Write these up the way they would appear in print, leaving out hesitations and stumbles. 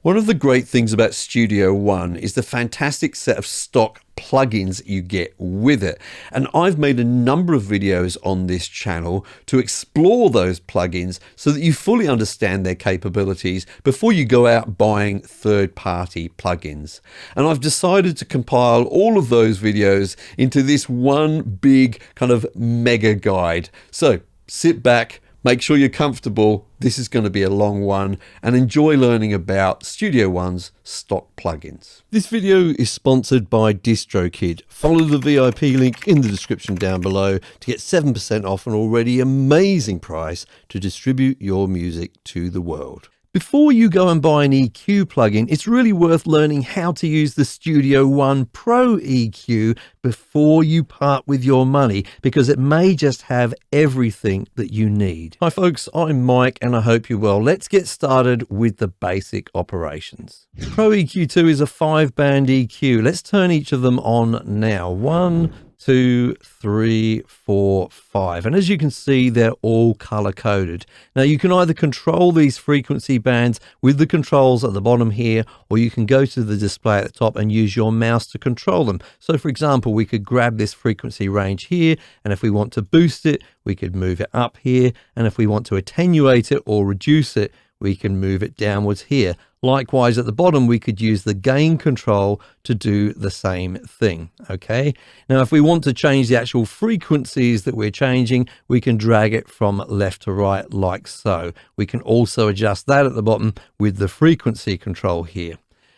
One of the great things about Studio One is the fantastic set of stock plugins you get with it. And I've made a number of videos on this channel to explore those plugins so that you fully understand their capabilities before you go out buying third-party plugins. And I've decided to compile all of those videos into this one big kind of mega guide. So sit back, make sure you're comfortable. This is going to be a long one, and enjoy learning about Studio One's stock plugins. This video is sponsored by DistroKid. Follow the VIP link in the description down below to get 7% off an already amazing price to distribute your music to the world. Before you go and buy an EQ plugin, it's really worth learning how to use the Studio One Pro EQ before you part with your money, because it may just have everything that you need. Hi folks, I'm Mike and I hope you're well. Let's get started with the basic operations. Pro EQ2 is a 5-band EQ. Let's turn each of them on now. 1, 2, 3, 4, 5. And as you can see, they're all color coded. Now you can either control these frequency bands with the controls at the bottom here, or you can go to the display at the top and use your mouse to control them. So for example, we could grab this frequency range here, and if we want to boost it, we could move it up here. And if we want to attenuate it or reduce it, we can move it downwards here. Likewise, at the bottom, we could use the gain control to do the same thing, okay? Now, if we want to change the actual frequencies that we're changing, we can drag it from left to right like so. We can also adjust that at the bottom with the frequency control here.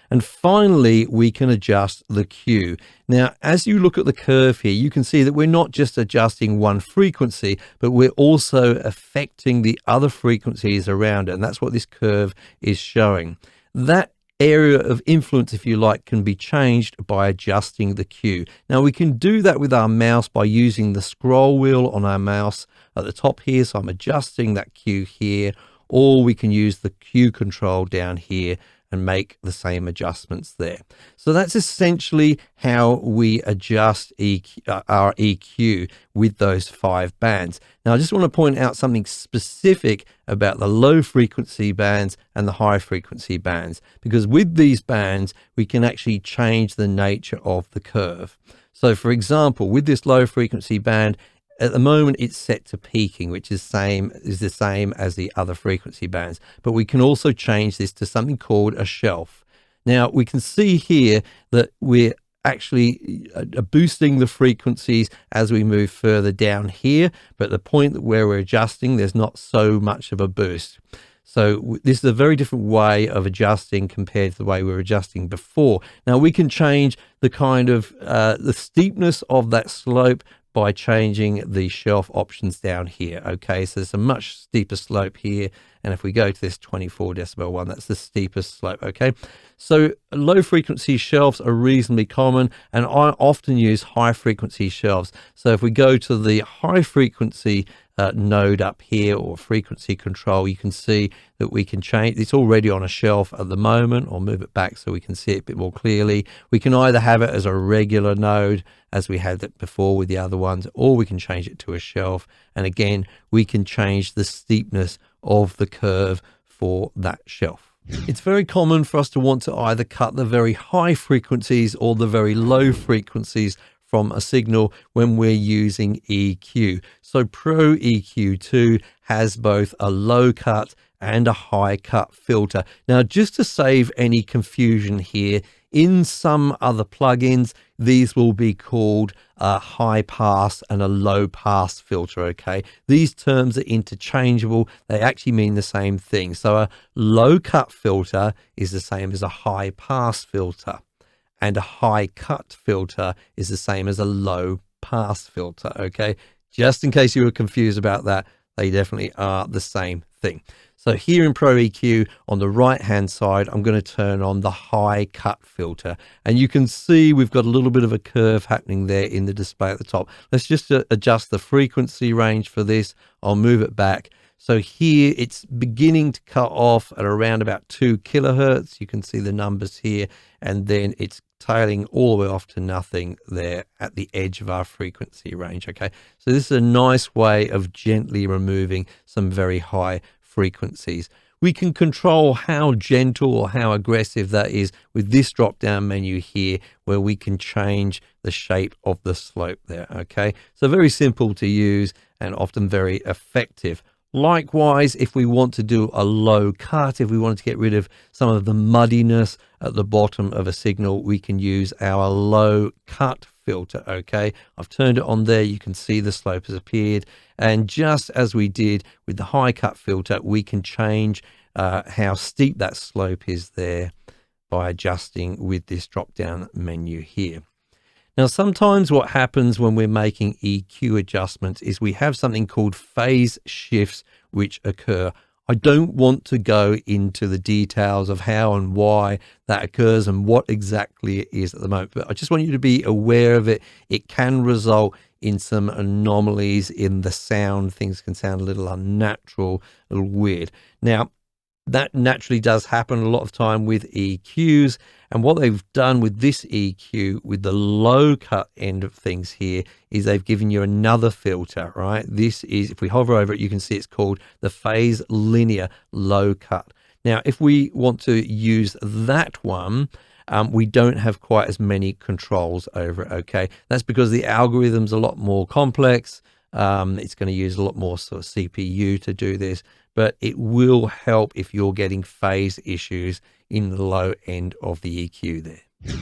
And finally, we can adjust the Q. Now, as you look at the curve here, you can see that we're not just adjusting one frequency, but we're also affecting the other frequencies around it. And that's what this curve is showing. That area of influence, if you like, can be changed by adjusting the Q. Now, we can do that with our mouse by using the scroll wheel on our mouse at the top here. So I'm adjusting that Q here, or we can use the Q control down here and make the same adjustments there. So that's essentially how we adjust our EQ with those 5 bands. Now, I just want to point out something specific about the low frequency bands and the high frequency bands, because with these bands, we can actually change the nature of the curve. So for example, with this low frequency band, at the moment, it's set to peaking, which is the same as the other frequency bands. But we can also change this to something called a shelf. Now, we can see here that we're actually boosting the frequencies as we move further down here. But the point where we're adjusting, there's not so much of a boost. So this is a very different way of adjusting compared to the way we were adjusting before. Now, we can change the kind of the steepness of that slope by changing the shelf options down here. Okay, so there's a much steeper slope here, and if we go to this 24 decibel one, that's the steepest slope. Okay, so low frequency shelves are reasonably common, and I often use high frequency shelves. So if we go to the high frequency node up here, or frequency control, you can see that we can change. It's already on a shelf at the moment. I'll move it back so we can see it a bit more clearly. We can either have it as a regular node as we had it before with the other ones, or we can change it to a shelf. And again, we can change the steepness of the curve for that shelf. It's very common for us to want to either cut the very high frequencies or the very low frequencies from a signal when we're using EQ. So Pro EQ2 has both a low cut and a high cut filter. Now, just to save any confusion here, in some other plugins, these will be called a high pass and a low pass filter, okay? These terms are interchangeable. They actually mean the same thing. So a low cut filter is the same as a high pass filter, and a high cut filter is the same as a low pass filter, okay? Just in case you were confused about that, they definitely are the same thing. So here in Pro EQ on the right hand side, I'm going to turn on the high cut filter, and you can see we've got a little bit of a curve happening there in the display at the top. Let's just adjust the frequency range for this. I'll move it back. So here it's beginning to cut off at around about 2 kilohertz. You can see the numbers here, and then it's tailing all the way off to nothing there at the edge of our frequency range. Okay, so this is a nice way of gently removing some very high frequencies. We can control how gentle or how aggressive that is with this drop down menu here, where we can change the shape of the slope there. Okay, so very simple to use and often very effective. Likewise, if we want to do a low cut, if we wanted to get rid of some of the muddiness at the bottom of a signal, we can use our low cut filter. Okay, I've turned it on there. You can see the slope has appeared, and just as we did with the high cut filter, we can change how steep that slope is there by adjusting with this drop down menu here. Now, sometimes what happens when we're making EQ adjustments is we have something called phase shifts which occur. I don't want to go into the details of how and why that occurs and what exactly it is at the moment, but I just want you to be aware of it. It can result in some anomalies in the sound. Things can sound a little unnatural, a little weird. Now, that naturally does happen a lot of time with EQs, and what they've done with this EQ with the low cut end of things here is they've given you another filter, right? This is, if we hover over it, you can see it's called the phase linear low cut. Now, if we want to use that one, we don't have quite as many controls over it. Okay, that's because the algorithm's a lot more complex. It's going to use a lot more sort of CPU to do this, but it will help if you're getting phase issues in the low end of the EQ there.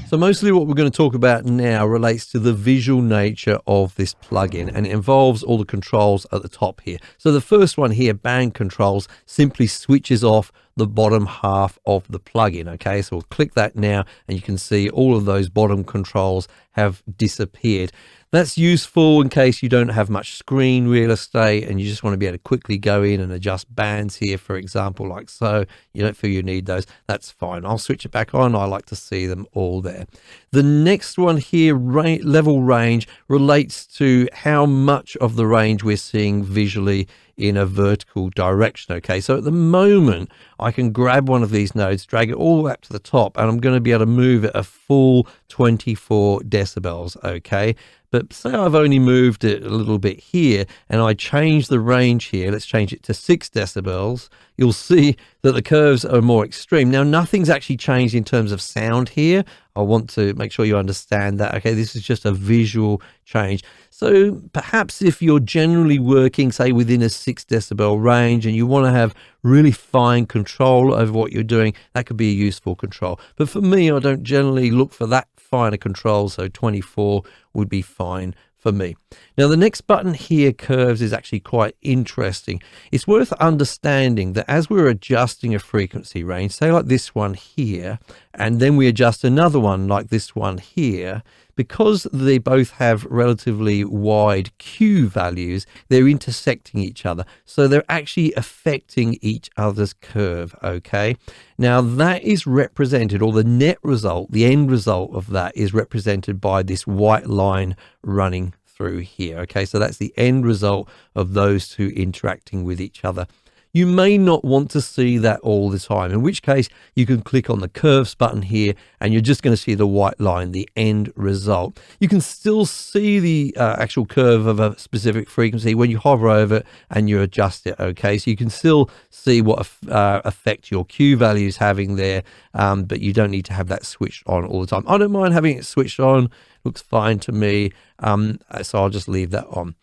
So mostly what we're going to talk about now relates to the visual nature of this plugin, and it involves all the controls at the top here. So the first one here, band controls, simply switches off the bottom half of the plugin. Okay, so we'll click that now and you can see all of those bottom controls have disappeared. That's useful in case you don't have much screen real estate and you just want to be able to quickly go in and adjust bands here, for example, like so. You don't feel you need those. That's fine. I'll switch it back on. I like to see them all there. The next one here, level range, relates to how much of the range we're seeing visually in a vertical direction. Okay, so at the moment I can grab one of these nodes, drag it all the way up to the top, and I'm going to be able to move it a full 24 decibels. Okay, but say I've only moved it a little bit here and I change the range here, let's change it to 6 decibels, you'll see that the curves are more extreme. Now, nothing's actually changed in terms of sound here. I want to make sure you understand that. Okay, this is just a visual change. So perhaps if you're generally working, say, within a 6 decibel range and you want to have really fine control over what you're doing, that could be a useful control. But for me, I don't generally look for that finer control, so 24 would be fine for me. Now, the next button here, curves, is actually quite interesting. It's worth understanding that as we're adjusting a frequency range, say like this one here, and then we adjust another one like this one here, because they both have relatively wide Q values, they're intersecting each other. So they're actually affecting each other's curve, okay? Now that is represented, or the net result, the end result of that is represented by this white line running through here, okay? So that's the end result of those two interacting with each other. You may not want to see that all the time, in which case you can click on the curves button here and you're just going to see the white line, the end result. You can still see the actual curve of a specific frequency when you hover over it and you adjust it, okay? So you can still see what effect your Q value is having there, but you don't need to have that switched on all the time. I don't mind having it switched on, looks fine to me, so I'll just leave that on.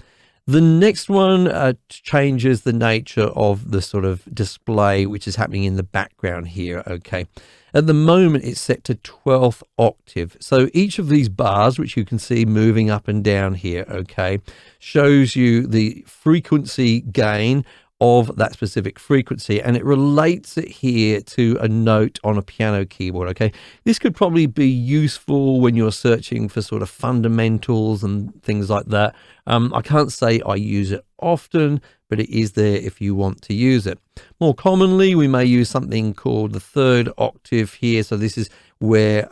The next one changes the nature of the sort of display which is happening in the background here, okay? At the moment, it's set to 12th octave. So each of these bars, which you can see moving up and down here, okay, shows you the frequency gain of that specific frequency, and it relates it here to a note on a piano keyboard, okay? This could probably be useful when you're searching for sort of fundamentals and things like that. I can't say I use it often, but it is there if you want to use it. More commonly, we may use something called the 3rd octave here. So this is where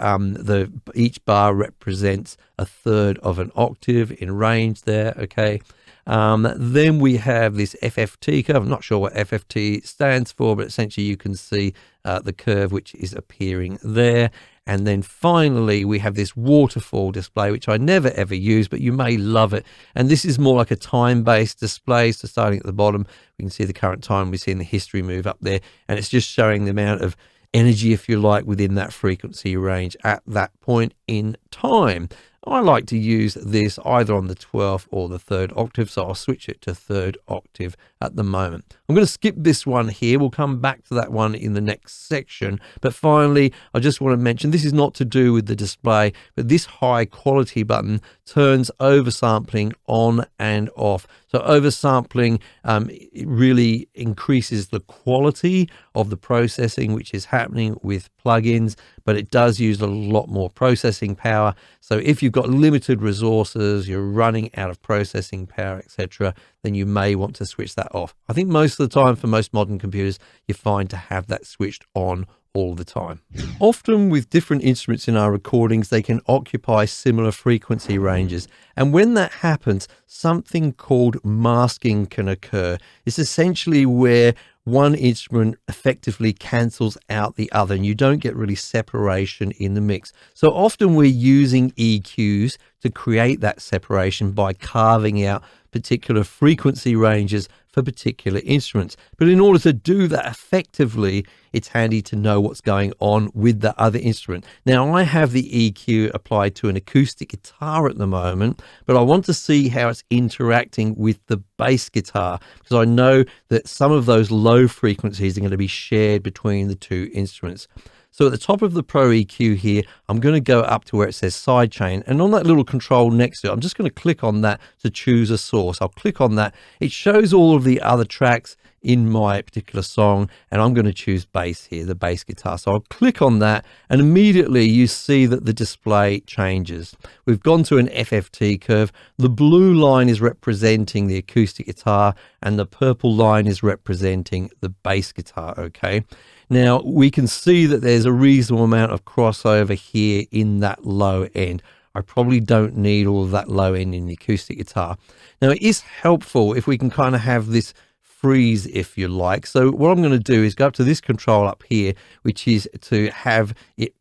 each bar represents a third of an octave in range there, okay? Then we have this FFT curve. I'm not sure what FFT stands for, but essentially you can see the curve which is appearing there. And then finally, we have this waterfall display, which I never ever use, but you may love it. And this is more like a time-based display. So starting at the bottom, we can see the current time. We're seeing the history move up there, and it's just showing the amount of energy, if you like, within that frequency range at that point in time. I like to use this either on the 12th or the 3rd octave, so I'll switch it to 3rd octave at the moment. I'm going to skip this one here. We'll come back to that one in the next section. But finally, I just want to mention, this is not to do with the display, but this high quality button turns oversampling on and off. So oversampling, it really increases the quality of the processing which is happening with plugins, but it does use a lot more processing power. So if you've got limited resources, you're running out of processing power, etc., then you may want to switch that off. I think most of the time for most modern computers, you're fine to have that switched on all the time. Often with different instruments in our recordings, they can occupy similar frequency ranges. And when that happens, something called masking can occur. It's essentially where one instrument effectively cancels out the other and you don't get really separation in the mix. So often we're using EQs to create that separation by carving out particular frequency ranges for particular instruments. But in order to do that effectively, it's handy to know what's going on with the other instrument. Now, I have the EQ applied to an acoustic guitar at the moment, but I want to see how it's interacting with the bass guitar, because I know that some of those low frequencies are going to be shared between the two instruments. So at the top of the Pro EQ here, I'm going to go up to where it says sidechain, and on that little control next to it, I'm just going to click on that to choose a source. I'll click on that. It shows all of the other tracks in my particular song, and I'm going to choose bass here, the bass guitar. So I'll click on that, and immediately you see that the display changes. We've gone to an FFT curve. The blue line is representing the acoustic guitar, and the purple line is representing the bass guitar, okay? Now, we can see that there's a reasonable amount of crossover here in that low end. I probably don't need all of that low end in the acoustic guitar. Now, it is helpful if we can kind of have this freeze, if you like. So what I'm going to do is go up to this control up here, which is to have it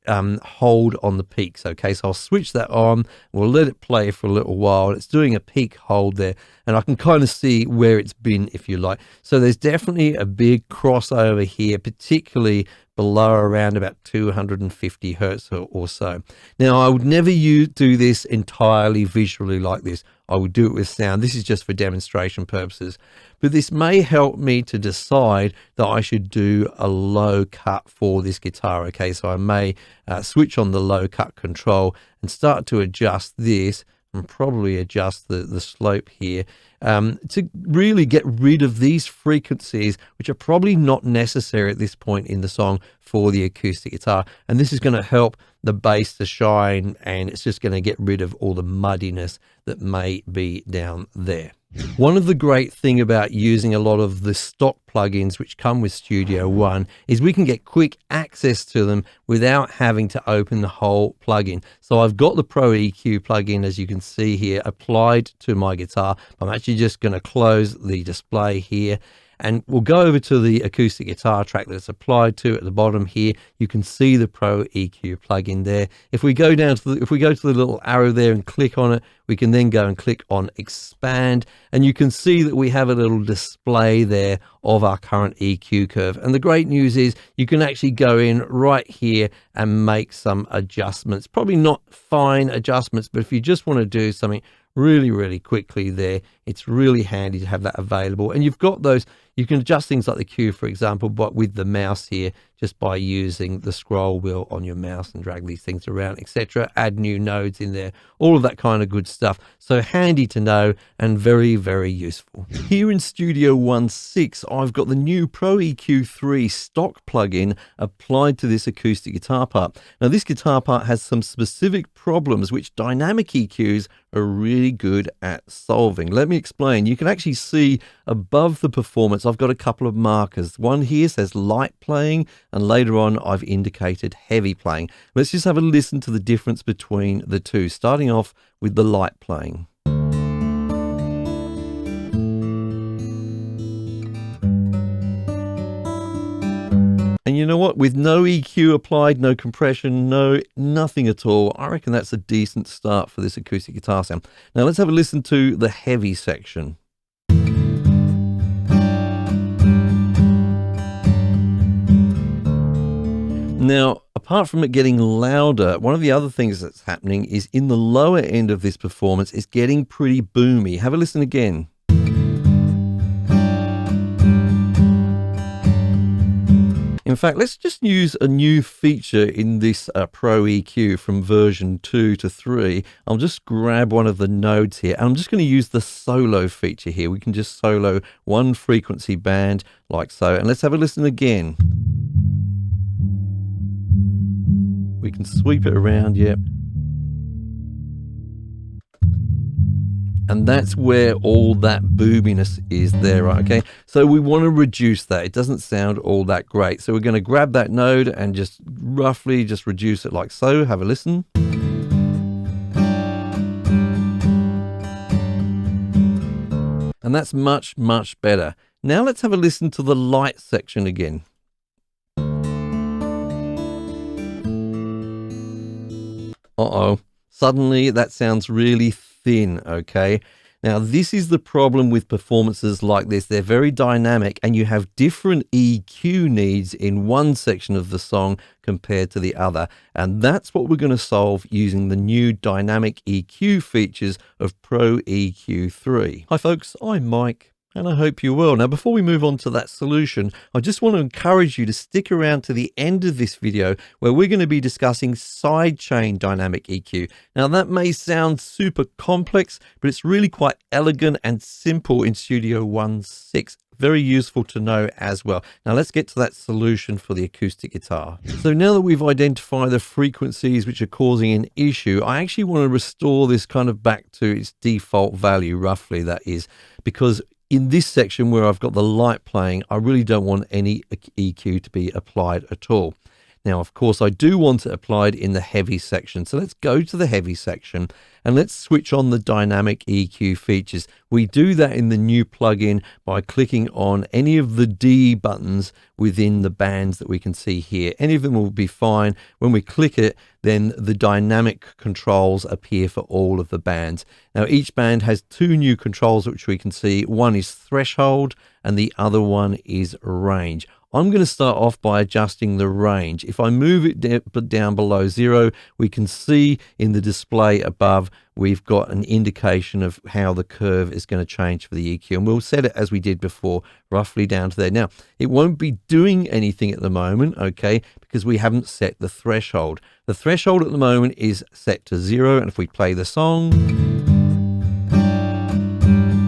hold on the peaks. Okay, so I'll switch that on. We'll let it play for a little while. It's doing a peak hold there, and I can kind of see where it's been, if you like. So there's definitely a big crossover here, particularly below around about 250 hertz or so. Now, I would never do this entirely visually like this. I would do it with sound. This is just for demonstration purposes. But this may help me to decide that I should do a low cut for this guitar. Okay, so I may switch on the low cut control and start to adjust this, and probably adjust the slope here to really get rid of these frequencies, which are probably not necessary at this point in the song for the acoustic guitar. And this is going to help the bass to shine, and it's just going to get rid of all the muddiness that may be down there. One of the great things about using a lot of the stock plugins which come with Studio One is we can get quick access to them without having to open the whole plugin. So I've got the Pro EQ plugin, as you can see here, applied to my guitar. I'm actually just going to close the display here, and we'll go over to the acoustic guitar track that it's applied to at the bottom here. You can see the Pro EQ plugin there. If we go down to if we go to the little arrow there and click on it, we can then go and click on expand, and you can see that we have a little display there of our current EQ curve. And the great news is you can actually go in right here and make some adjustments. Probably not fine adjustments, but if you just want to do something really quickly there, it's really handy to have that available. And you've got those, you can adjust things like the Q, for example, but with the mouse here, just by using the scroll wheel on your mouse and drag these things around, etc. Add new nodes in there, all of that kind of good stuff. So handy to know and very useful. Here in Studio One 6, I've got the new Pro EQ3 stock plugin applied to this acoustic guitar part. Now, this guitar part has some specific problems which dynamic EQs are really good at solving. Let me explain. You can actually see above the performance, I've got a couple of markers. One here says light playing, and later on I've indicated heavy playing. Let's just have a listen to the difference between the two, starting off with the light playing. And you know what? With no EQ applied, no compression, nothing at all, I reckon that's a decent start for this acoustic guitar sound. Now let's have a listen to the heavy section. Now, apart from it getting louder, one of the other things that's happening is in the lower end of this performance, it's getting pretty boomy. Have a listen again. In fact, let's just use a new feature in this Pro EQ from version 2 to 3. I'll just grab one of the nodes here, and I'm just going to use the solo feature here. We can just solo one frequency band like so, and let's have a listen again. We can sweep it around, yep. And that's where all that boominess is there, right? Okay, so we want to reduce that. It doesn't sound all that great. So we're going to grab that node and just roughly just reduce it like so. Have a listen. And that's much, much better. Now let's have a listen to the light section again. Uh-oh, suddenly that sounds really thin, okay? Now this is the problem with performances like this. They're very dynamic and you have different EQ needs in one section of the song compared to the other. And that's what we're going to solve using the new dynamic EQ features of Pro EQ 3. Hi folks, I'm Mike. And I hope you will. Now, before we move on to that solution, I just want to encourage you to stick around to the end of this video where we're going to be discussing sidechain dynamic EQ. Now, that may sound super complex, but it's really quite elegant and simple in Studio One 6. Very useful to know as well. Now let's get to that solution for the acoustic guitar. So now that we've identified the frequencies which are causing an issue, I actually want to restore this kind of back to its default value, roughly that is, because in this section where I've got the light playing, I really don't want any EQ to be applied at all. Now, of course, I do want it applied in the heavy section. So let's go to the heavy section and let's switch on the dynamic EQ features. We do that in the new plugin by clicking on any of the D buttons within the bands that we can see here. Any of them will be fine. When we click it, then the dynamic controls appear for all of the bands. Now, each band has two new controls which we can see. One is threshold and the other one is range. I'm going to start off by adjusting the range. If I move it down below 0, we can see in the display above, we've got an indication of how the curve is going to change for the EQ. And we'll set it as we did before, roughly down to there. Now, it won't be doing anything at the moment, okay, because we haven't set the threshold. The threshold at the moment is set to 0. And if we play the song,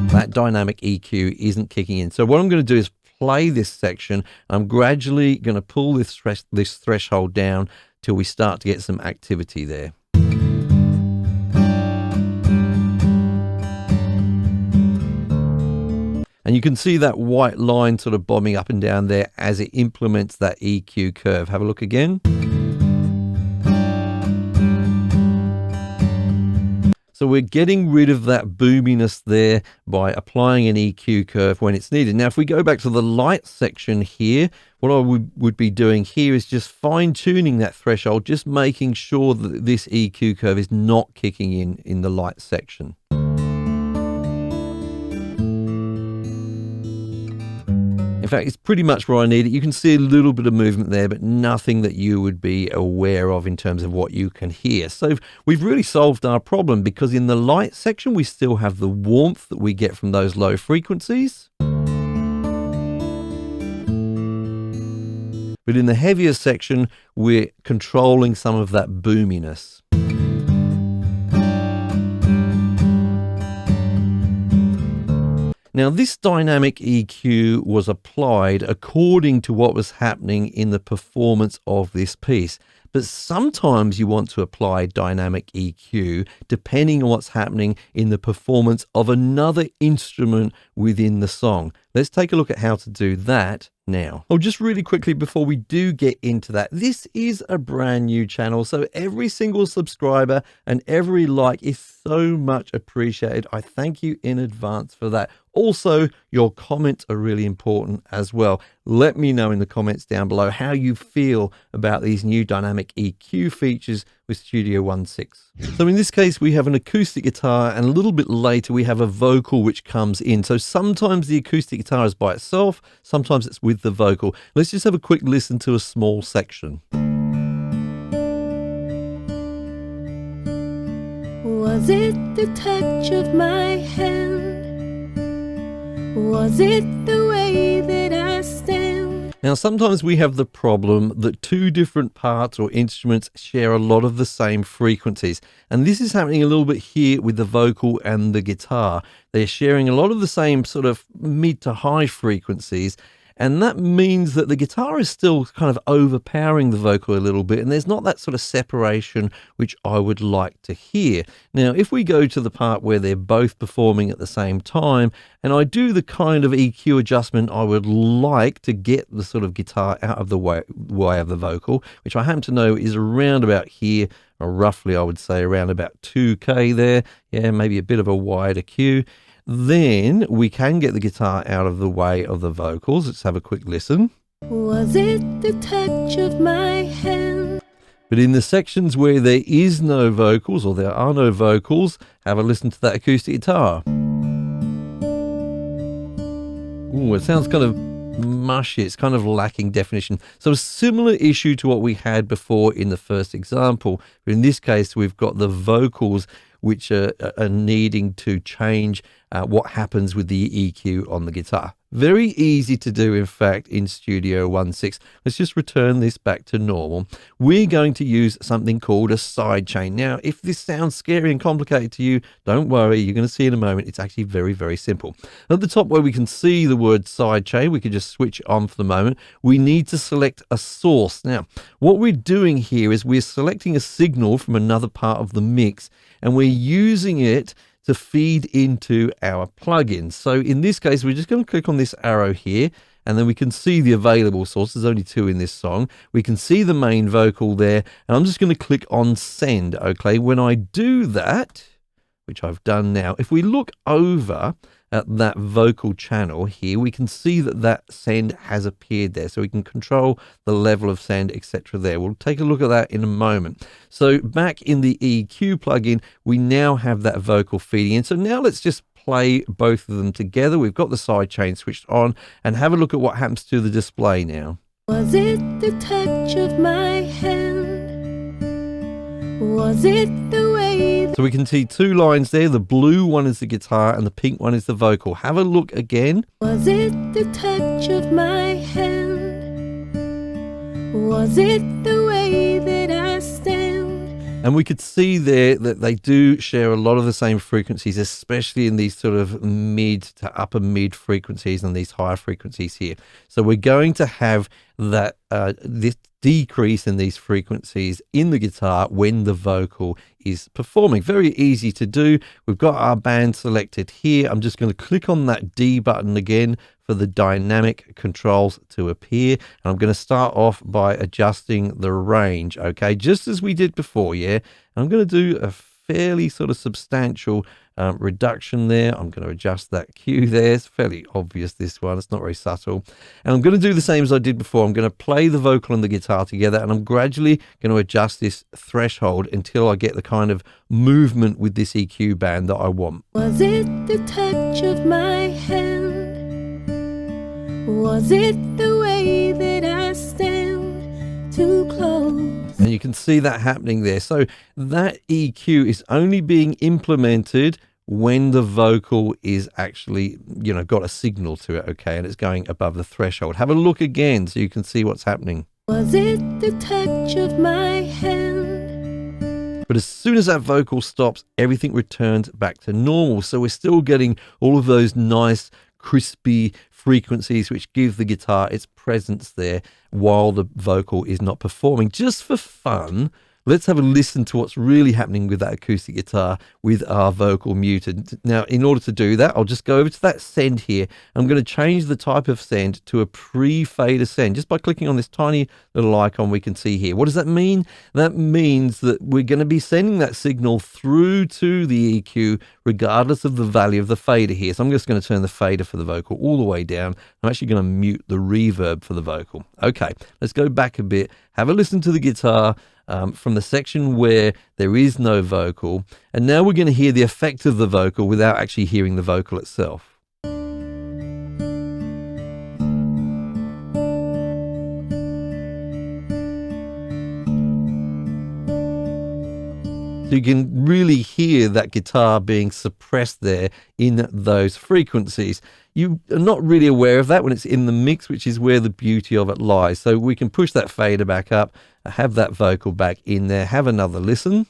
that dynamic EQ isn't kicking in. So what I'm going to do is play this section. I'm gradually going to pull this threshold down till we start to get some activity there. And you can see that white line sort of bobbing up and down there as it implements that EQ curve. Have a look again. So we're getting rid of that boominess there by applying an EQ curve when it's needed. Now, if we go back to the light section here, what I would be doing here is just fine tuning that threshold, just making sure that this EQ curve is not kicking in the light section. In fact, it's pretty much where I need it. You can see a little bit of movement there, but nothing that you would be aware of in terms of what you can hear. So we've really solved our problem, because in the light section, we still have the warmth that we get from those low frequencies. But in the heavier section, we're controlling some of that boominess. Now, this dynamic EQ was applied according to what was happening in the performance of this piece. But sometimes you want to apply dynamic EQ depending on what's happening in the performance of another instrument within the song. Let's take a look at how to do that now. Oh, just really quickly before we do get into that, this is a brand new channel, so every single subscriber and every like is so much appreciated. I thank you in advance for that. Also, your comments are really important as well. let me know in the comments down below how you feel about these new dynamic EQ features with Studio 1.6. So in this case, we have an acoustic guitar, and a little bit later we have a vocal which comes in. So sometimes the acoustic guitar is by itself, sometimes it's with the vocal. Let's just have a quick listen to a small section. Was it the touch of my hand? Was it the way that I stand? Now, sometimes we have the problem that two different parts or instruments share a lot of the same frequencies. And this is happening a little bit here with the vocal and the guitar. They're sharing a lot of the same sort of mid to high frequencies. And that means that the guitar is still kind of overpowering the vocal a little bit, and there's not that sort of separation which I would like to hear. Now, if we go to the part where they're both performing at the same time, and I do the kind of EQ adjustment I would like to get the sort of guitar out of the way of the vocal, which I happen to know is around about here, or roughly I would say around about 2K there. Yeah, maybe a bit of a wider Q. Then we can get the guitar out of the way of the vocals. Let's have a quick listen. Was it the touch of my hand? But in the sections where there is no vocals, or there are no vocals, have a listen to that acoustic guitar. Ooh, it sounds kind of mushy. It's kind of lacking definition. So a similar issue to what we had before in the first example. But in this case, we've got the vocals which are needing to change what happens with the EQ on the guitar. Very easy to do, in fact, in Studio 1.6. Let's just return this back to normal. We're going to use something called a sidechain. Now, if this sounds scary and complicated to you, don't worry. You're going to see in a moment. It's actually very, very simple. At the top where we can see the word sidechain, we can just switch on for the moment. We need to select a source. Now, what we're doing here is we're selecting a signal from another part of the mix, and we're using it to feed into our plugins. So in this case, we're just going to click on this arrow here, and then we can see the available source. There's only two in this song. We can see the main vocal there, and I'm just going to click on send. Okay, when I do that, which I've done now, if we look over at that vocal channel here, we can see that that send has appeared there. So we can control the level of send, etc. there. We'll take a look at that in a moment. So back in the EQ plugin, we now have that vocal feeding in. So now let's just play both of them together. We've got the sidechain switched on, and have a look at what happens to the display now. Was it the touch of my hand? Was it the way? So we can see two lines there. The blue one is the guitar and the pink one is the vocal. Have a look again. Was it the touch of my hand? Was it the way that I stand? And we could see there that they do share a lot of the same frequencies, especially in these sort of mid to upper mid frequencies and these higher frequencies here. So we're going to have that this decrease in these frequencies in the guitar when the vocal is performing. Very easy to do. We've got our band selected here. I'm just going to click on that D button again for the dynamic controls to appear. And I'm going to start off by adjusting the range, okay, just as we did before, yeah? And I'm going to do a fairly sort of substantial reduction there. I'm going to adjust that Q there. It's fairly obvious, this one. It's not very subtle. And I'm going to do the same as I did before. I'm going to play the vocal and the guitar together, and I'm gradually going to adjust this threshold until I get the kind of movement with this EQ band that I want. Was it the touch of my hand? Was it the way that I stand too close? And you can see that happening there. So that EQ is only being implemented when the vocal is actually, you know, got a signal to it, okay, and it's going above the threshold. Have a look again so you can see what's happening. Was it the touch of my hand? But as soon as that vocal stops, everything returns back to normal. So we're still getting all of those nice, crispy frequencies which give the guitar its presence there while the vocal is not performing. Just for fun, let's have a listen to what's really happening with that acoustic guitar with our vocal muted. Now, in order to do that, I'll just go over to that send here. I'm going to change the type of send to a pre-fader send. Just by clicking on this tiny little icon we can see here. What does that mean? That means that we're going to be sending that signal through to the EQ regardless of the value of the fader here. So I'm just going to turn the fader for the vocal all the way down. I'm actually going to mute the reverb for the vocal. Okay, let's go back a bit. Have a listen to the guitar from the section where there is no vocal. And now we're going to hear the effect of the vocal without actually hearing the vocal itself. So you can really hear that guitar being suppressed there in those frequencies. You are not really aware of that when it's in the mix, which is where the beauty of it lies. So we can push that fader back up, have that vocal back in there, have another listen.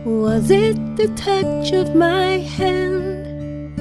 Was it the touch of my hand?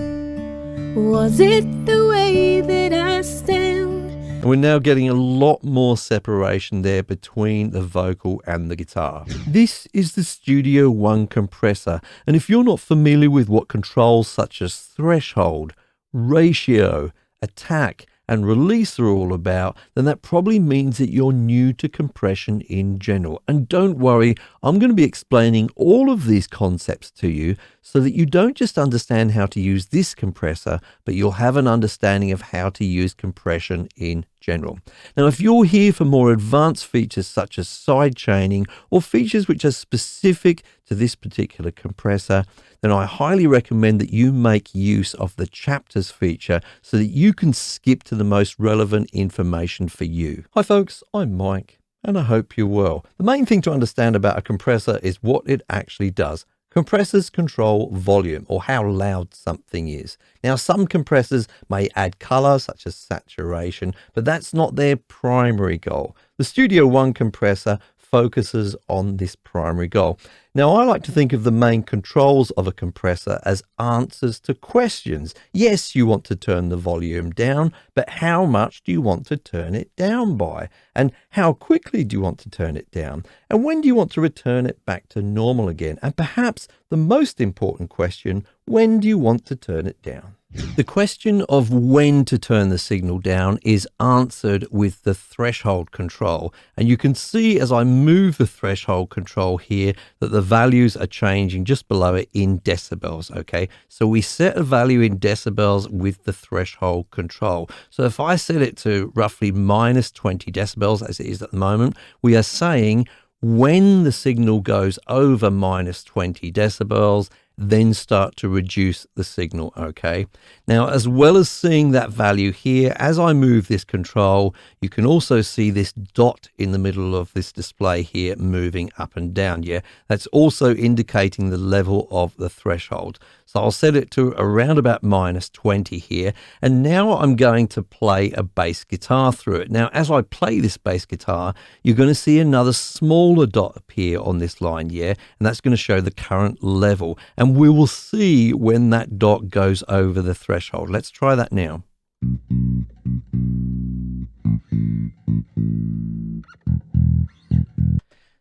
Was it the way that I stand? And we're now getting a lot more separation there between the vocal and the guitar. This is the Studio One compressor. And if you're not familiar with what controls such as threshold, ratio, attack, and release are all about, then that probably means that you're new to compression in general. And don't worry, I'm going to be explaining all of these concepts to you so that you don't just understand how to use this compressor, but you'll have an understanding of how to use compression in general. Now, if you're here for more advanced features such as side chaining or features which are specific to this particular compressor, then I highly recommend that you make use of the chapters feature so that you can skip to the most relevant information for you. Hi folks, I'm Mike and I hope you're well. The main thing to understand about a compressor is what it actually does. Compressors control volume, or how loud something is. Now, some compressors may add color, such as saturation, but that's not their primary goal. The Studio One compressor focuses on this primary goal. Now, I like to think of the main controls of a compressor as answers to questions. Yes, you want to turn the volume down, but how much do you want to turn it down by? And how quickly do you want to turn it down? And when do you want to return it back to normal again? And perhaps the most important question, when do you want to turn it down? The question of when to turn the signal down is answered with the threshold control. And you can see as I move the threshold control here that the values are changing just below it in decibels, okay? So we set a value in decibels with the threshold control. So if I set it to roughly minus 20 decibels as it is at the moment, we are saying when the signal goes over minus 20 decibels, then start to reduce the signal, okay? Now, as well as seeing that value here, as I move this control, you can also see this dot in the middle of this display here moving up and down, yeah? That's also indicating the level of the threshold. So I'll set it to around about minus 20 here. And now I'm going to play a bass guitar through it. Now, as I play this bass guitar, you're going to see another smaller dot appear on this line, yeah? And that's going to show the current level. And we will see when that dot goes over the threshold. Let's try that now.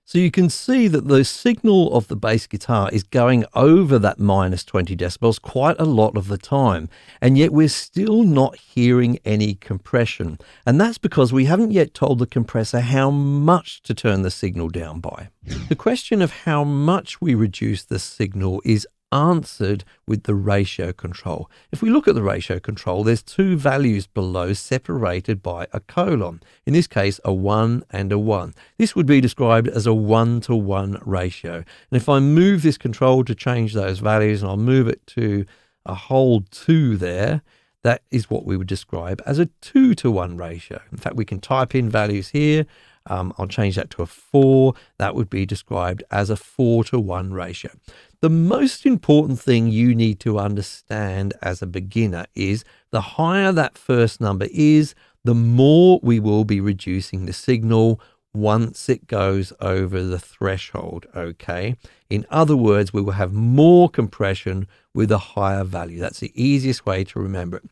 So you can see that the signal of the bass guitar is going over that minus 20 decibels quite a lot of the time, and yet we're still not hearing any compression. And that's because we haven't yet told the compressor how much to turn the signal down by. The question of how much we reduce the signal is answered with the ratio control. If we look at the ratio control, there's two values below separated by a colon. In this case, a 1 and a 1. This would be described as a 1-to-1 ratio. And if I move this control to change those values, and I'll move it to a whole 2 there, that is what we would describe as a 2-to-1 ratio. In fact, we can type in values here. I'll change that to a 4. That would be described as a 4-to-1 ratio. The most important thing you need to understand as a beginner is the higher that first number is, the more we will be reducing the signal once it goes over the threshold, okay? In other words, we will have more compression with a higher value. That's the easiest way to remember it.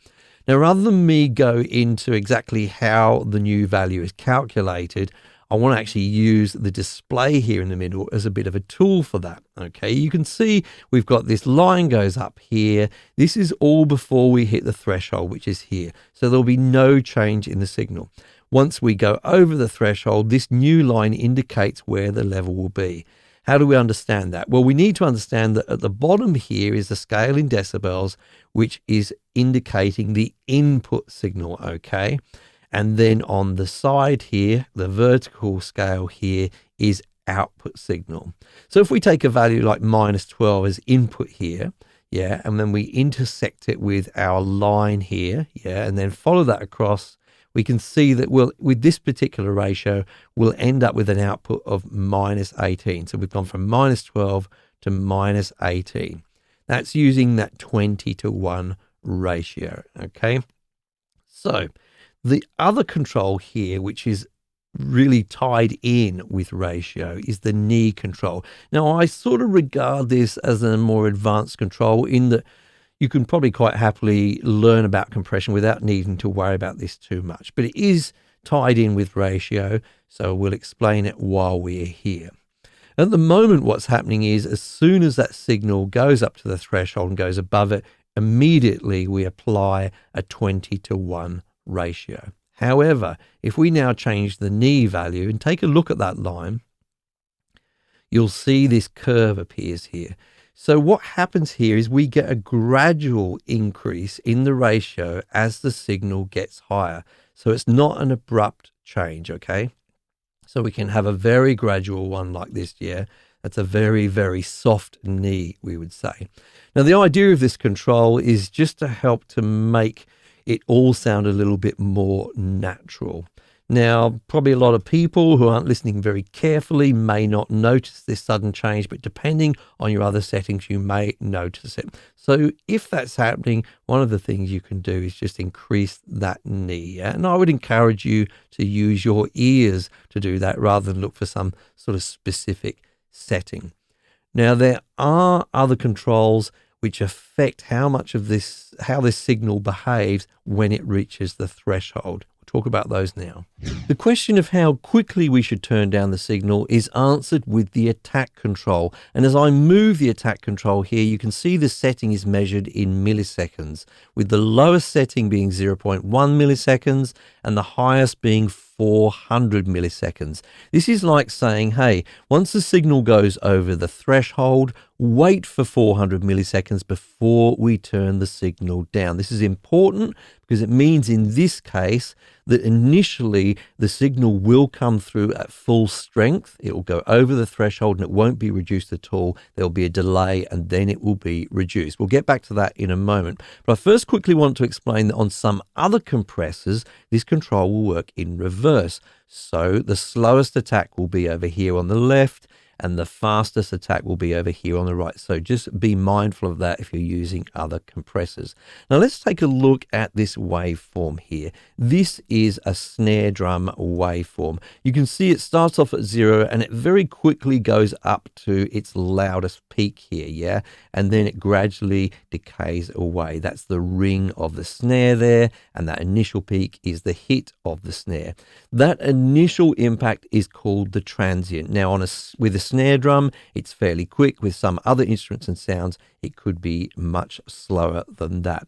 Now, rather than me go into exactly how the new value is calculated, I want to actually use the display here in the middle as a bit of a tool for that. Okay, you can see we've got this line goes up here. This is all before we hit the threshold, which is here. So there'll be no change in the signal. Once we go over the threshold, this new line indicates where the level will be. How do we understand that? Well, we need to understand that at the bottom here is the scale in decibels, which is indicating the input signal, okay? And then on the side here, the vertical scale here is output signal. So if we take a value like -12 as input here, yeah, and then we intersect it with our line here, yeah, and then follow that across, we can see that with this particular ratio, we'll end up with an output of -18. So we've gone from -12 to -18. That's using that 20:1 ratio, okay? So the other control here, which is really tied in with ratio, is the knee control. Now, I sort of regard this as a more advanced control in that you can probably quite happily learn about compression without needing to worry about this too much. But it is tied in with ratio, so we'll explain it while we're here. At the moment, what's happening is as soon as that signal goes up to the threshold and goes above it, immediately we apply a 20:1 ratio. However, if we now change the knee value and take a look at that line, you'll see this curve appears here. So what happens here is we get a gradual increase in the ratio as the signal gets higher. So it's not an abrupt change, okay? So we can have a very gradual one like this, yeah? That's a very, very soft knee, we would say. Now, the idea of this control is just to help to make it all sound a little bit more natural. Now, probably a lot of people who aren't listening very carefully may not notice this sudden change, but depending on your other settings, you may notice it. So if that's happening, one of the things you can do is just increase that knee. Yeah? And I would encourage you to use your ears to do that rather than look for some sort of specific setting. Now, there are other controls which affect how this signal behaves when it reaches the threshold. Talk about those now. The question of how quickly we should turn down the signal is answered with the attack control. And as I move the attack control here, you can see the setting is measured in milliseconds, with the lowest setting being 0.1 milliseconds and the highest being 400 milliseconds. This is like saying, hey, once the signal goes over the threshold, wait for 400 milliseconds before we turn the signal down. This is important because it means in this case that initially the signal will come through at full strength. It will go over the threshold and it won't be reduced at all. There'll be a delay and then it will be reduced. We'll get back to that in a moment. But I first quickly want to explain that on some other compressors, this control will work in reverse. So the slowest attack will be over here on the left and the fastest attack will be over here on the right. So just be mindful of that if you're using other compressors. Now let's take a look at this waveform here. This is a snare drum waveform. You can see it starts off at 0 and it very quickly goes up to its loudest peak here, yeah? And then it gradually decays away. That's the ring of the snare there, and that initial peak is the hit of the snare. That initial impact is called the transient. Now with a snare drum, it's fairly quick. With some other instruments and sounds, it could be much slower than that.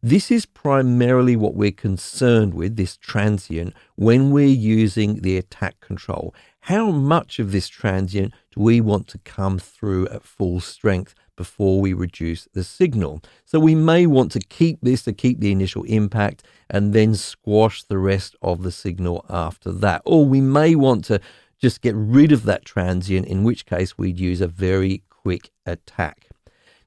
This is primarily what we're concerned with, this transient, when we're using the attack control. How much of this transient do we want to come through at full strength before we reduce the signal? So we may want to keep this to keep the initial impact and then squash the rest of the signal after that. Or we may want to just get rid of that transient, in which case we'd use a very quick attack.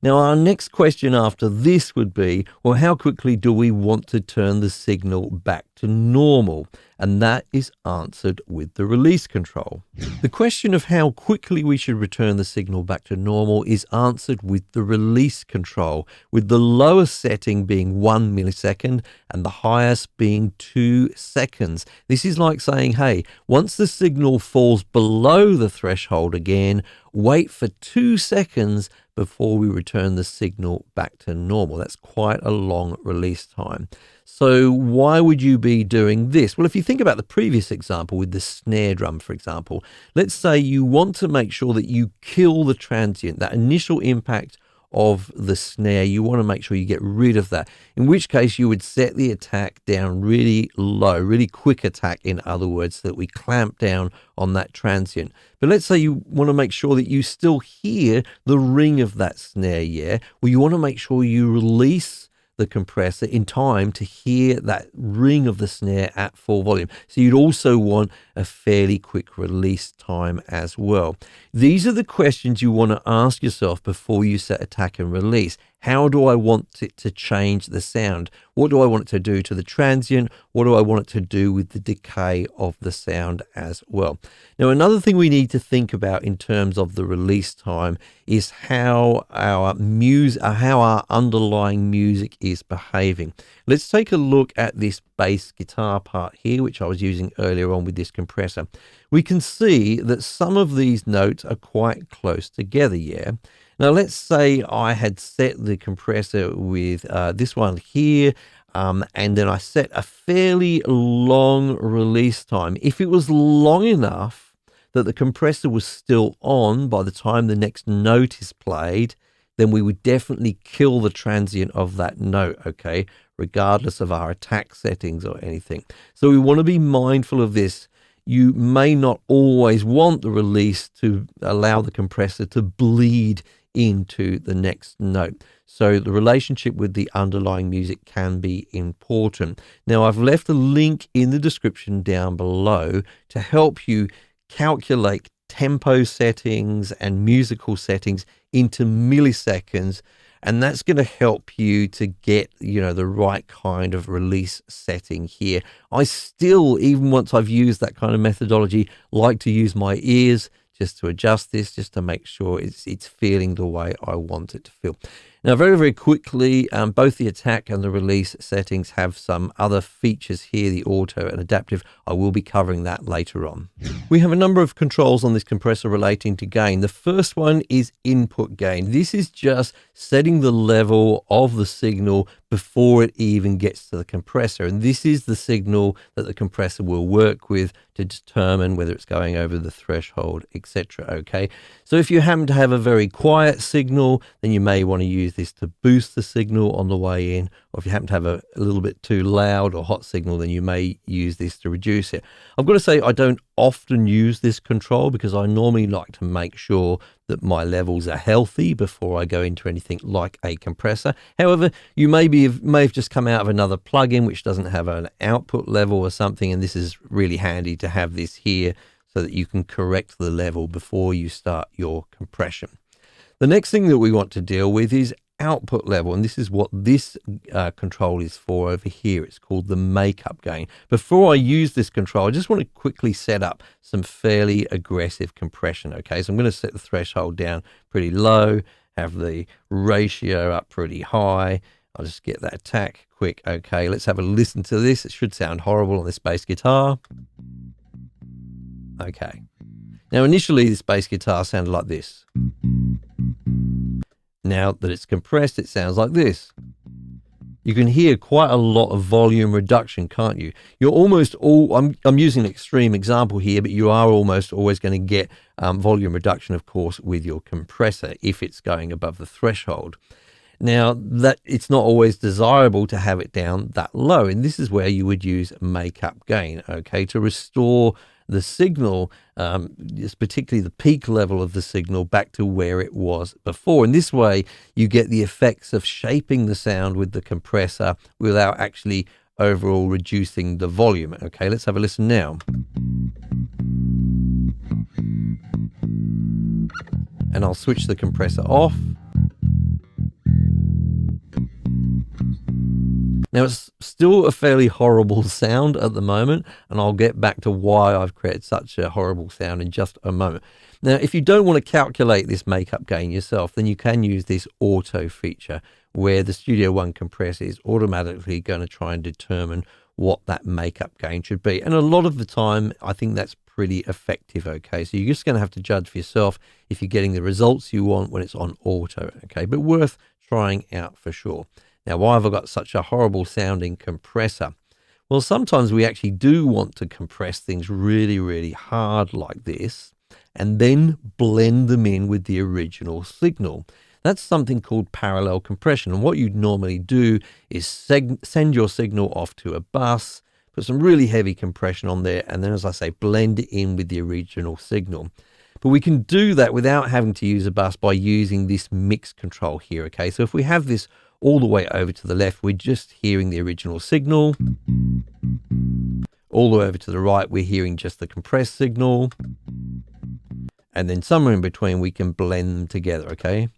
Now, our next question after this would be, well, how quickly do we want to turn the signal back to normal? And that is answered with the release control. The question of how quickly we should return the signal back to normal is answered with the release control, with the lowest setting being 1 millisecond and the highest being 2 seconds. This is like saying, hey, once the signal falls below the threshold again, wait for 2 seconds before we return the signal back to normal. That's quite a long release time. So why would you be doing this? Well, if you think about the previous example with the snare drum, for example, let's say you want to make sure that you kill the transient, that initial impact of the snare. You want to make sure you get rid of that, in which case you would set the attack down really low, really quick attack, in other words, so that we clamp down on that transient. But let's say you want to make sure that you still hear the ring of that snare, yeah? Well, you want to make sure you release the compressor in time to hear that ring of the snare at full volume. So you'd also want a fairly quick release time as well. These are the questions you want to ask yourself before you set attack and release. How do I want it to change the sound? What do I want it to do to the transient? What do I want it to do with the decay of the sound as well? Now, another thing we need to think about in terms of the release time is how our underlying music is behaving. Let's take a look at this bass guitar part here, which I was using earlier on with this compressor. We can see that some of these notes are quite close together, yeah? Now, let's say I had set the compressor with this one here, and then I set a fairly long release time. If it was long enough that the compressor was still on by the time the next note is played, then we would definitely kill the transient of that note, okay, regardless of our attack settings or anything. So we want to be mindful of this. You may not always want the release to allow the compressor to bleed into the next note. So the relationship with the underlying music can be important. Now, I've left a link in the description down below to help you calculate tempo settings and musical settings into milliseconds, and that's going to help you to get, the right kind of release setting here. I still, even once I've used that kind of methodology, like to use my ears just to adjust this, just to make sure it's feeling the way I want it to feel. Now, very, very quickly, both the attack and the release settings have some other features here, the auto and adaptive. I will be covering that later on. We have a number of controls on this compressor relating to gain. The first one is input gain. This is just setting the level of the signal before it even gets to the compressor. And this is the signal that the compressor will work with to determine whether it's going over the threshold, etc. Okay, so if you happen to have a very quiet signal, then you may want to use this to boost the signal on the way in, or if you happen to have a little bit too loud or hot signal, then you may use this to reduce it. I've got to say, I don't often use this control because I normally like to make sure that my levels are healthy before I go into anything like a compressor. However, you may have just come out of another plugin which doesn't have an output level or something, and this is really handy to have this here so that you can correct the level before you start your compression. The next thing that we want to deal with is output level, and this is what this control is for over here. It's called the makeup gain. Before I use this control, I just want to quickly set up some fairly aggressive compression. Okay, so I'm going to set the threshold down pretty low, have the ratio up pretty high. I'll just get that attack quick. Okay, let's have a listen to this. It should sound horrible on this bass guitar. Okay, now initially this bass guitar sounded like this. Now that it's compressed, it sounds like this. You can hear quite a lot of volume reduction, can't you? You're almost I'm using an extreme example here, but you are almost always going to get volume reduction, of course, with your compressor if it's going above the threshold. Now, that it's not always desirable to have it down that low, and this is where you would use makeup gain, okay, to restore the signal, particularly the peak level of the signal, back to where it was before. And this way, you get the effects of shaping the sound with the compressor without actually overall reducing the volume. Okay, let's have a listen now. And I'll switch the compressor off. Now, it's still a fairly horrible sound at the moment, and I'll get back to why I've created such a horrible sound in just a moment. Now, if you don't want to calculate this makeup gain yourself, then you can use this auto feature where the Studio One compressor is automatically going to try and determine what that makeup gain should be. And a lot of the time, I think that's pretty effective, okay? So you're just going to have to judge for yourself if you're getting the results you want when it's on auto, okay? But worth trying out for sure. Now, why have I got such a horrible sounding compressor? Well, sometimes we actually do want to compress things really, really hard like this, and then blend them in with the original signal. That's something called parallel compression. And what you'd normally do is send your signal off to a bus, put some really heavy compression on there, and then, as I say, blend it in with the original signal. But we can do that without having to use a bus by using this mix control here, okay? So if we have this all the way over to the left, we're just hearing the original signal. All the way over to the right, we're hearing just the compressed signal. And then somewhere in between, we can blend them together, okay?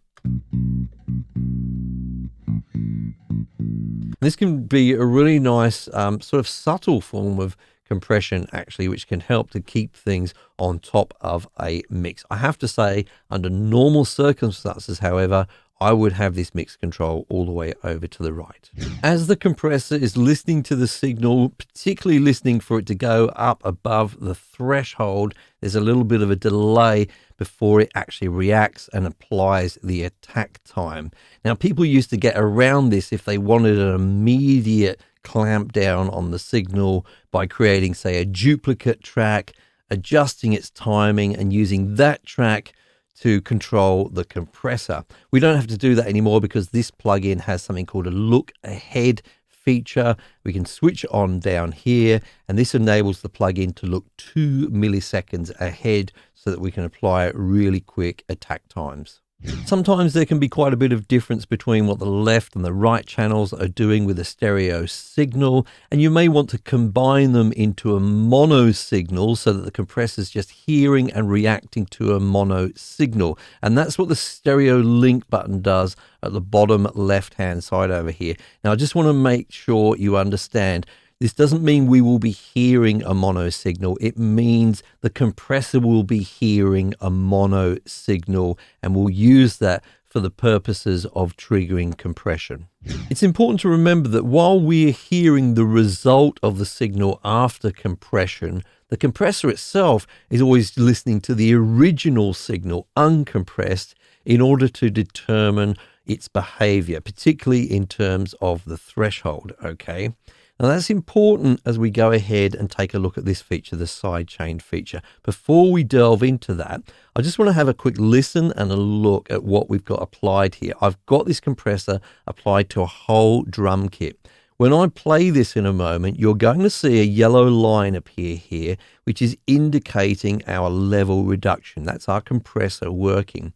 This can be a really nice sort of subtle form of compression actually, which can help to keep things on top of a mix. I have to say, under normal circumstances, however, I would have this mix control all the way over to the right. As the compressor is listening to the signal, particularly listening for it to go up above the threshold, there's a little bit of a delay before it actually reacts and applies the attack time. Now, people used to get around this if they wanted an immediate clamp down on the signal by creating, say, a duplicate track, adjusting its timing and using that track to control the compressor. We don't have to do that anymore because this plugin has something called a look ahead feature. We can switch on down here, and this enables the plugin to look 2 milliseconds ahead so that we can apply really quick attack times. Sometimes there can be quite a bit of difference between what the left and the right channels are doing with a stereo signal, and you may want to combine them into a mono signal so that the compressor is just hearing and reacting to a mono signal. And that's what the stereo link button does at the bottom left hand side over here. Now, I just want to make sure you understand, this doesn't mean we will be hearing a mono signal. It means the compressor will be hearing a mono signal, and we'll use that for the purposes of triggering compression. It's important to remember that while we're hearing the result of the signal after compression, the compressor itself is always listening to the original signal uncompressed in order to determine its behavior, particularly in terms of the threshold, okay? Now, that's important as we go ahead and take a look at this feature, the sidechain feature. Before we delve into that, I just want to have a quick listen and a look at what we've got applied here. I've got this compressor applied to a whole drum kit. When I play this in a moment, you're going to see a yellow line appear here, which is indicating our level reduction. That's our compressor working.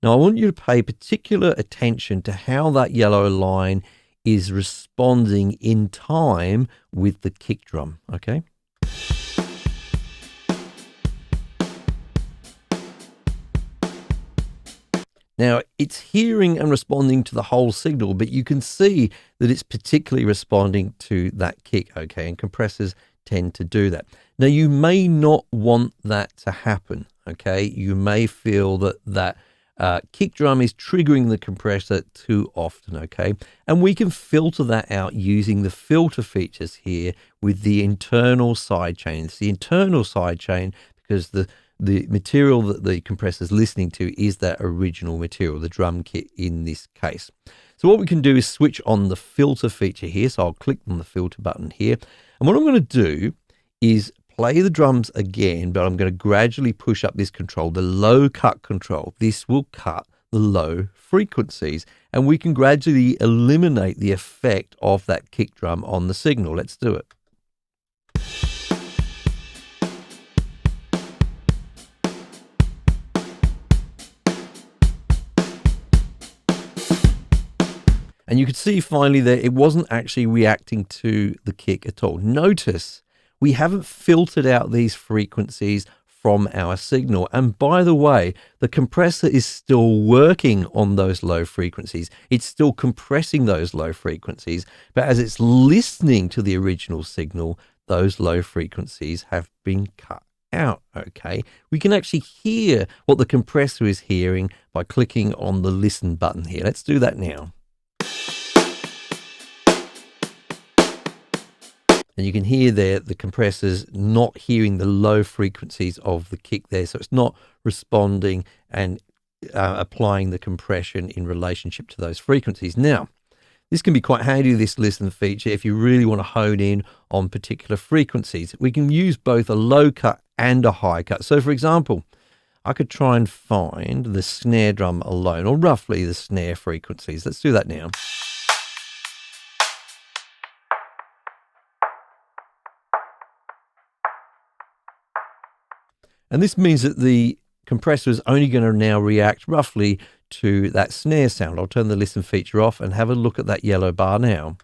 Now, I want you to pay particular attention to how that yellow line is responding in time with the kick drum, okay? Now, it's hearing and responding to the whole signal, but you can see that it's particularly responding to that kick, okay? And compressors tend to do that. Now, you may not want that to happen, okay? You may feel that that kick drum is triggering the compressor too often, okay? And we can filter that out using the filter features here with the internal sidechains. The internal sidechain, because the material that the compressor is listening to is that original material, the drum kit in this case. So what we can do is switch on the filter feature here. So I'll click on the filter button here. And what I'm going to do is play the drums again, but I'm going to gradually push up this control, the low cut control. This will cut the low frequencies, and we can gradually eliminate the effect of that kick drum on the signal. Let's do it. And you could see finally that it wasn't actually reacting to the kick at all. Notice we haven't filtered out these frequencies from our signal. And by the way, the compressor is still working on those low frequencies. It's still compressing those low frequencies, but as it's listening to the original signal, those low frequencies have been cut out, okay? We can actually hear what the compressor is hearing by clicking on the listen button here. Let's do that now. And you can hear there the compressor's not hearing the low frequencies of the kick there. So it's not responding and applying the compression in relationship to those frequencies. Now, This can be quite handy, this listen feature, if you really want to hone in on particular frequencies. We can use both a low cut and a high cut. So for example, I could try and find the snare drum alone, or roughly the snare frequencies. Let's do that now. And this means that the compressor is only going to now react roughly to that snare sound. I'll turn the listen feature off and have a look at that yellow bar now.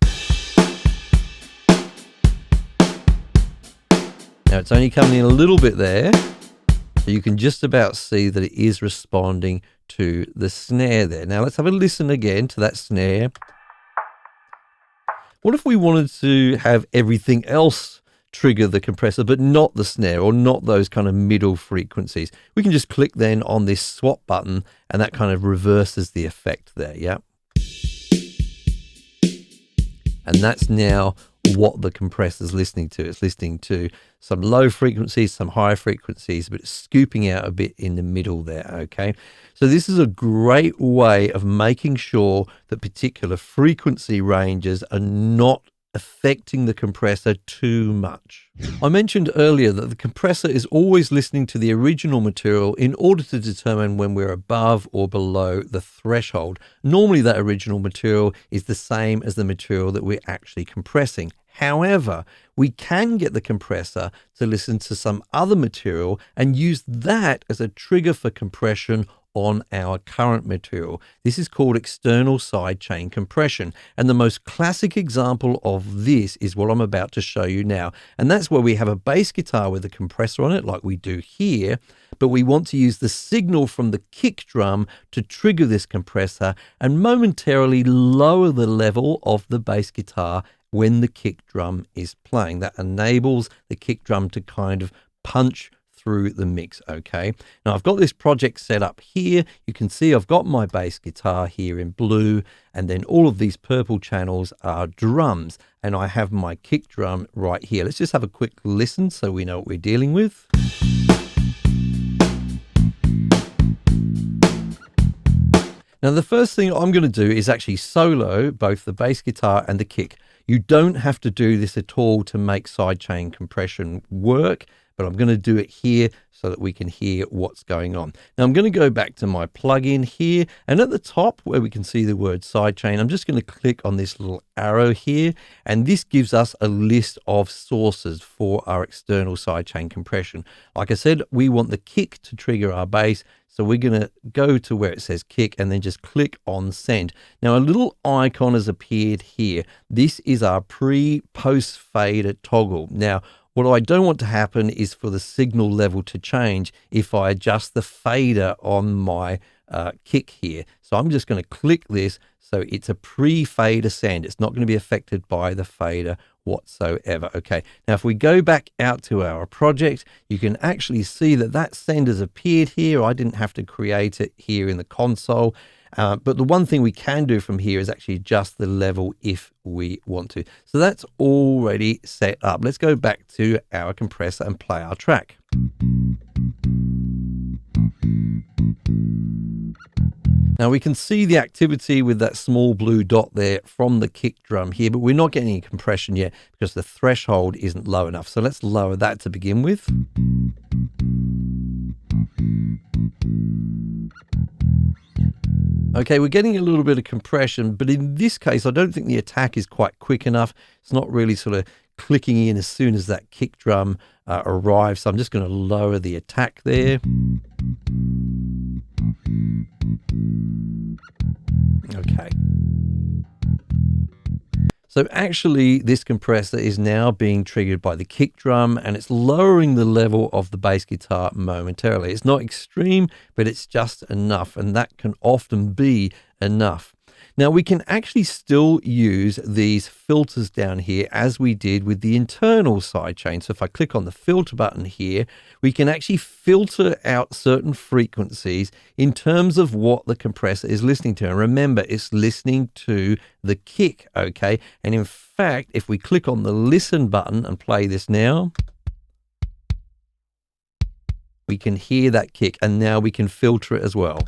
Now it's only coming in a little bit there, so you can just about see that it is responding to the snare there. Now let's have a listen again to that snare. What if we wanted to have everything else trigger the compressor, but not the snare or not those kind of middle frequencies? We can just click then on this swap button and that kind of reverses the effect there. Yeah. And that's now what the compressor is listening to. It's listening to some low frequencies, some high frequencies, but it's scooping out a bit in the middle there. Okay. So this is a great way of making sure that particular frequency ranges are not affecting the compressor too much. I mentioned earlier that the compressor is always listening to the original material in order to determine when we're above or below the threshold. Normally that original material is the same as the material that we're actually compressing. However, we can get the compressor to listen to some other material and use that as a trigger for compression on our current material. This is called external sidechain compression. And the most classic example of this is what I'm about to show you now. And that's where we have a bass guitar with a compressor on it, like we do here, but we want to use the signal from the kick drum to trigger this compressor and momentarily lower the level of the bass guitar when the kick drum is playing. That enables the kick drum to kind of punch through the mix. Okay, now I've got this project set up here. You can see I've got my bass guitar here in blue, and then all of these purple channels are drums, and I have my kick drum right here. Let's just have a quick listen so we know what we're dealing with. Now the first thing I'm going to do is actually solo both the bass guitar and the kick. You don't have to do this at all to make sidechain compression work, but I'm going to do it here so that we can hear what's going on. Now I'm going to go back to my plugin here, and at the top where we can see the word sidechain, I'm just going to click on this little arrow here, and this gives us a list of sources for our external sidechain compression. Like I said, we want the kick to trigger our bass, so we're going to go to where it says kick and then just click on send. Now a little icon has appeared here. This is our pre-post fader toggle. Now what I don't want to happen is for the signal level to change if I adjust the fader on my kick here. So I'm just going to click this so it's a pre-fader send. It's not going to be affected by the fader whatsoever. Okay, now if we go back out to our project, you can actually see that that send has appeared here. I didn't have to create it here in the console. But the one thing we can do from here is actually adjust the level if we want to. So that's already set up. Let's go back to our compressor and play our track. Now we can see the activity with that small blue dot there from the kick drum here, but we're not getting any compression yet because the threshold isn't low enough. So let's lower that to begin with. Okay, we're getting a little bit of compression, but in this case, I don't think the attack is quite quick enough. It's not really sort of clicking in as soon as that kick drum arrives. So I'm just going to lower the attack there. Okay. So actually this compressor is now being triggered by the kick drum, and it's lowering the level of the bass guitar momentarily. It's not extreme, but it's just enough, and that can often be enough. Now we can actually still use these filters down here as we did with the internal sidechain. So if I click on the filter button here, we can actually filter out certain frequencies in terms of what the compressor is listening to. And remember, it's listening to the kick, okay? And in fact, if we click on the listen button and play this now, we can hear that kick, and now we can filter it as well.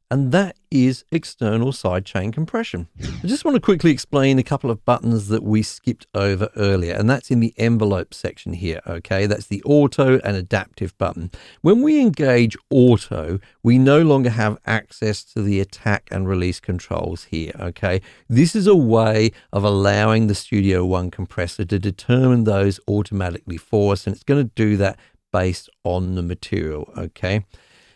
and that is external sidechain compression. I just want to quickly explain a couple of buttons that we skipped over earlier, and that's in the envelope section here, okay? That's the auto and adaptive button. When we engage auto, we no longer have access to the attack and release controls here, okay? This is a way of allowing the Studio One compressor to determine those automatically for us, and it's going to do that based on the material, okay?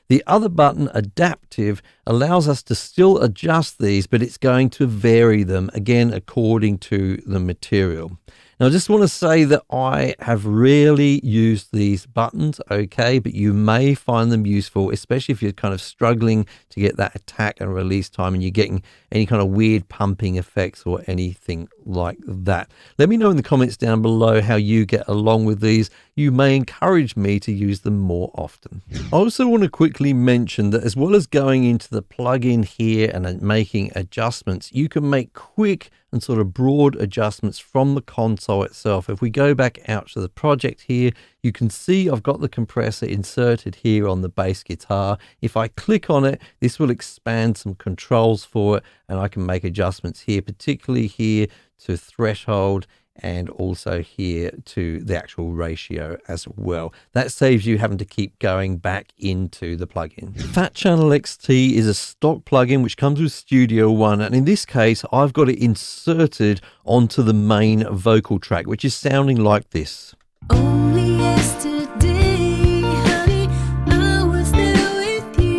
The other button, adaptive, allows us to still adjust these, but it's going to vary them, again, according to the material. Now, I just want to say that I have rarely used these buttons, okay, but you may find them useful, especially if you're kind of struggling to get that attack and release time and you're getting any kind of weird pumping effects or anything like that. Let me know in the comments down below how you get along with these. You may encourage me to use them more often. I also want to quickly mention that as well as going into the plugin here and making adjustments, you can make quick and sort of broad adjustments from the console itself. If we go back out to the project here, you can see I've got the compressor inserted here on the bass guitar. If I click on it, this will expand some controls for it, and I can make adjustments here, particularly here to threshold, and also here to the actual ratio as well. That saves you having to keep going back into the plugin. Fat Channel XT is a stock plugin which comes with Studio One, and in this case I've got it inserted onto the main vocal track, which is sounding like this. Only yesterday, honey, I was there with you.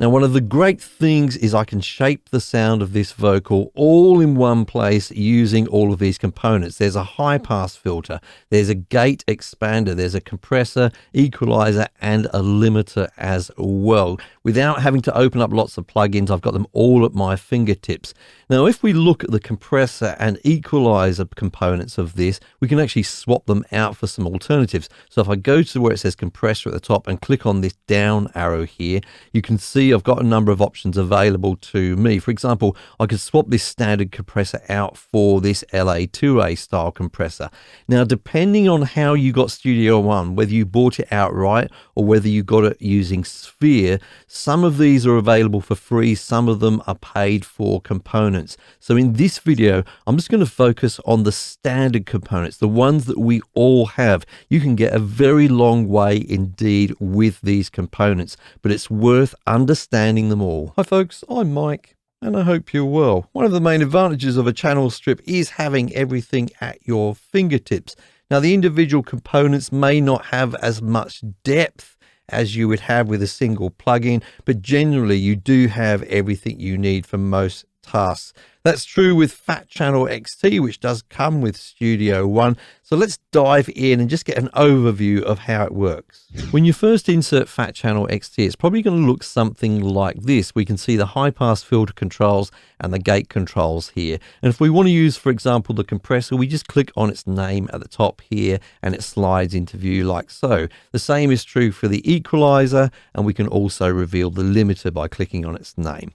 Now, one of the great things is I can shape the sound of this vocal all in one place using all of these components. There's a high pass filter, there's a gate expander, there's a compressor, equalizer, and a limiter as well. Without having to open up lots of plugins, I've got them all at my fingertips. Now, if we look at the compressor and equalizer components of this, we can actually swap them out for some alternatives. So if I go to where it says compressor at the top and click on this down arrow here, you can see I've got a number of options available to me. For example, I could swap this standard compressor out for this LA2A style compressor. Now, depending on how you got Studio One, whether you bought it outright or whether you got it using Sphere, some of these are available for free, some of them are paid for components. So in this video, I'm just going to focus on the standard components, the ones that we all have. You can get a very long way indeed with these components, but it's worth understanding them all. Hi folks, I'm Mike, and I hope you're well. One of the main advantages of a channel strip is having everything at your fingertips. Now, the individual components may not have as much depth as you would have with a single plugin, but generally you do have everything you need for most tasks. That's true with Fat Channel XT, which does come with Studio One. So let's dive in and just get an overview of how it works. When you first insert Fat Channel XT, it's probably going to look something like this. We can see the high pass filter controls and the gate controls here. And if we want to use, for example, the compressor, we just click on its name at the top here and it slides into view like so. The same is true for the equalizer, and we can also reveal the limiter by clicking on its name.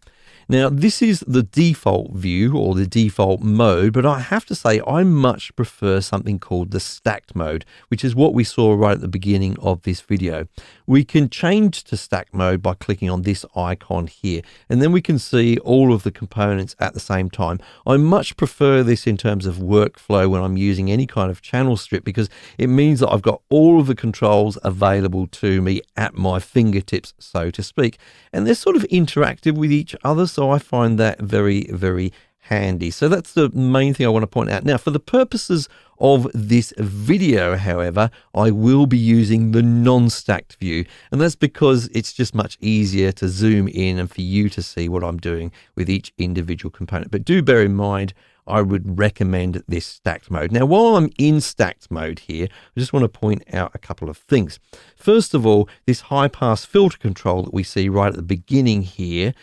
Now, this is the default view or the default mode, but I have to say I much prefer something called the stacked mode, which is what we saw right at the beginning of this video. We can change to stacked mode by clicking on this icon here, and then we can see all of the components at the same time. I much prefer this in terms of workflow when I'm using any kind of channel strip, because it means that I've got all of the controls available to me at my fingertips, so to speak, and they're sort of interactive with each other. So I find that very, very handy. So that's the main thing I want to point out. Now, for the purposes of this video, however, I will be using the non-stacked view, and that's because it's just much easier to zoom in and for you to see what I'm doing with each individual component. But do bear in mind, I would recommend this stacked mode. Now, while I'm in stacked mode here, I just want to point out a couple of things. First of all, this high pass filter control that we see right at the beginning here,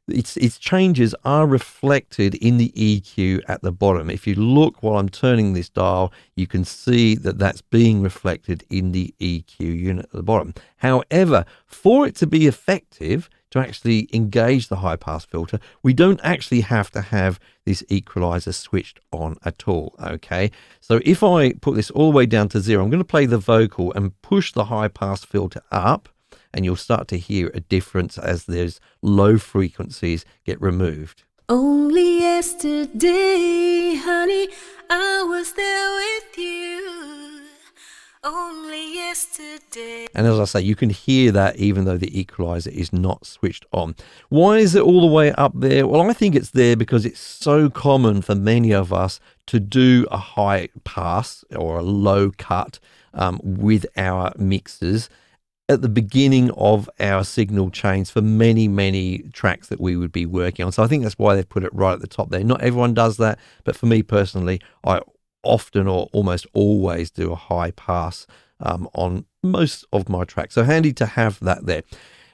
its changes are reflected in the EQ at the bottom. If you look while I'm turning this dial, you can see that that's being reflected in the EQ unit at the bottom. However, for it to be effective, to actually engage the high pass filter, we don't actually have to have this equalizer switched on at all, okay? So if I put this all the way down to 0, I'm going to play the vocal and push the high pass filter up, and you'll start to hear a difference as those low frequencies get removed. Only yesterday, honey, I was there with you. Only yesterday. And as I say, you can hear that even though the equalizer is not switched on. Why is it all the way up there? Well, I think it's there because it's so common for many of us to do a high pass or a low cut with our mixers at the beginning of our signal chains for many tracks that we would be working on. So I think that's why they've put it right at the top there. Not everyone does that, but for me personally, I often or almost always do a high pass on most of my tracks. So handy to have that there.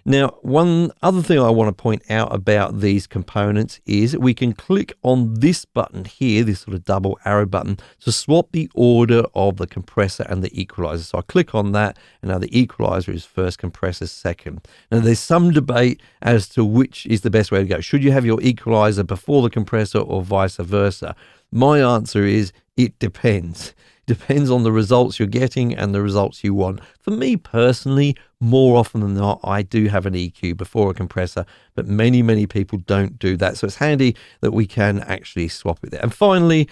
Now, one other thing I want to point out about these components is we can click on this button here, this sort of double arrow button, to swap the order of the compressor and the equalizer. So I click on that, and now the equalizer is first, compressor second. Now, there's some debate as to which is the best way to go. Should you have your equalizer before the compressor or vice versa? My answer is it depends. Depends on the results you're getting and the results you want. For me personally, more often than not, I do have an EQ before a compressor, but many people don't do that. So it's handy that we can actually swap it there. And finally,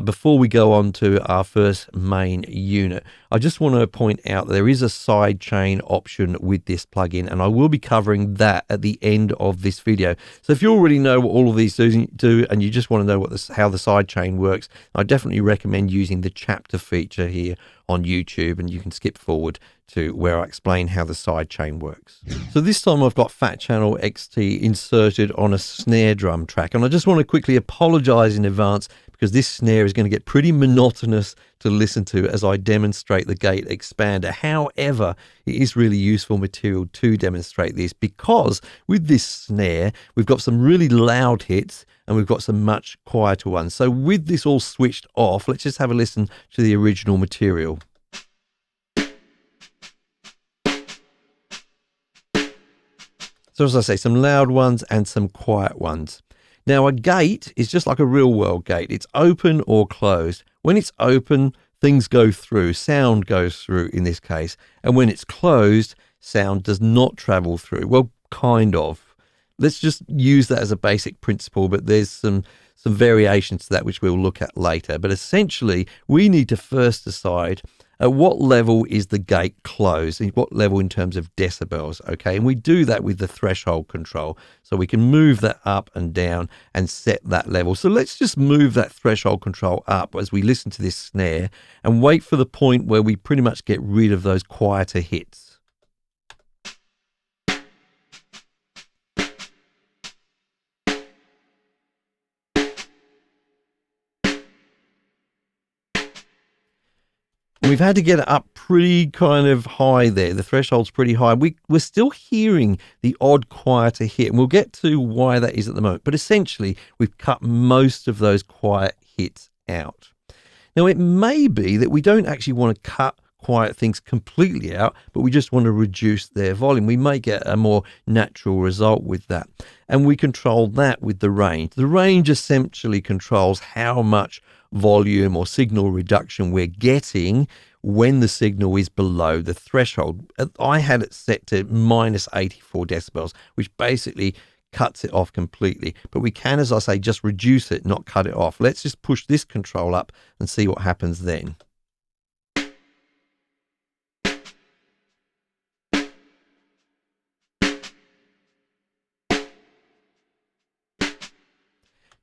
before we go on to our first main unit, I just want to point out that there is a sidechain option with this plugin, and I will be covering that at the end of this video. So if you already know what all of these do and you just want to know how the sidechain works, I definitely recommend using the chapter feature here on YouTube, and you can skip forward to where I explain how the sidechain works. So this time I've got Fat Channel XT inserted on a snare drum track, and I just want to quickly apologize in advance because this snare is going to get pretty monotonous to listen to as I demonstrate the gate expander. However, it is really useful material to demonstrate this because with this snare, we've got some really loud hits and we've got some much quieter ones. So with this all switched off, let's just have a listen to the original material. So as I say, some loud ones and some quiet ones. Now a gate is just like a real world gate. It's open or closed. When it's open, things go through, sound goes through in this case. And when it's closed, sound does not travel through. Well, kind of. Let's just use that as a basic principle, but there's some variations to that which we'll look at later. But essentially, we need to first decide at what level is the gate closed, and what level in terms of decibels, okay? And we do that with the threshold control. So we can move that up and down and set that level. So let's just move that threshold control up as we listen to this snare and wait for the point where we pretty much get rid of those quieter hits. We've had to get it up pretty kind of high there. The threshold's pretty high. We're still hearing the odd quieter hit, and we'll get to why that is at the moment. But essentially, we've cut most of those quiet hits out. Now, it may be that we don't actually want to cut quiet things completely out, but we just want to reduce their volume. We may get a more natural result with that. And we control that with the range. The range essentially controls how much volume or signal reduction we're getting when the signal is below the threshold. I had it set to minus 84 decibels, which basically cuts it off completely. But we can, as I say, just reduce it, not cut it off. Let's just push this control up and see what happens then.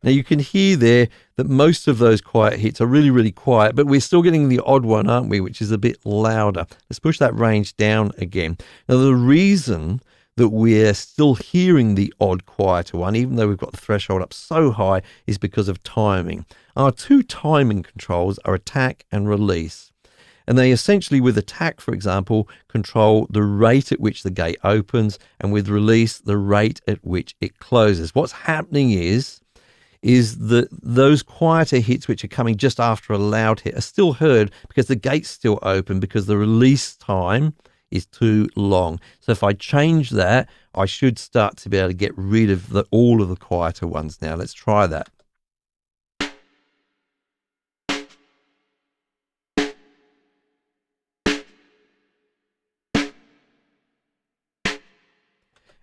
Now you can hear there that most of those quiet hits are really quiet, but we're still getting the odd one, aren't we, which is a bit louder. Let's push that range down again. Now the reason that we're still hearing the odd quieter one, even though we've got the threshold up so high, is because of timing. Our two timing controls are attack and release. And they essentially, with attack, for example, control the rate at which the gate opens, and with release, the rate at which it closes. What's happening is that those quieter hits which are coming just after a loud hit are still heard because the gate's still open, because the release time is too long. So if I change that, I should start to be able to get rid of all of the quieter ones now. Let's try that.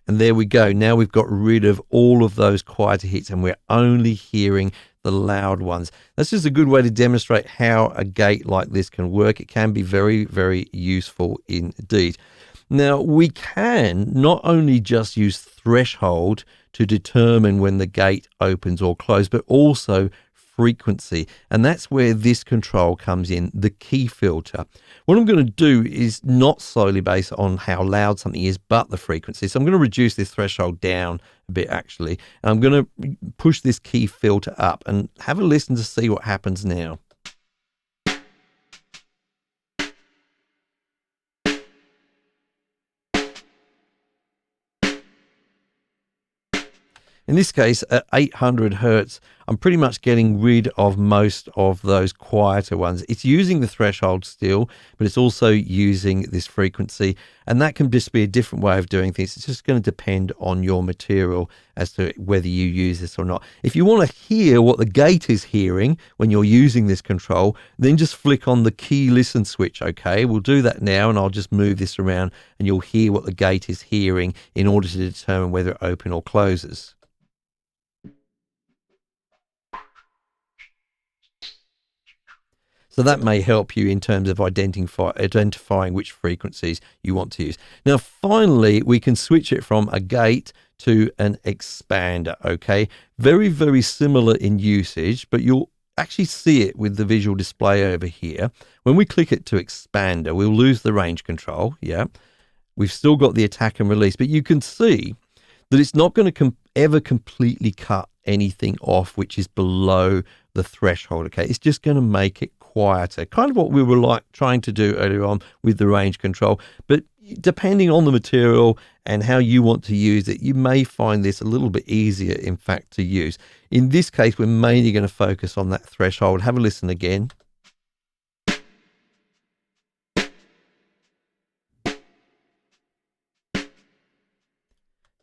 And there we go. Now we've got rid of all of those quieter hits and we're only hearing the loud ones. That's just a good way to demonstrate how a gate like this can work. It can be very, very useful indeed. Now, we can not only just use threshold to determine when the gate opens or closes, but also frequency. And that's where this control comes in, the key filter. What I'm going to do is not solely based on how loud something is, but the frequency. So I'm going to reduce this threshold down a bit, actually. And I'm going to push this key filter up and have a listen to see what happens now. In this case, at 800 hertz, I'm pretty much getting rid of most of those quieter ones. It's using the threshold still, but it's also using this frequency. And that can just be a different way of doing things. It's just going to depend on your material as to whether you use this or not. If you want to hear what the gate is hearing when you're using this control, then just flick on the key listen switch. Okay, we'll do that now, and I'll just move this around and you'll hear what the gate is hearing in order to determine whether it opens or closes. So that may help you in terms of identifying which frequencies you want to use. Now, finally, we can switch it from a gate to an expander, okay? Very, very similar in usage, but you'll actually see it with the visual display over here. When we click it to expander, we'll lose the range control, yeah? We've still got the attack and release, but you can see that it's not going to ever completely cut anything off which is below the threshold, okay? It's just going to make it quieter, kind of what we were trying to do earlier on with the range control. But depending on the material and how you want to use it, you may find this a little bit easier, in fact, to use. In this case, we're mainly going to focus on that threshold. Have a listen again.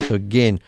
So again,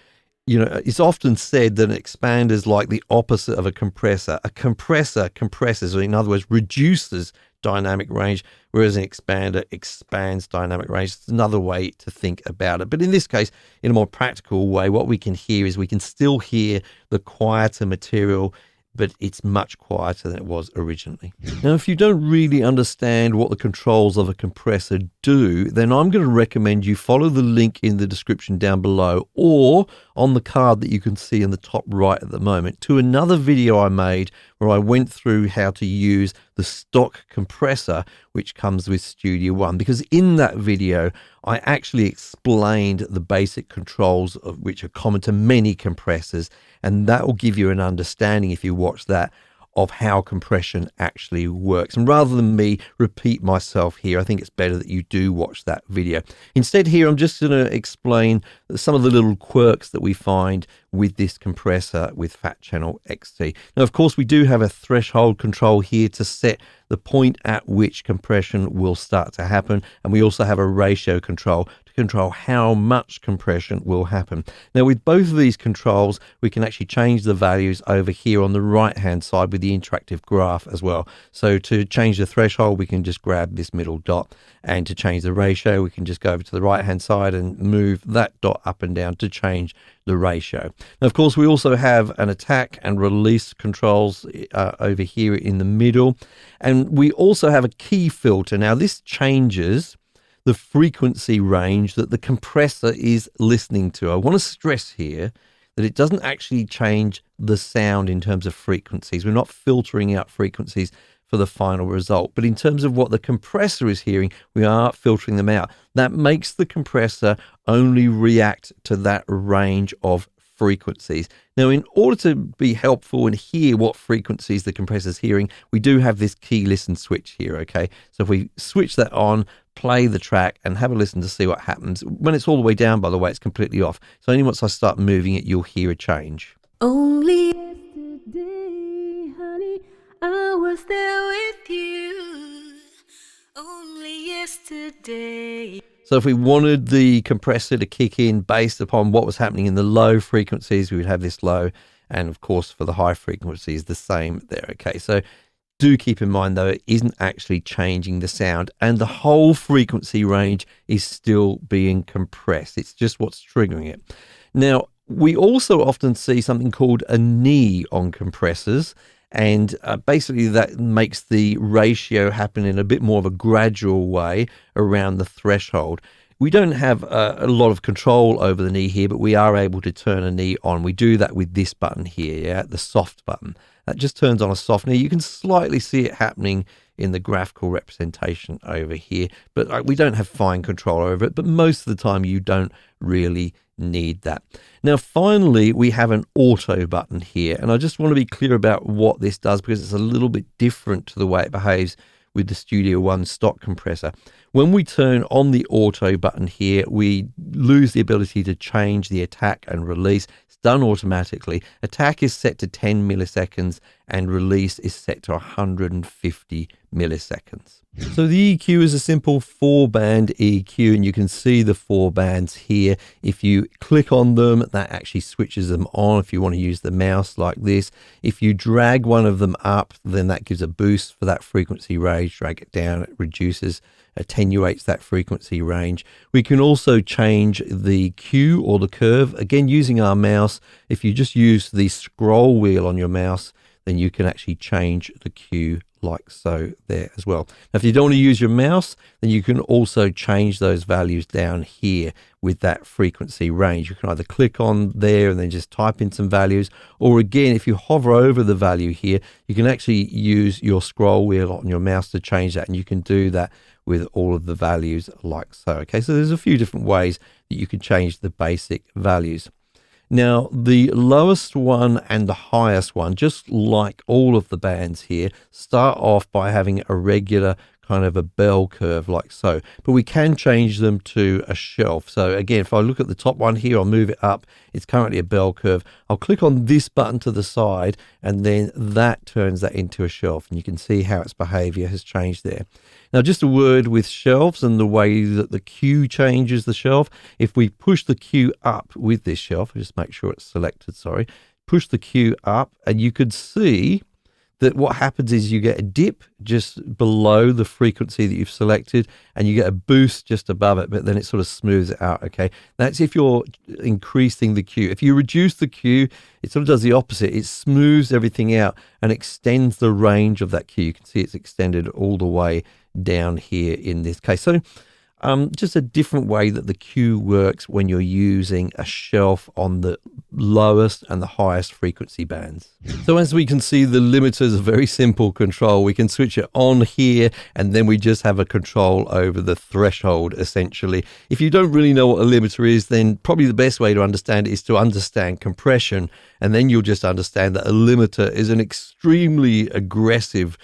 you know, it's often said that an expander is like the opposite of a compressor. A compressor compresses, or in other words, reduces dynamic range, whereas an expander expands dynamic range. It's another way to think about it. But in this case, in a more practical way, what we can hear is we can still hear the quieter material, but it's much quieter than it was originally. Now, if you don't really understand what the controls of a compressor do, then I'm going to recommend you follow the link in the description down below, or on the card that you can see in the top right at the moment, to another video I made where I went through how to use the stock compressor which comes with Studio One, because in that video I actually explained the basic controls of which are common to many compressors, and that will give you an understanding, if you watch that, of how compression actually works. And rather than me repeat myself here, I think it's better that you do watch that video. Instead, here I'm just going to explain some of the little quirks that we find with this compressor with Fat Channel XT. Now, of course, we do have a threshold control here to set the point at which compression will start to happen, and we also have a ratio control to control how much compression will happen. Now, with both of these controls, we can actually change the values over here on the right hand side with the interactive graph as well. So to change the threshold, we can just grab this middle dot, and to change the ratio, we can just go over to the right hand side and move that dot up and down to change the ratio. Now, of course, we also have an attack and release controls over here in the middle, and we also have a key filter. Now, this changes the frequency range that the compressor is listening to. I want to stress here that it doesn't actually change the sound in terms of frequencies. We're not filtering out frequencies for the final result, but in terms of what the compressor is hearing, we are filtering them out. That makes the compressor only react to that range of frequencies. Now, in order to be helpful and hear what frequencies the compressor is hearing, we do have this key listen switch here, okay? So if we switch that on, play the track, and have a listen to see what happens. When it's all the way down, by the way, it's completely off. So only once I start moving it, you'll hear a change. Only yesterday, honey, I was there with you. Only yesterday. So if we wanted the compressor to kick in based upon what was happening in the low frequencies, we would have this low. And of course, for the high frequencies, the same there. Okay, so Do keep in mind though, it isn't actually changing the sound, and the whole frequency range is still being compressed. It's just what's triggering it. Now, we also often see something called a knee on compressors, and basically that makes the ratio happen in a bit more of a gradual way around the threshold. We don't have a lot of control over the knee here, but we are able to turn a knee on. We do that with this button here, yeah, the soft button. That just turns on a soft knee. You can slightly see it happening in the graphical representation over here, but we don't have fine control over it. But most of the time you don't really need that. Now finally, we have an auto button here, and I just want to be clear about what this does because it's a little bit different to the way it behaves with the Studio One stock compressor. When we turn on the auto button here, we lose the ability to change the attack and release. It's done automatically. Attack is set to 10 milliseconds and release is set to 150 milliseconds. So the EQ is a simple 4-band EQ, and you can see the 4 bands here. If you click on them, that actually switches them on if you want to use the mouse like this. If you drag one of them up, then that gives a boost for that frequency range. Drag it down, it reduces, attenuates that frequency range. We can also change the Q or the curve. Again, using our mouse, if you just use the scroll wheel on your mouse, then you can actually change the Q like so there as well. Now, if you don't want to use your mouse, then you can also change those values down here with that frequency range. You can either click on there and then just type in some values, or again, if you hover over the value here, you can actually use your scroll wheel on your mouse to change that, and you can do that with all of the values like so. Okay, so there's a few different ways that you can change the basic values. Now, the lowest one and the highest one, just like all of the bands here, start off by having a regular kind of a bell curve like so, but we can change them to a shelf. So again, if I look at the top one here, I'll move it up. It's currently a bell curve. I'll click on this button to the side, and then that turns that into a shelf, and you can see how its behavior has changed there. Now, just a word with shelves and the way that the Q changes the shelf. If we push the Q up with this shelf, just make sure it's selected, sorry, push the Q up, and you could see that what happens is you get a dip just below the frequency that you've selected, and you get a boost just above it, but then it sort of smooths it out. Okay, that's if you're increasing the Q. If you reduce the Q, it sort of does the opposite. It smooths everything out and extends the range of that Q. You can see it's extended all the way down here in this case. So just a different way that the Q works when you're using a shelf on the lowest and the highest frequency bands. So as we can see, the limiter is a very simple control. We can switch it on here, and then we just have a control over the threshold essentially. If you don't really know what a limiter is, then probably the best way to understand it is to understand compression, and then you'll just understand that a limiter is an extremely aggressive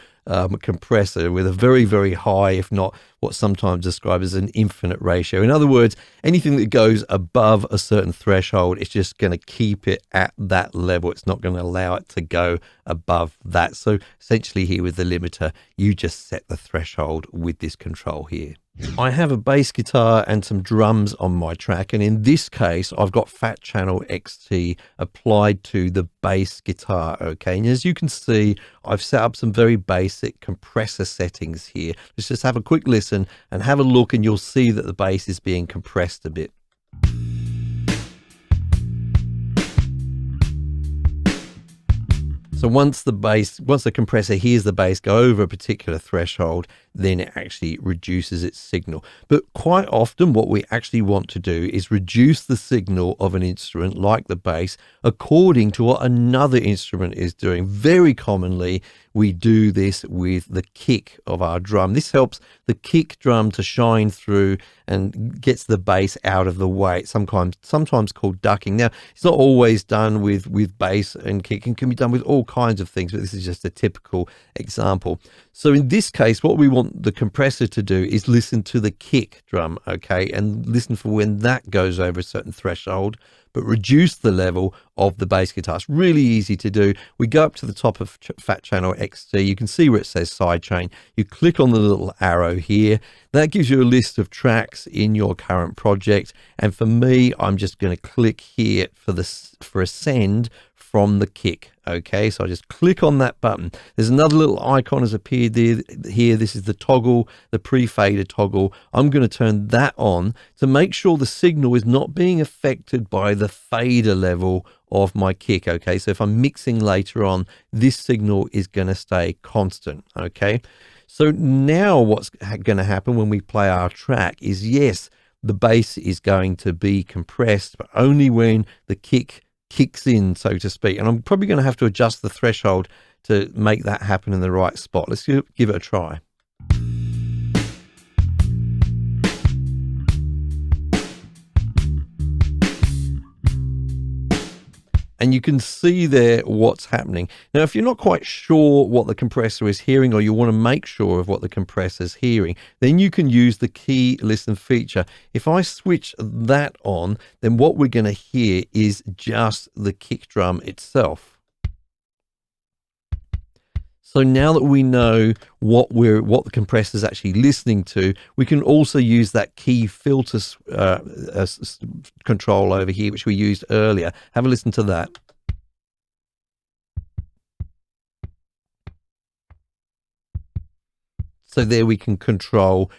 compressor with a very, very high, if not what's sometimes described as an infinite ratio. In other words, anything that goes above a certain threshold, it's just going to keep it at that level. It's not going to allow it to go above that. So essentially here with the limiter, you just set the threshold with this control here. I have a bass guitar and some drums on my track, and in this case I've got Fat Channel XT applied to the bass guitar. Okay, and as you can see, I've set up some very basic compressor settings here. Let's just have a quick listen and have a look, and you'll see that the bass is being compressed a bit. So once the compressor hears the bass go over a particular threshold, then it actually reduces its signal. But quite often what we actually want to do is reduce the signal of an instrument like the bass according to what another instrument is doing. Very commonly, we do this with the kick of our drum. This helps the kick drum to shine through and gets the bass out of the way. It's sometimes called ducking. Now, it's not always done with bass and kick. It can be done with all kinds of things, but this is just a typical example. So in this case, what we want the compressor to do is listen to the kick drum, okay, and listen for when that goes over a certain threshold, but reduce the level of the bass guitar. It's really easy to do. We go up to the top of Fat Channel XT. You can see where it says sidechain. You click on the little arrow here. That gives you a list of tracks in your current project. And for me, I'm just going to click here for Ascend from the kick. Okay, so I just click on that button. There's another little icon has appeared here. This is the toggle, the pre-fader toggle. I'm going to turn that on to make sure the signal is not being affected by the fader level of my kick. Okay, so if I'm mixing later on, this signal is going to stay constant. Okay, so now what's going to happen when we play our track is, yes, the bass is going to be compressed, but only when the kick kicks in, so to speak. And I'm probably going to have to adjust the threshold to make that happen in the right spot. Let's give it a try. And you can see there what's happening. Now, if you're not quite sure what the compressor is hearing, or you want to make sure of what the compressor is hearing, then you can use the key listen feature. If I switch that on, then what we're going to hear is just the kick drum itself. So now that we know what the compressor is actually listening to, we can also use that key filter control over here, which we used earlier. Have a listen to that. So there we can control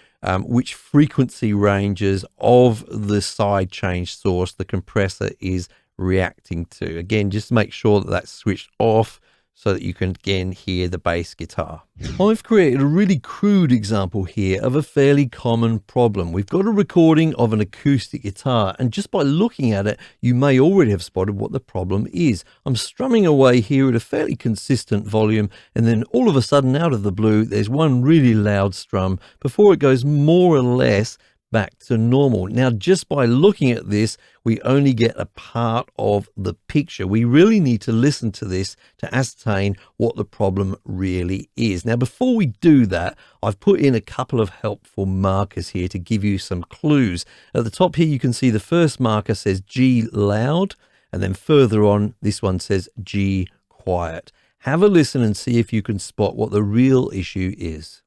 which frequency ranges of the side change source the compressor is reacting to. Again, just make sure that that's switched off, so that you can again hear the bass guitar. I've created a really crude example here of a fairly common problem. We've got a recording of an acoustic guitar, and just by looking at it, you may already have spotted what the problem is. I'm strumming away here at a fairly consistent volume, and then all of a sudden, out of the blue, there's one really loud strum before it goes more or less back to normal. Now, just by looking at this, we only get a part of the picture. We really need to listen to this to ascertain what the problem really is. Now, before we do that, I've put in a couple of helpful markers here to give you some clues. At the top here, you can see the first marker says G loud, and then further on, this one says G quiet. Have a listen and see if you can spot what the real issue is.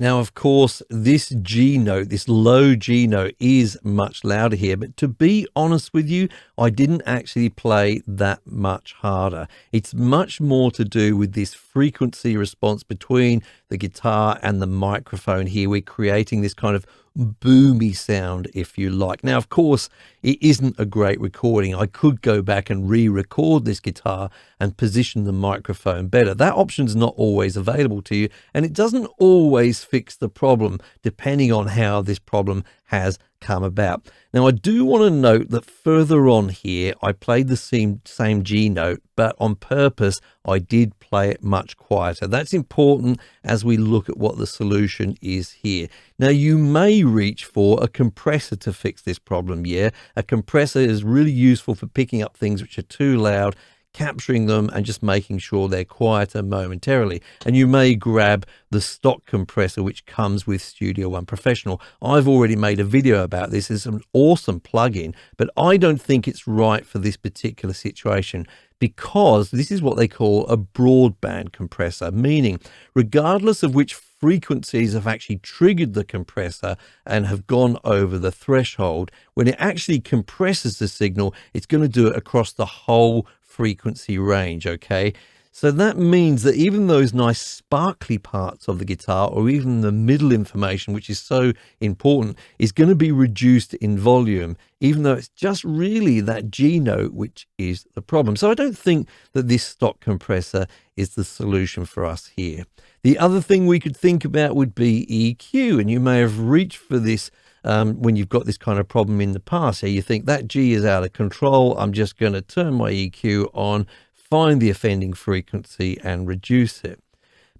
Now, of course, this G note, this low G note, is much louder here. But to be honest with you, I didn't actually play that much harder. It's much more to do with this frequency response between the guitar and the microphone here. We're creating this kind of boomy sound, if you like. Now, of course, it isn't a great recording. I could go back and re-record this guitar and position the microphone better. That option's not always available to you, and it doesn't always fix the problem, depending on how this problem has come about. Now, I do want to note that further on here, I played the same G note, but on purpose, I did play it much quieter. That's important as we look at what the solution is here. Now, you may reach for a compressor to fix this problem, yeah? A compressor is really useful for picking up things which are too loud, capturing them and just making sure they're quieter momentarily. And you may grab the stock compressor which comes with Studio One Professional. I've already made a video about this. It's an awesome plugin, but I don't think it's right for this particular situation, because this is what they call a broadband compressor, meaning regardless of which frequencies have actually triggered the compressor and have gone over the threshold, when it actually compresses the signal, it's going to do it across the whole frequency range. Okay, so that means that even those nice sparkly parts of the guitar, or even the middle information, which is so important, is going to be reduced in volume, even though it's just really that G note which is the problem. So I don't think that this stock compressor is the solution for us here. The other thing we could think about would be EQ, and you may have reached for this when you've got this kind of problem in the past. So you think that G is out of control, I'm just going to turn my EQ on, find the offending frequency and reduce it.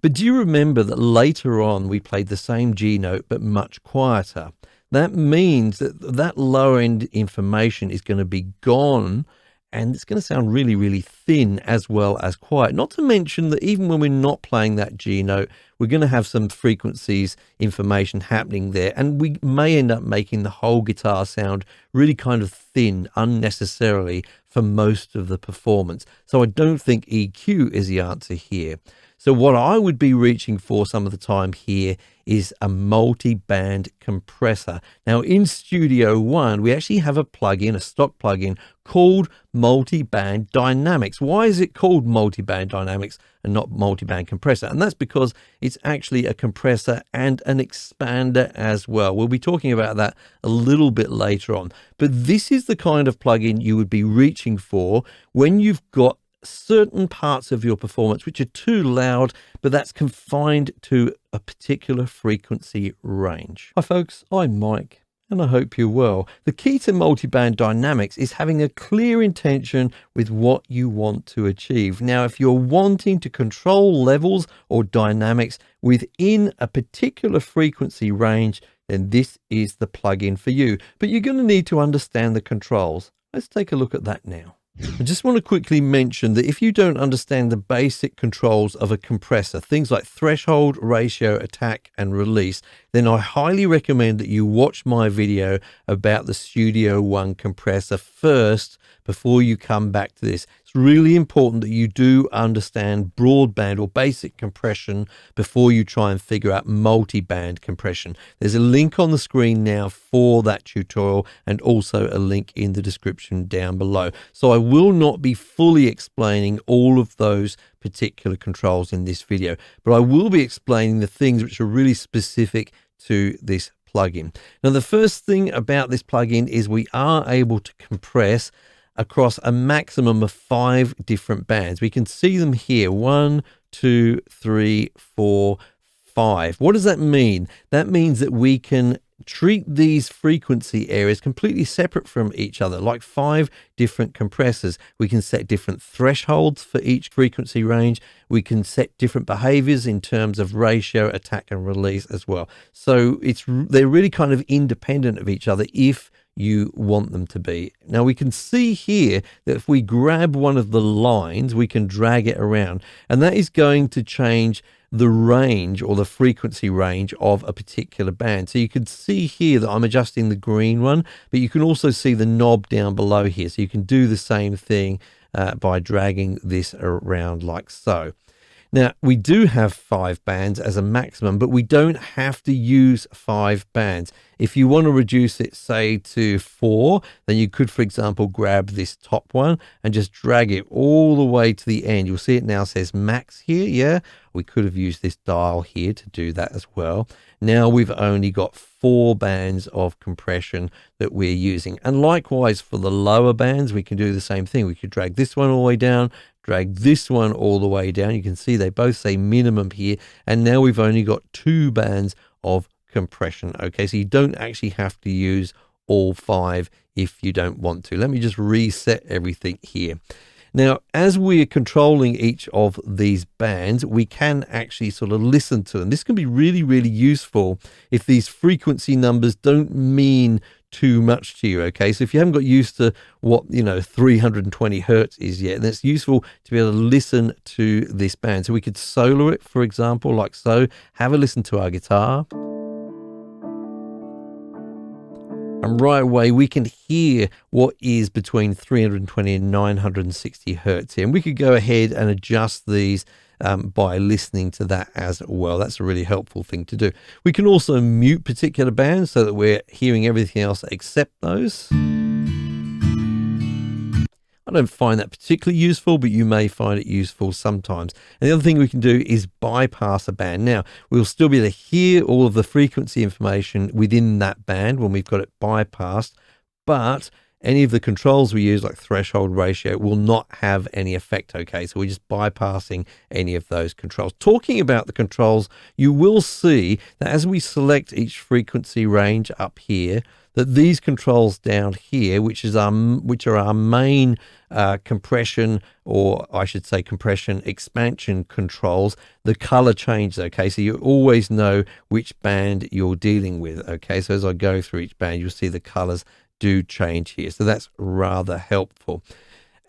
But do you remember that later on we played the same G note but much quieter? That means that that low end information is going to be gone, and it's going to sound really, really thin as well as quiet. Not to mention that even when we're not playing that G note, we're going to have some frequencies information happening there, and we may end up making the whole guitar sound really kind of thin unnecessarily for most of the performance. So I don't think EQ is the answer here. So what I would be reaching for some of the time here is a multi-band compressor. Now in Studio One, we actually have a plugin, a stock plugin called Multiband Dynamics. Why is it called Multiband Dynamics and not Multiband Compressor? And that's because it's actually a compressor and an expander as well. We'll be talking about that a little bit later on. But this is the kind of plugin you would be reaching for when you've got certain parts of your performance which are too loud, but that's confined to a particular frequency range. Hi folks, I'm Mike and I hope you're well. The key to multiband dynamics is having a clear intention with what you want to achieve. Now, if you're wanting to control levels or dynamics within a particular frequency range, then this is the plugin for you. But you're going to need to understand the controls. Let's take a look at that now. I just want to quickly mention that if you don't understand the basic controls of a compressor, things like threshold, ratio, attack, and release, then I highly recommend that you watch my video about the Studio One compressor first before you come back to this. It's really important that you do understand broadband or basic compression before you try and figure out multi-band compression. There's a link on the screen now for that tutorial and also a link in the description down below. So I will not be fully explaining all of those particular controls in this video, but I will be explaining the things which are really specific to this plugin. Now, the first thing about this plugin is we are able to compress across a maximum of 5 different bands. We can see them here, 1, 2, 3, 4, 5. What does that mean? That means that we can treat these frequency areas completely separate from each other, like 5 different compressors. We can set different thresholds for each frequency range. We can set different behaviors in terms of ratio, attack, and release as well. So they're really kind of independent of each other if you want them to be. Now we can see here that if we grab one of the lines, we can drag it around, and that is going to change the range or the frequency range of a particular band. So you can see here that I'm adjusting the green one, but you can also see the knob down below here. So you can do the same thing by dragging this around like so. Now, we do have 5 bands as a maximum, but we don't have to use 5 bands. If you want to reduce it, say, to 4, then you could, for example, grab this top one and just drag it all the way to the end. You'll see it now says max here, yeah? We could have used this dial here to do that as well. Now we've only got 4 bands of compression that we're using. And likewise, for the lower bands, we can do the same thing. We could drag this one all the way down, drag this one all the way down. You can see they both say minimum here, and now we've only got 2 bands of compression. Okay, so you don't actually have to use all 5 if you don't want to. Let me just reset everything here. Now, as we are controlling each of these bands, we can actually sort of listen to them. This can be really, really useful if these frequency numbers don't mean too much to you. Okay, so if you haven't got used to what 320 hertz is yet, then it's useful to be able to listen to this band. So we could solo it, for example, like so. Have a listen to our guitar, and right away we can hear what is between 320 and 960 hertz here. And we could go ahead and adjust these by listening to that as well. That's a really helpful thing to do. We can also mute particular bands so that we're hearing everything else except those. I don't find that particularly useful, but you may find it useful sometimes. And the other thing we can do is bypass a band. Now, we'll still be able to hear all of the frequency information within that band when we've got it bypassed, but any of the controls we use, like threshold, ratio, will not have any effect. Okay, so we're just bypassing any of those controls. Talking about the controls, you will see that as we select each frequency range up here, that these controls down here, which are our main compression, or I should say compression expansion controls, the color changes. Okay, so you always know which band you're dealing with. Okay, so as I go through each band, you'll see the colors do change here, so that's rather helpful.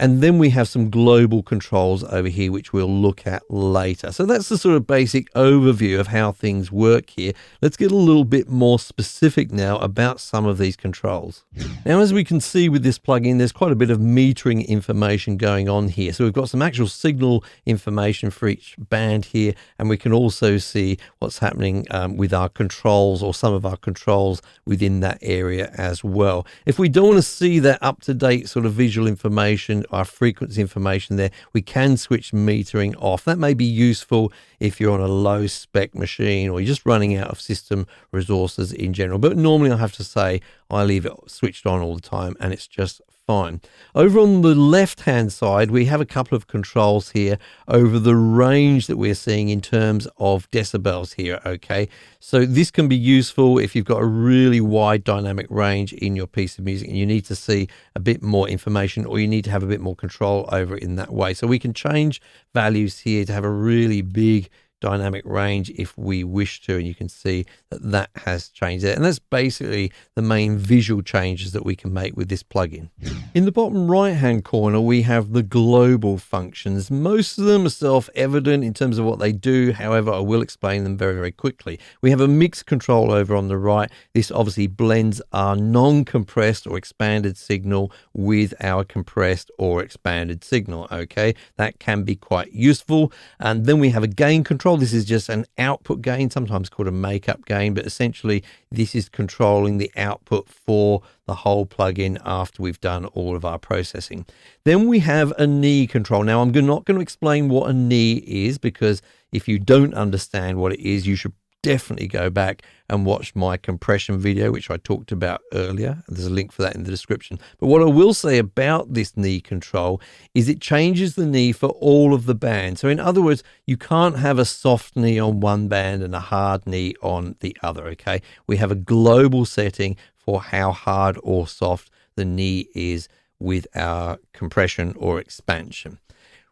And then we have some global controls over here, which we'll look at later. So that's the sort of basic overview of how things work here. Let's get a little bit more specific now about some of these controls. Now, as we can see with this plugin, there's quite a bit of metering information going on here. So we've got some actual signal information for each band here, and we can also see what's happening with our controls, or some of our controls within that area as well. If we don't want to see that up-to-date sort of visual information, our frequency information there, we can switch metering off. That may be useful if you're on a low spec machine or you're just running out of system resources in general. But normally I have to say I leave it switched on all the time, and it's just fine. Over on the left hand side, we have a couple of controls here over the range that we're seeing in terms of decibels here. Okay, so this can be useful if you've got a really wide dynamic range in your piece of music and you need to see a bit more information, or you need to have a bit more control over it in that way. So we can change values here to have a really big dynamic range if we wish to, and you can see that that has changed there. And that's basically the main visual changes that we can make with this plugin. In the bottom right hand corner, we have the global functions. Most of them are self-evident in terms of what they do. However, I will explain them very, very quickly. We have a mix control over on the right. This obviously blends our non-compressed or expanded signal with our compressed or expanded signal. Okay, that can be quite useful. And then we have a gain control. This is just an output gain, sometimes called a makeup gain, but essentially this is controlling the output for the whole plugin after we've done all of our processing. Then we have a knee control. Now, I'm not going to explain what a knee is, because if you don't understand what it is, you should definitely go back and watch my compression video, which I talked about earlier. There's a link for that in the description. But what I will say about this knee control is it changes the knee for all of the bands. So in other words, you can't have a soft knee on one band and a hard knee on the other. Okay, we have a global setting for how hard or soft the knee is with our compression or expansion.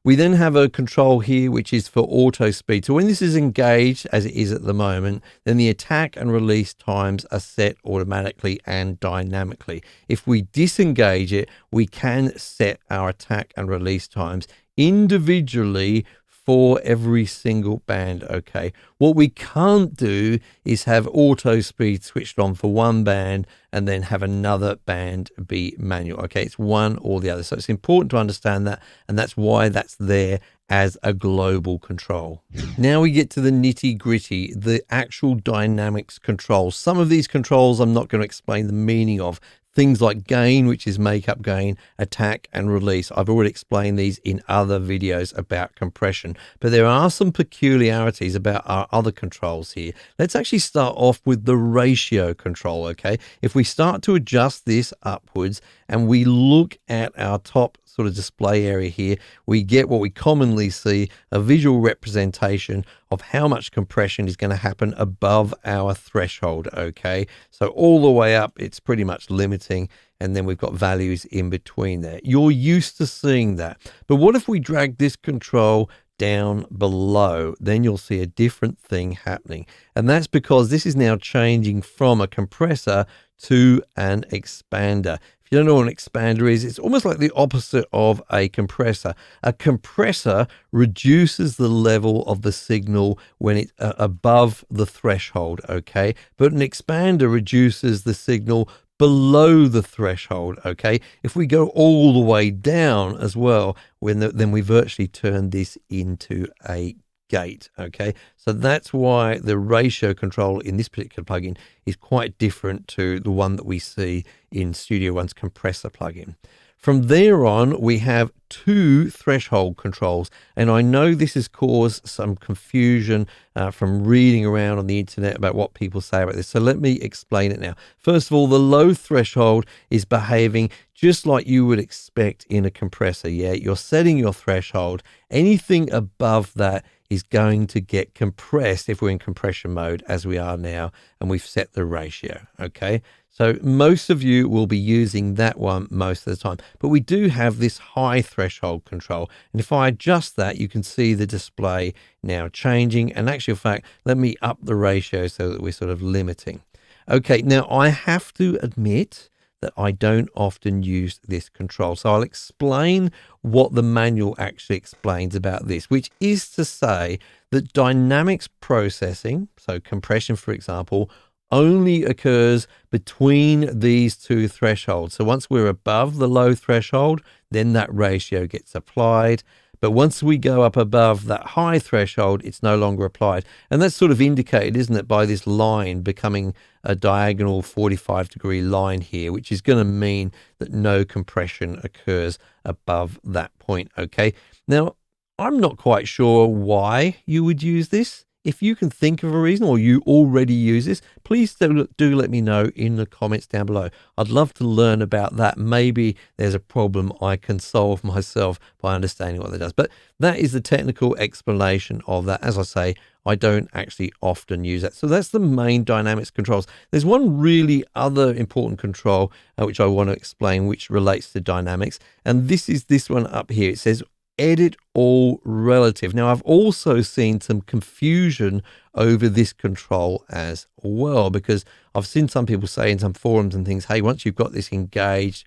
We then have a control here, which is for auto speed. So when this is engaged, as it is at the moment, then the attack and release times are set automatically and dynamically. If we disengage it, we can set our attack and release times individually for every single band. Okay, what we can't do is have auto speed switched on for one band and then have another band be manual. Okay, it's one or the other. So it's important to understand that, and that's why that's there as a global control. Now we get to the nitty gritty, the actual dynamics controls. Some of these controls I'm not going to explain the meaning of. Things like gain, which is makeup gain, attack and release. I've already explained these in other videos about compression, but there are some peculiarities about our other controls here. Let's actually start off with the ratio control. Okay, if we start to adjust this upwards and we look at our top sort of display area here, we get what we commonly see, a visual representation of how much compression is going to happen above our threshold. Okay, so all the way up, it's pretty much limiting, and then we've got values in between there. You're used to seeing that. But what if we drag this control down below? Then you'll see a different thing happening. And that's because this is now changing from a compressor to an expander. If you don't know what an expander is, it's almost like the opposite of a compressor. A compressor reduces the level of the signal when it's above the threshold, okay? But an expander reduces the signal below the threshold. Okay, if we go all the way down as well, then we virtually turn this into a gate. Okay, so that's why the ratio control in this particular plugin is quite different to the one that we see in Studio One's compressor plugin. From there on, we have two threshold controls, and I know this has caused some confusion from reading around on the internet about what people say about this. So let me explain it now. First of all, the low threshold is behaving just like you would expect in a compressor. Yeah, you're setting your threshold. Anything above that is going to get compressed if we're in compression mode, as we are now, and we've set the ratio. Okay, so most of you will be using that one most of the time, but we do have this high threshold control, and if I adjust that, you can see the display now changing. And actually, in fact, let me up the ratio so that we're sort of limiting. Okay, now I have to admit that I don't often use this control. So I'll explain what the manual actually explains about this, which is to say that dynamics processing, so compression, for example, only occurs between these two thresholds. So once we're above the low threshold, then that ratio gets applied. But once we go up above that high threshold, it's no longer applied. And that's sort of indicated, isn't it, by this line becoming a diagonal 45-degree line here, which is going to mean that no compression occurs above that point, okay? Now, I'm not quite sure why you would use this. If you can think of a reason, or you already use this, please do let me know in the comments down below. I'd love to learn about that. Maybe there's a problem I can solve myself by understanding what that does. But that is the technical explanation of that. As I say, I don't actually often use that. So that's the main dynamics controls. There's one really other important control which I want to explain, which relates to dynamics. And this is this one up here. It says edit all relative. Now, I've also seen some confusion over this control as well, because I've seen some people say in some forums and things, hey, once you've got this engaged,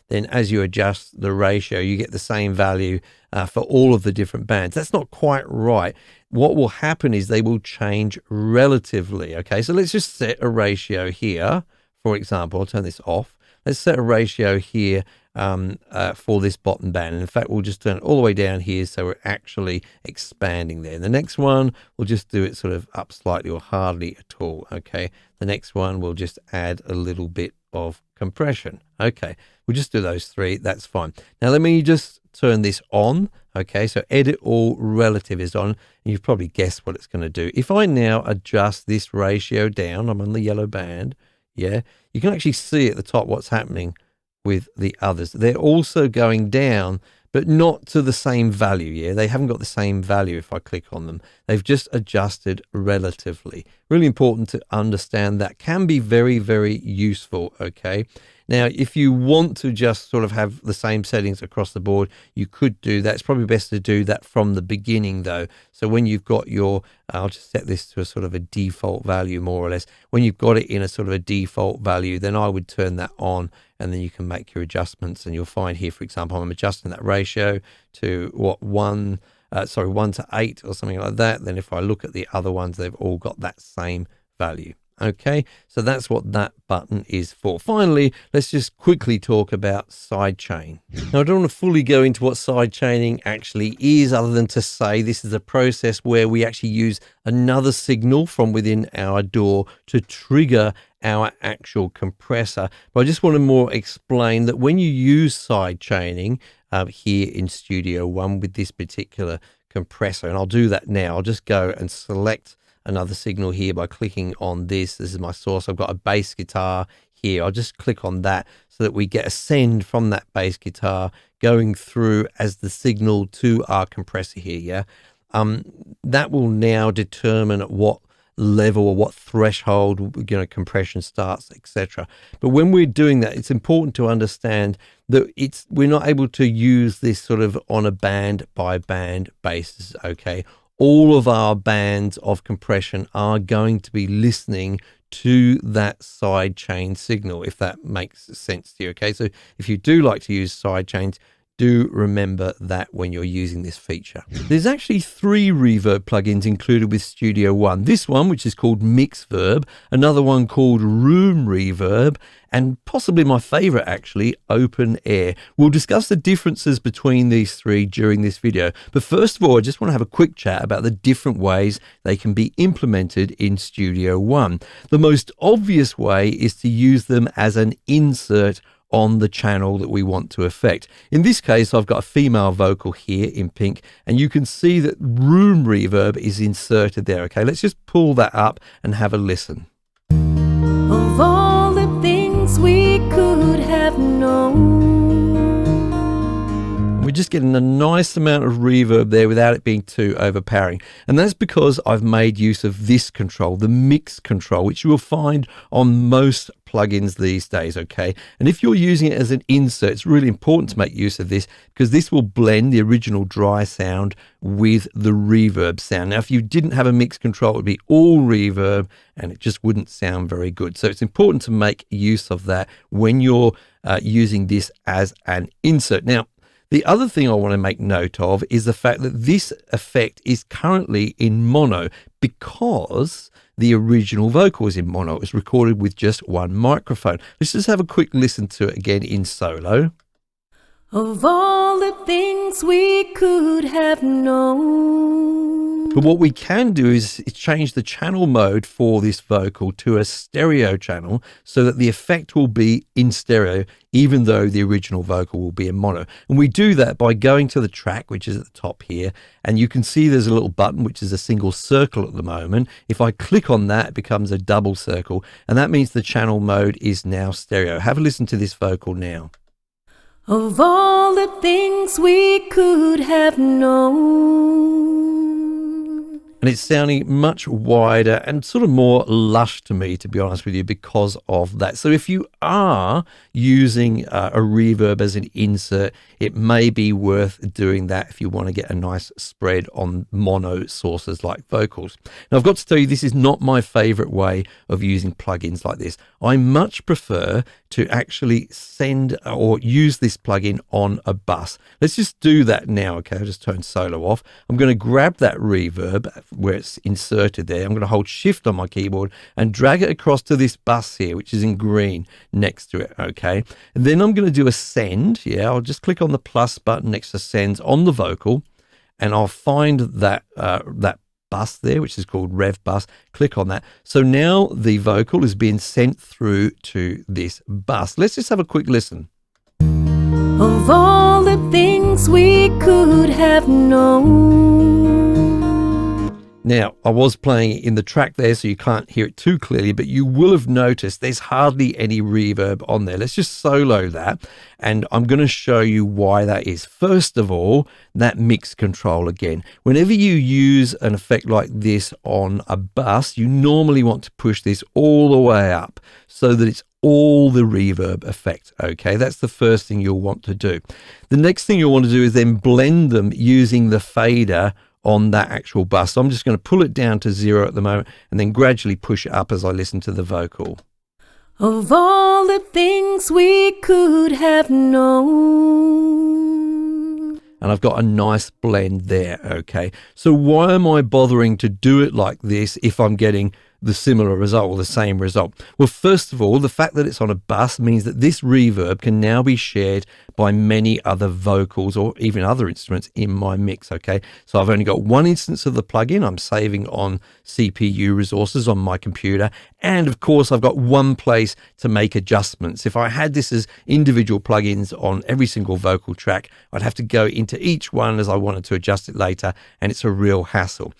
then as you adjust the ratio, you get the same value for all of the different bands. That's not quite right. What will happen is they will change relatively. Okay, so let's just set a ratio here. For example, I'll turn this off. Let's set a ratio here for this bottom band. And in fact, we'll just turn it all the way down here, so we're actually expanding there. The next one, we'll just do it sort of up slightly or hardly at all. Okay, the next one, we'll just add a little bit of compression. Okay, we'll just do those three. That's fine. Now let me just turn this on. Okay, so edit all relative is on, and you've probably guessed what it's going to do. If I now adjust this ratio down, I'm on the yellow band. Yeah, you can actually see at the top what's happening with the others. They're also going down, but not to the same value. Yeah, they haven't got the same value if I click on them. They've just adjusted relatively. Really important to understand that. Can be very, very useful. Okay. Now, if you want to just sort of have the same settings across the board, you could do that. It's probably best to do that from the beginning, though. So when you've got your, I'll just set this to a sort of a default value, more or less. When you've got it in a sort of a default value, then I would turn that on, and then you can make your adjustments. And you'll find here, for example, I'm adjusting that ratio to what, 1 to 8 or something like that. Then if I look at the other ones, they've all got that same value. Okay, so that's what that button is for. Finally, let's just quickly talk about sidechain. Now, I don't want to fully go into what sidechaining actually is, other than to say this is a process where we actually use another signal from within our DAW to trigger our actual compressor. But I just want to more explain that when you use sidechaining here in Studio One with this particular compressor, and I'll do that now. I'll just go and select another signal here by clicking on this. This is my source. I've got a bass guitar here. I'll just click on that so that we get a send from that bass guitar going through as the signal to our compressor here. Yeah, that will now determine at what level or what threshold, you know, compression starts, etc. But when we're doing that, it's important to understand that we're not able to use this sort of on a band by band basis. Okay, all of our bands of compression are going to be listening to that sidechain signal, if that makes sense to you. Okay, so if you do like to use sidechains, do remember that when you're using this feature. There's actually 3 reverb plugins included with Studio One. This one, which is called Mixverb, another one called Room Reverb, and possibly my favorite actually, Open Air. We'll discuss the differences between these 3 during this video. But first of all, I just want to have a quick chat about the different ways they can be implemented in Studio One. The most obvious way is to use them as an insert on the channel that we want to affect. In this case, I've got a female vocal here in pink, and you can see that room reverb is inserted there. Okay, let's just pull that up and have a listen. Of all the things we could have known, We're just getting a nice amount of reverb there without it being too overpowering. And that's because I've made use of this control, the mix control, which you will find on most plugins these days, okay? And if you're using it as an insert, it's really important to make use of this because this will blend the original dry sound with the reverb sound. Now, if you didn't have a mix control, it would be all reverb and it just wouldn't sound very good. So it's important to make use of that when you're using this as an insert. Now, the other thing I want to make note of is the fact that this effect is currently in mono because the original vocal is in mono. It was recorded with just one microphone. Let's just have a quick listen to it again in solo. Of all the things we could have known. But what we can do is change the channel mode for this vocal to a stereo channel so that the effect will be in stereo, even though the original vocal will be in mono. And we do that by going to the track, which is at the top here. And you can see there's a little button, which is a single circle at the moment. If I click on that, it becomes a double circle. And that means the channel mode is now stereo. Have a listen to this vocal now. Of all the things we could have known. And it's sounding much wider and sort of more lush to me, to be honest with you, because of that. So if you are using a reverb as an insert, it may be worth doing that if you want to get a nice spread on mono sources like vocals. Now, I've got to tell you, this is not my favorite way of using plugins like this. I much prefer to actually send or use this plugin on a bus. Let's just do that now, okay? I'll just turn solo off. I'm going to grab that reverb where it's inserted there. I'm going to hold shift on my keyboard and drag it across to this bus here, which is in green next to it, okay? And then I'm going to do a send. Yeah, I'll just click on the plus button next to sends on the vocal, and I'll find that that bus there, which is called Rev Bus. Click on that. So now the vocal is being sent through to this bus. Let's just have a quick listen. Of all the things we could have known. Now, I was playing it in the track there, so you can't hear it too clearly, but you will have noticed there's hardly any reverb on there. Let's just solo that, and I'm going to show you why that is. First of all, that mix control again. Whenever you use an effect like this on a bus, you normally want to push this all the way up so that it's all the reverb effect, okay? That's the first thing you'll want to do. The next thing you'll want to do is then blend them using the fader on that actual bus. So I'm just going to pull it down to 0 at the moment and then gradually push it up as I listen to the vocal. Of all the things we could have known. And I've got a nice blend there, okay? So why am I bothering to do it like this if I'm getting the similar result or the same result? Well, first of all, the fact that it's on a bus means that this reverb can now be shared by many other vocals or even other instruments in my mix, okay? So I've only got one instance of the plugin. I'm saving on CPU resources on my computer. And of course, I've got one place to make adjustments. If I had this as individual plugins on every single vocal track, I'd have to go into each one as I wanted to adjust it later, and it's a real hassle.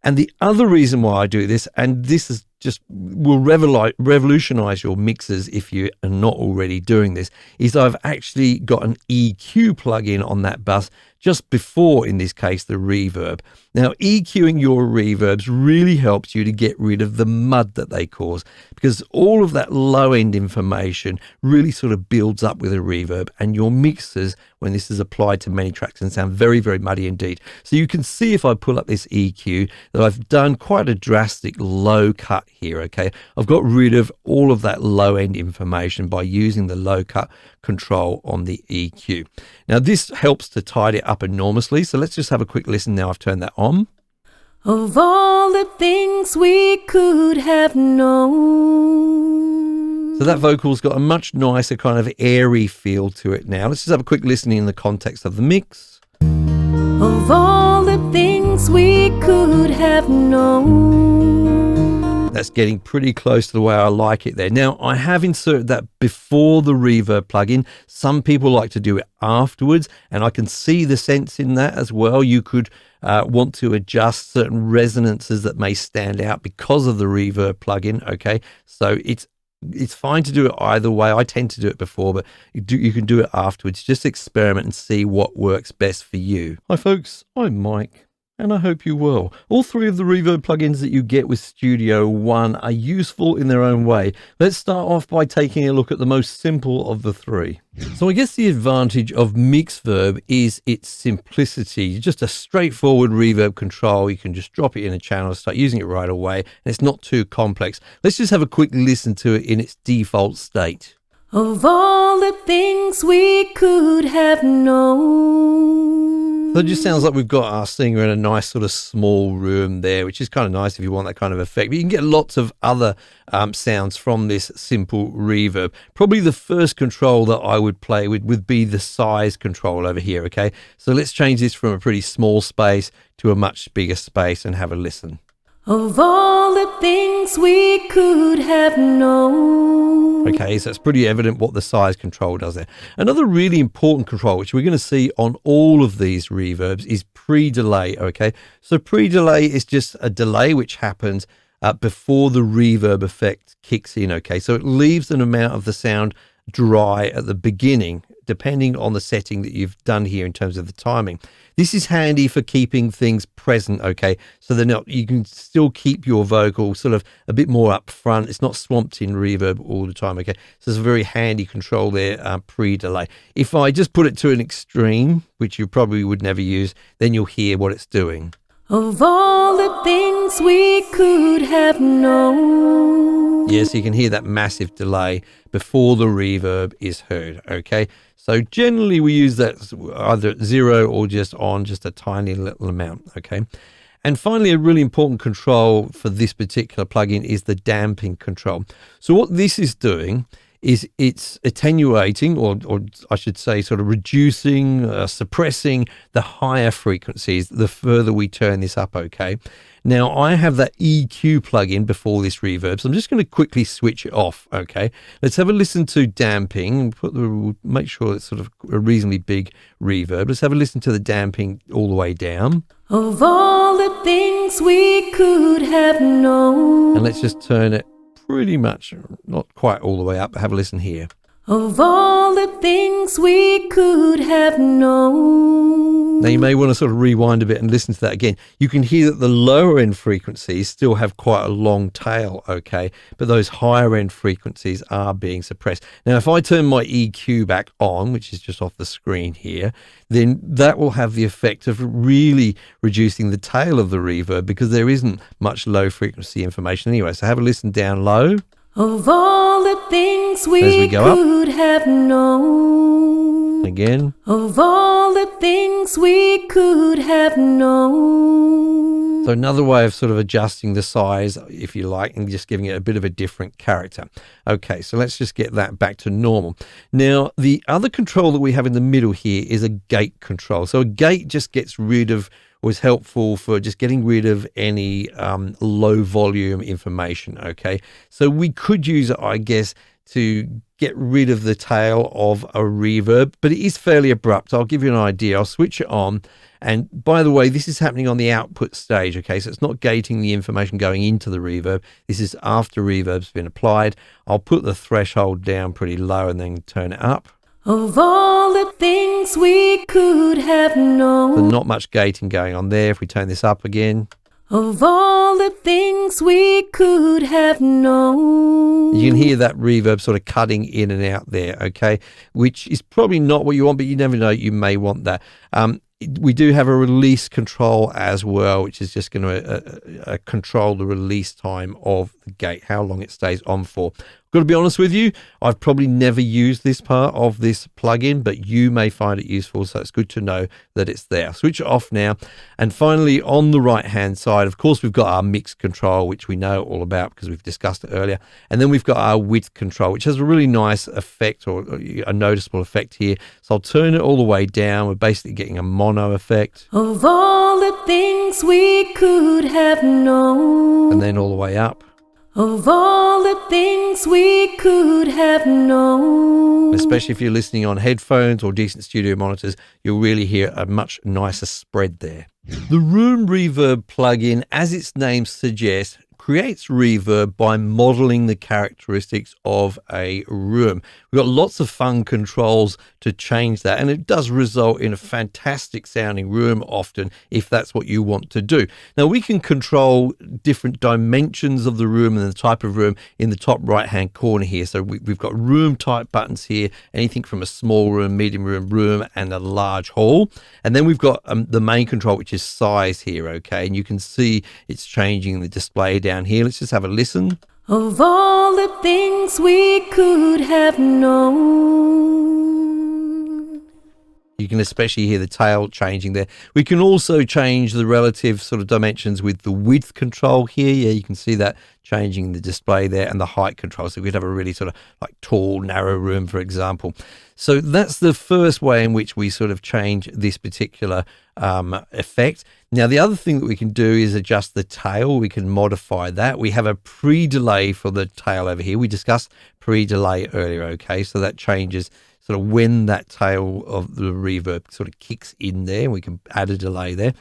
And the other reason why I do this, and this is just will revolutionize your mixes if you are not already doing this, is I've actually got an EQ plugin on that bus just before, in this case, the reverb. Now, EQing your reverbs really helps you to get rid of the mud that they cause, because all of that low-end information really sort of builds up with a reverb, and your mixes, when this is applied to many tracks, can sound very, very muddy indeed. So you can see if I pull up this EQ that I've done quite a drastic low cut here, okay? I've got rid of all of that low-end information by using the low cut control on the EQ. Now, this helps to tidy it up enormously, so let's just have a quick listen now. I've turned that on. Of all the things we could have known. So that vocal's got a much nicer kind of airy feel to it now. Let's just have a quick listen in the context of the mix. Of all the things we could have known. That's getting pretty close to the way I like it there. Now, I have inserted that before the reverb plugin. Some people like to do it afterwards, and I can see the sense in that as well. You could want to adjust certain resonances that may stand out because of the reverb plugin, okay? So it's It's fine to do it either way. I tend to do it before, but you can do it afterwards. Just experiment and see what works best for you. Hi folks, I'm Mike, and I hope you're well. All three of the Reverb plugins that you get with Studio One are useful in their own way. Let's start off by taking a look at the most simple of the three. So I guess the advantage of MixVerb is its simplicity. Just a straightforward reverb control. You can just drop it in a channel, start using it right away, and it's not too complex. Let's just have a quick listen to it in its default state. Of all the things we could have known. So it just sounds like we've got our singer in a nice sort of small room there, which is kind of nice if you want that kind of effect. But you can get lots of other sounds from this simple reverb. Probably the first control that I would play with would be the size control over here, okay? So let's change this from a pretty small space to a much bigger space and have a listen. Of all the things we could have known. Okay, so it's pretty evident what the size control does there. Another really important control, which we're going to see on all of these reverbs, is pre-delay, okay? So pre-delay is just a delay which happens before the reverb effect kicks in, okay? So it leaves an amount of the sound dry at the beginning, depending on the setting that you've done here in terms of the timing. This is handy for keeping things present, okay? So you can still keep your vocal sort of a bit more up front. It's not swamped in reverb all the time, okay? So it's a very handy control there, pre-delay. If I just put it to an extreme, which you probably would never use, then you'll hear what it's doing. Of all the things we could have known. Yes, you can hear that massive delay before the reverb is heard, okay? So generally we use that either at 0 or just on just a tiny little amount, okay? And finally, a really important control for this particular plugin is the damping control. So what this is doing is it's attenuating, or I should say sort of reducing, suppressing the higher frequencies the further we turn this up, okay? Now, I have that EQ plugin before this reverb, so I'm just going to quickly switch it off, okay? Let's have a listen to damping. Make sure it's sort of a reasonably big reverb. Let's have a listen to the damping all the way down. Of all the things we could have known. And let's just turn it pretty much, not quite all the way up, but have a listen here. Of all the things we could have known. Now you may want to sort of rewind a bit and listen to that again. You can hear that the lower end frequencies still have quite a long tail, okay? But those higher end frequencies are being suppressed. Now if I turn my EQ back on, which is just off the screen here, then that will have the effect of really reducing the tail of the reverb because there isn't much low frequency information anyway. So have a listen down low. Of all the things we could have known. Again. Of all the things we could have known. So another way of sort of adjusting the size, if you like, and just giving it a bit of a different character. Okay, so let's just get that back to normal. Now, the other control that we have in the middle here is a gate control. So a gate just gets rid of, was helpful for just getting rid of any low volume information, okay? So we could use it, I guess, to get rid of the tail of a reverb, but it is fairly abrupt. I'll give you an idea. I'll switch it on. And by the way, this is happening on the output stage, okay? So it's not gating the information going into the reverb. This is after reverb's been applied. I'll put the threshold down pretty low and then turn it up. Of all the things we could have known. So not much gating going on there. If we turn this up again. Of all the things we could have known. You can hear that reverb sort of cutting in and out there, okay? Which is probably not what you want, but you never know, you may want that. We do have a release control as well, which is just going to control the release time of the gate, how long it stays on for. Got to be honest with you, I've probably never used this part of this plugin, but you may find it useful, so it's good to know that it's there. Switch it off now. And finally, on the right-hand side, of course, we've got our mix control, which we know all about because we've discussed it earlier. And then we've got our width control, which has a really nice effect, or a noticeable effect here. So I'll turn it all the way down. We're basically getting a mono effect. Of all the things we could have known. And then all the way up. Of all the things we could have known. Especially if you're listening on headphones or decent studio monitors, you'll really hear a much nicer spread there. The Room Reverb plugin, as its name suggests, creates reverb by modeling the characteristics of a room. We've got lots of fun controls to change that, and it does result in a fantastic sounding room often if that's what you want to do. Now we can control different dimensions of the room and the type of room in the top right hand corner here. So we've got room type buttons here, anything from a small room, medium room, and a large hall. And then we've got the main control, which is size here, okay? And you can see it's changing the display down here. Let's just have a listen. Of all the things we could have known. You can especially hear the tail changing there. We can also change the relative sort of dimensions with the width control here. Yeah, you can see that changing the display there, and the height control. So we'd have a really sort of like tall, narrow room, for example. So that's the first way in which we sort of change this particular effect. Now, the other thing that we can do is adjust the tail. We can modify that. We have a pre-delay for the tail over here. We discussed pre-delay earlier, okay? So that changes sort of when that tail of the reverb sort of kicks in there. We can add a delay there.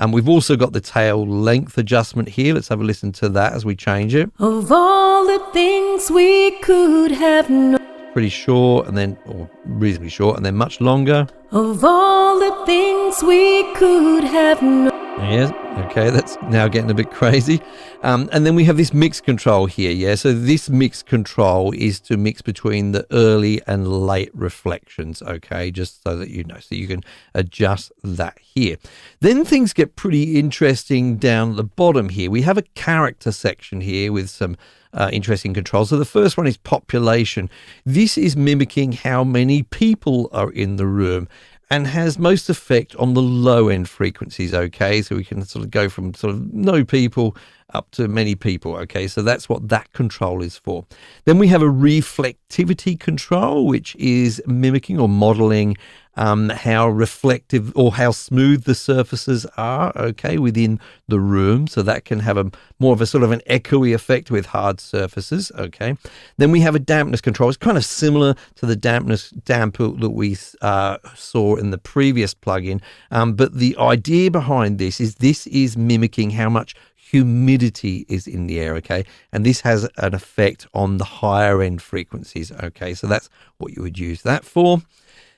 We've also got the tail length adjustment here. Let's have a listen to that as we change it. Of all the things we could have known. Pretty short, and then, or reasonably short, and then much longer. Of all the things we could have known. Yes, okay, that's now getting a bit crazy. And then we have this mix control here, yeah? So this mix control is to mix between the early and late reflections, okay? Just so that you know, so you can adjust that here. Then things get pretty interesting down the bottom here. We have a character section here with some interesting controls. So the first one is population. This is mimicking how many people are in the room, and has most effect on the low end frequencies, okay? So we can sort of go from sort of no people up to many people, okay? So that's what that control is for. Then we have a reflectivity control, which is mimicking or modeling how reflective or how smooth the surfaces are, okay, within the room. So that can have a more of a sort of an echoey effect with hard surfaces, okay. Then we have a dampness control. It's kind of similar to the damper that we saw in the previous plugin, but the idea behind this is mimicking how much humidity is in the air, okay, and this has an effect on the higher end frequencies, okay. So that's what you would use that for.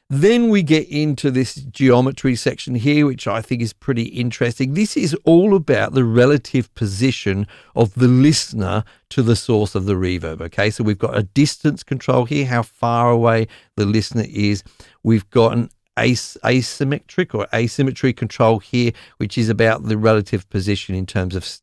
Then we get into this geometry section here, which I think is pretty interesting. This is all about the relative position of the listener to the source of the reverb, okay? So we've got a distance control here, how far away the listener is. We've got an asymmetric or asymmetry control here, which is about the relative position in terms of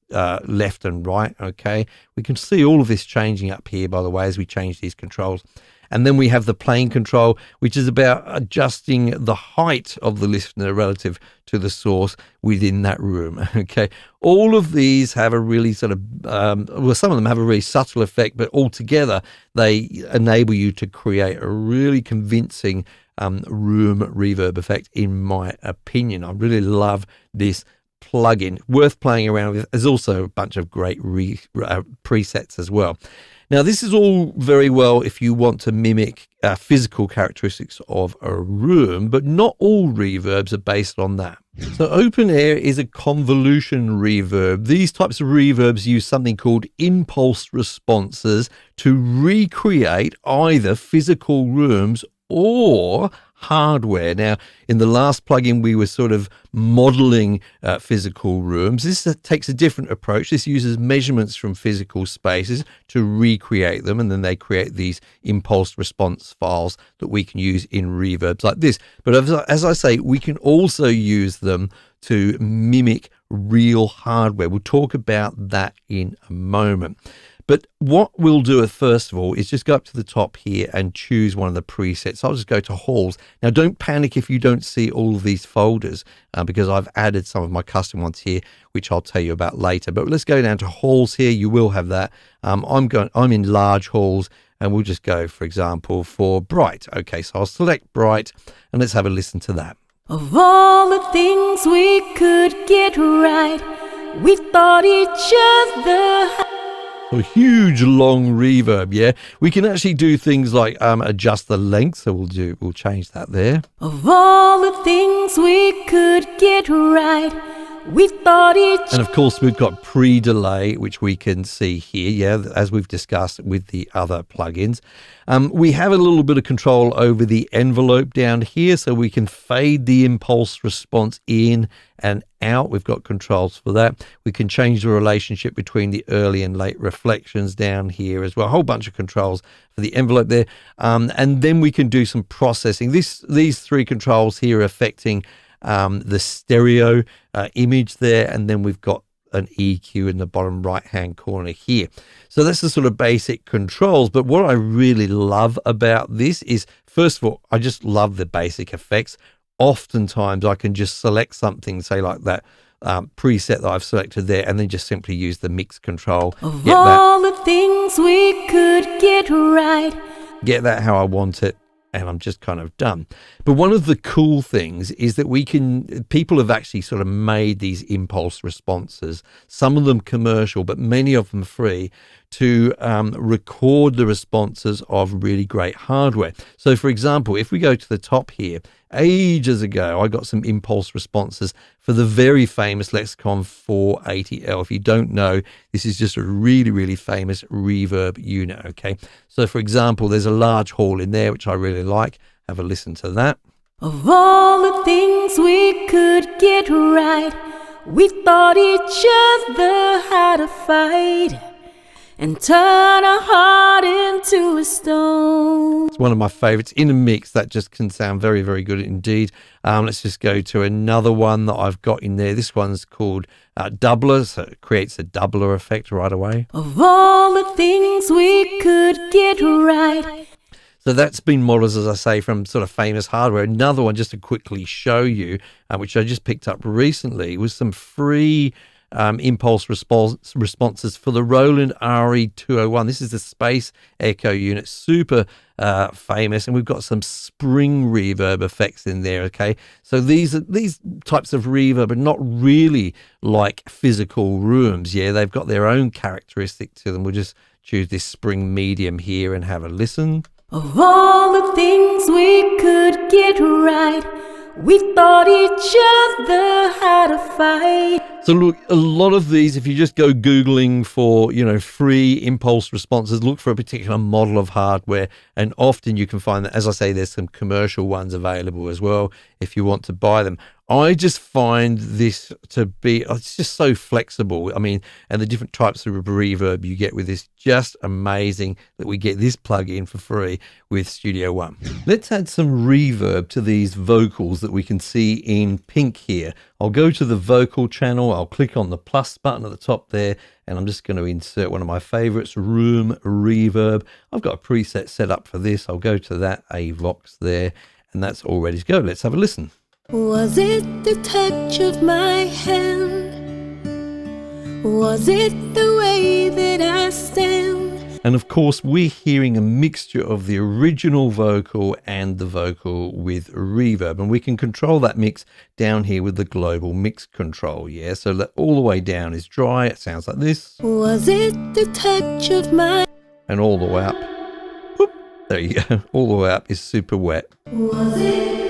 left and right, okay? We can see all of this changing up here, by the way, as we change these controls. And then we have the plane control, which is about adjusting the height of the listener relative to the source within that room. Okay, all of these have a really sort of, well, some of them have a really subtle effect, but altogether they enable you to create a really convincing room reverb effect, in my opinion. I really love this plugin. Worth playing around with. There's also a bunch of great presets as well. Now, this is all very well if you want to mimic physical characteristics of a room, but not all reverbs are based on that. So open air is a convolution reverb. These types of reverbs use something called impulse responses to recreate either physical rooms or hardware. Now, in the last plugin, we were sort of modeling physical rooms. This takes a different approach. This uses measurements from physical spaces to recreate them, and then they create these impulse response files that we can use in reverbs like this. But as I say, we can also use them to mimic real hardware. We'll talk about that in a moment. But what we'll do first of all is just go up to the top here and choose one of the presets. I'll just go to halls. Now, don't panic if you don't see all of these folders because I've added some of my custom ones here, which I'll tell you about later. But let's go down to halls here. You will have that. I'm in large halls, and we'll just go, for example, for bright. Okay, so I'll select bright, and let's have a listen to that. Of all the things we could get right, we thought each other. A huge long reverb, yeah. We can actually do things like adjust the length, so we'll change that there. Of all the things we could get right, We thought And of course, we've got pre-delay, which we can see here, yeah, as we've discussed with the other plugins. We have a little bit of control over the envelope down here, so we can fade the impulse response in and out. We've got controls for that. We can change the relationship between the early and late reflections down here as well. A whole bunch of controls for the envelope there. And then we can do some processing. These three controls here are affecting the stereo image there, and then we've got an EQ in the bottom right hand corner here. So that's the sort of basic controls. But what I really love about this is, first of all, I just love the basic effects. Oftentimes I can just select something, say like that preset that I've selected there, and then just simply use the mix control. of all the things we could get right. Get that how I want it, and I'm just kind of done. But one of the cool things is that people have actually sort of made these impulse responses, some of them commercial, but many of them free, to record the responses of really great hardware. So for example, if we go to the top here, ages ago, I got some impulse responses for the very famous Lexicon 480L. If you don't know, this is just a really, really famous reverb unit, okay? So for example, there's a large hall in there, which I really like. Have a listen to that. Of all the things we could get right, we thought each other had a fight and turn a heart into a stone. It's one of my favorites. In a mix, that just can sound very, very good indeed. Let's just go to another one that I've got in there. This one's called Doubler, so it creates a doubler effect right away. Of all the things we could get right. So that's been models, as I say, from sort of famous hardware. Another one, just to quickly show you, which I just picked up recently, was some free impulse responses for the Roland RE201. This is the space echo unit, super famous, and we've got some spring reverb effects in there. Okay, so these types of reverb are not really like physical rooms. Yeah, they've got their own characteristic to them. We'll just choose this spring medium here and have a listen. Of all the things we could get right, we thought each other had a fight. So look, a lot of these, if you just go Googling for, free impulse responses, look for a particular model of hardware, and often you can find that, as I say, there's some commercial ones available as well if you want to buy them. I just find this to be, it's just so flexible. I mean, and the different types of reverb you get with this, just amazing that we get this plug-in for free with Studio One. Let's add some reverb to these vocals that we can see in pink here. I'll go to the vocal channel, I'll click on the plus button at the top there, and I'm just going to insert one of my favorites, Room Reverb. I've got a preset set up for this. I'll go to that AVOX there, and that's all ready to go. Let's have a listen. Was it the touch of my hand? Was it the way that I stand? And of course, we're hearing a mixture of the original vocal and the vocal with reverb, and we can control that mix down here with the global mix control. Yeah, so that all the way down is dry. It sounds like this. Was it the touch of my... And all the way up, whoop, there you go, all the way up is super wet. Was it...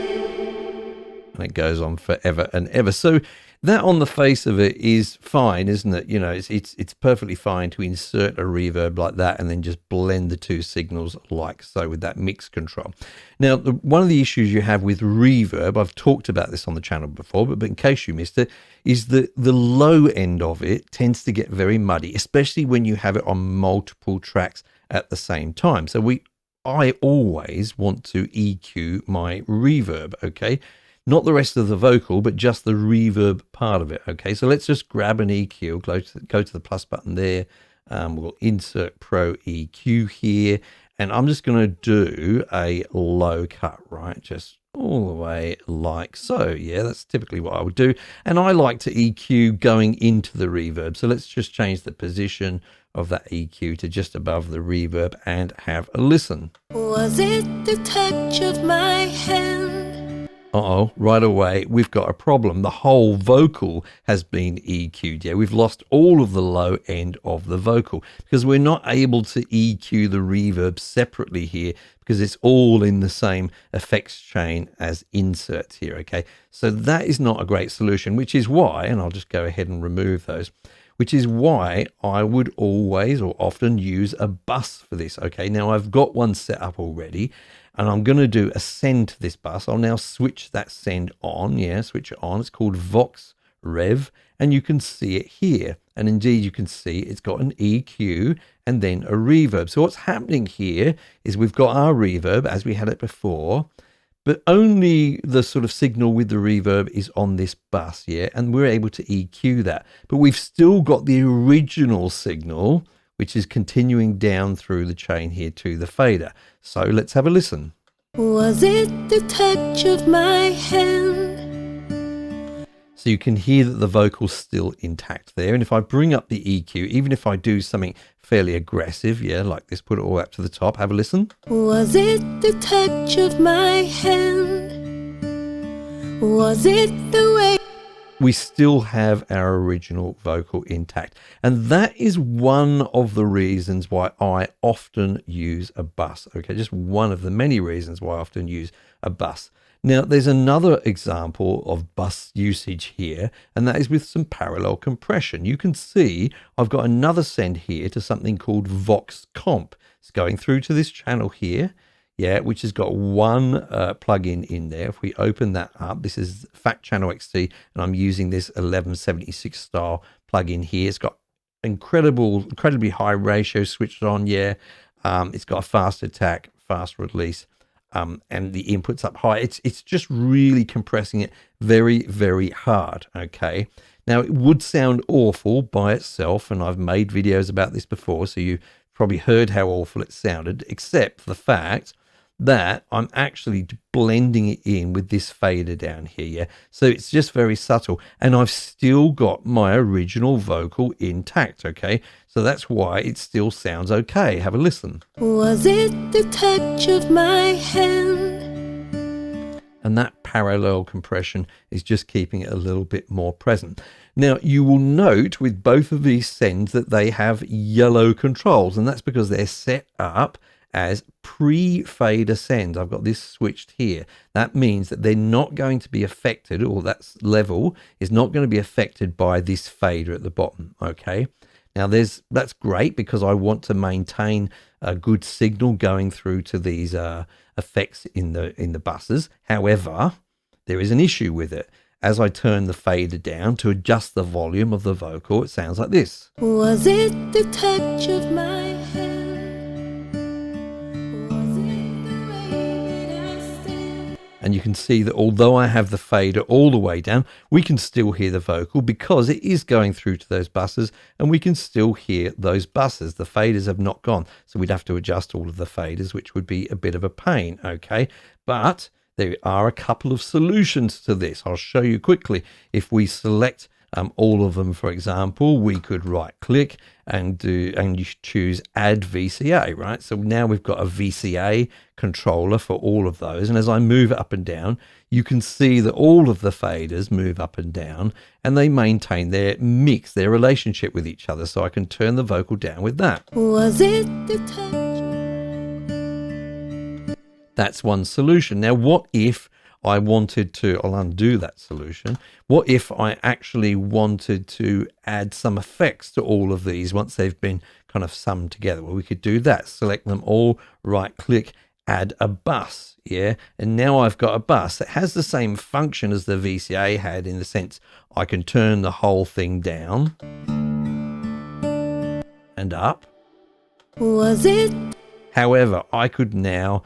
And it goes on forever and ever. So that on the face of it is fine, isn't it? It's perfectly fine to insert a reverb like that and then just blend the two signals like so with that mix control. Now, one of the issues you have with reverb, I've talked about this on the channel before, but in case you missed it, is that the low end of it tends to get very muddy, especially when you have it on multiple tracks at the same time. So I always want to EQ my reverb, okay? Not the rest of the vocal, but just the reverb part of it. Okay, so let's just grab an EQ, go to the plus button there. We'll insert Pro EQ here, and I'm just going to do a low cut, right? Just all the way like so. Yeah, that's typically what I would do. And I like to EQ going into the reverb. So let's just change the position of that EQ to just above the reverb and have a listen. Was it the touch of my hand? Uh-oh, right away, we've got a problem. The whole vocal has been EQ'd. Yeah, we've lost all of the low end of the vocal because we're not able to EQ the reverb separately here because it's all in the same effects chain as inserts here, okay? So that is not a great solution, which is why, and I'll just go ahead and remove those, which is why I would always or often use a bus for this, okay? Now, I've got one set up already, and I'm going to do a send to this bus. I'll now switch that send on. Yeah, switch it on. It's called Vox Rev, and you can see it here. And indeed, you can see it's got an EQ and then a reverb. So what's happening here is we've got our reverb as we had it before, but only the sort of signal with the reverb is on this bus, yeah, and we're able to EQ that. But we've still got the original signal, which is continuing down through the chain here to the fader. So let's have a listen. Was it the touch of my hand? So you can hear that the vocal's still intact there. And if I bring up the EQ, even if I do something fairly aggressive, yeah, like this, put it all up to the top, have a listen. Was it the touch of my hand? Was it the way? We still have our original vocal intact. And that is one of the reasons why I often use a bus. Okay, just one of the many reasons why I often use a bus. Now, there's another example of bus usage here, and that is with some parallel compression. You can see I've got another send here to something called Vox Comp. It's going through to this channel here. Yeah, which has got one plugin in there. If we open that up, this is Fat Channel XT, and I'm using this 1176 style plugin here. It's got incredibly high ratio switched on. Yeah, it's got a fast attack, fast release, and the input's up high. It's just really compressing it very, very hard. Okay. Now it would sound awful by itself, and I've made videos about this before, so you probably heard how awful it sounded, except for the fact that I'm actually blending it in with this fader down here, yeah? So it's just very subtle, and I've still got my original vocal intact, okay? So that's why it still sounds okay. Have a listen. Was it the touch of my hand? And that parallel compression is just keeping it a little bit more present. Now, you will note with both of these sends that they have yellow controls, and that's because they're set up as pre-fader sends. I've got this switched here. That means that they're not going to be affected, or that level is not going to be affected by this fader at the bottom, okay? Now, that's great because I want to maintain a good signal going through to these effects in the buses. However, there is an issue with it. As I turn the fader down to adjust the volume of the vocal, it sounds like this. Was it the touch of my hand? Was it the way that I stand? And you can see that although I have the fader all the way down, we can still hear the vocal because it is going through to those buses, and we can still hear those buses. The faders have not gone, so we'd have to adjust all of the faders, which would be a bit of a pain, okay? But there are a couple of solutions to this. I'll show you quickly. If we select all of them, for example, we could right click and you choose add VCA, right? So now we've got a VCA controller for all of those. And as I move it up and down, you can see that all of the faders move up and down, and they maintain their mix, their relationship with each other. So I can turn the vocal down with that. Was it the touch? That's one solution. Now, what if I wanted to, I'll undo that solution. What if I actually wanted to add some effects to all of these once they've been kind of summed together? Well, we could do that. Select them all, right click, add a bus, yeah? And now I've got a bus that has the same function as the VCA had, in the sense I can turn the whole thing down and up. Was it? However, I could now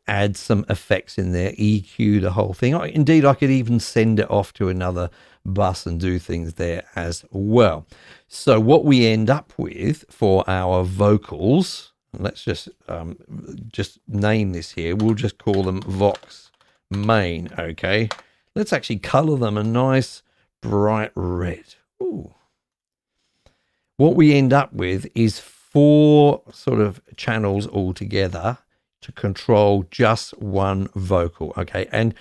add some effects in there, EQ the whole thing. Indeed, I could even send it off to another bus and do things there as well. So what we end up with for our vocals, let's just name this here. We'll just call them Vox Main, okay? Let's actually color them a nice bright red. Ooh. What we end up with is 4 sort of channels all together to control just one vocal, okay? And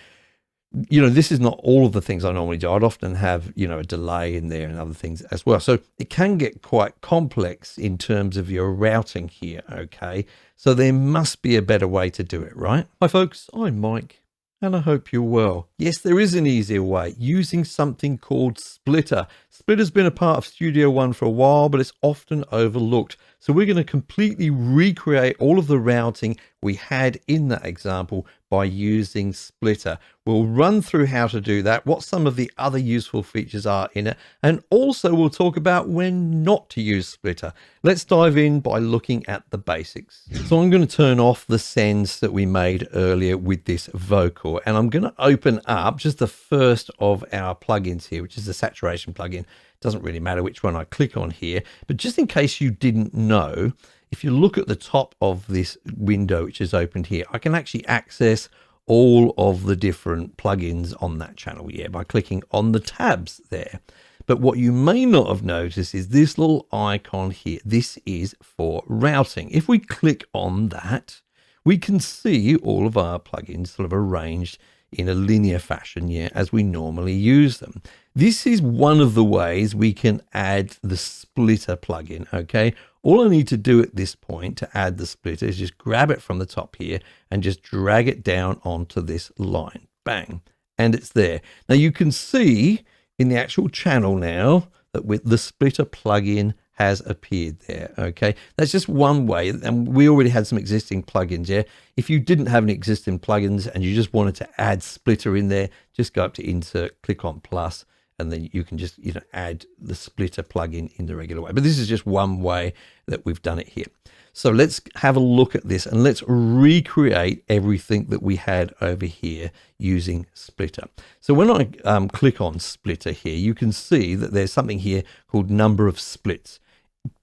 you know, this is not all of the things I normally do. I'd often have, you know, a delay in there and other things as well. So it can get quite complex in terms of your routing here, okay? So there must be a better way to do it, right? Hi folks, I'm Mike, and I hope you're well. Yes, there is an easier way, using something called Splitter. Splitter's been a part of Studio One for a while, but it's often overlooked. So we're going to completely recreate all of the routing we had in that example by using Splitter. We'll run through how to do that, what some of the other useful features are in it, and also we'll talk about when not to use Splitter. Let's dive in by looking at the basics. So I'm going to turn off the sends that we made earlier with this vocal, and I'm going to open up just the first of our plugins here, which is the saturation plugin. Doesn't really matter which one I click on here, but just in case you didn't know, if you look at the top of this window which is opened here, I can actually access all of the different plugins on that channel, yeah, by clicking on the tabs there. But what you may not have noticed is this little icon here. This is for routing. If we click on that, we can see all of our plugins sort of arranged in a linear fashion, yeah, as we normally use them. This is one of the ways we can add the splitter plugin, okay? All I need to do at this point to add the splitter is just grab it from the top here and just drag it down onto this line. Bang. And it's there. Now you can see in the actual channel now that with the splitter plugin has appeared there, okay? That's just one way, and we already had some existing plugins, yeah? If you didn't have any existing plugins and you just wanted to add splitter in there, just go up to insert, click on plus, and then you can just, you know, add the splitter plugin in the regular way. But this is just one way that we've done it here. So let's have a look at this and let's recreate everything that we had over here using Splitter. So when I click on Splitter here, you can see that there's something here called number of splits.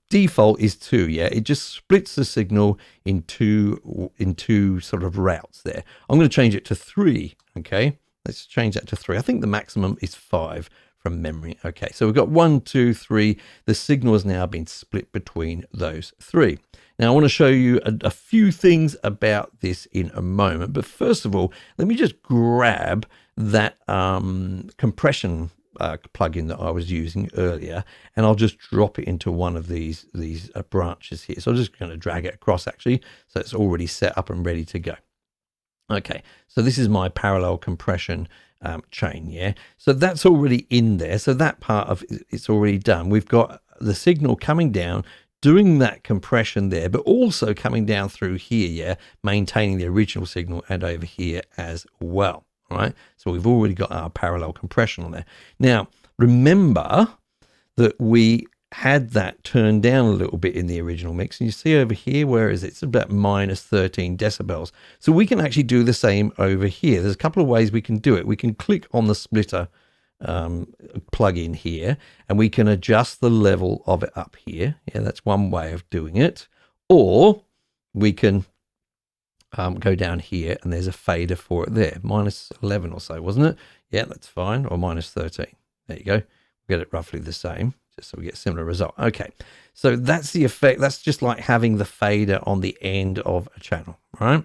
Default is 2, yeah? It just splits the signal in two sort of routes there. I'm going to change it to 3, okay? Let's change that to 3. I think the maximum is 5 from memory. Okay, so we've got 1, 2, 3. The signal has now been split between those 3. Now I want to show you a few things about this in a moment, but first of all, let me just grab that compression plugin that I was using earlier, and I'll just drop it into one of these branches here. So I'm just going to drag it across actually, so it's already set up and ready to go. Okay, so this is my parallel compression chain, yeah? So that's already in there. So that part of it's already done. We've got the signal coming down, doing that compression there, but also coming down through here, yeah? Maintaining the original signal and over here as well, all right? So we've already got our parallel compression on there. Now, remember that we had that turned down a little bit in the original mix, and you see over here, where is it? It's about minus 13 decibels. So we can actually do the same over here. There's a couple of ways we can do it. We can click on the splitter plug-in here, and we can adjust the level of it up here. Yeah, that's one way of doing it. Or we can go down here, and there's a fader for it there, minus 11 or so, wasn't it? Yeah, that's fine. Or minus 13. There you go. We get it roughly the same, just so we get a similar result. Okay, so that's the effect. That's just like having the fader on the end of a channel, right?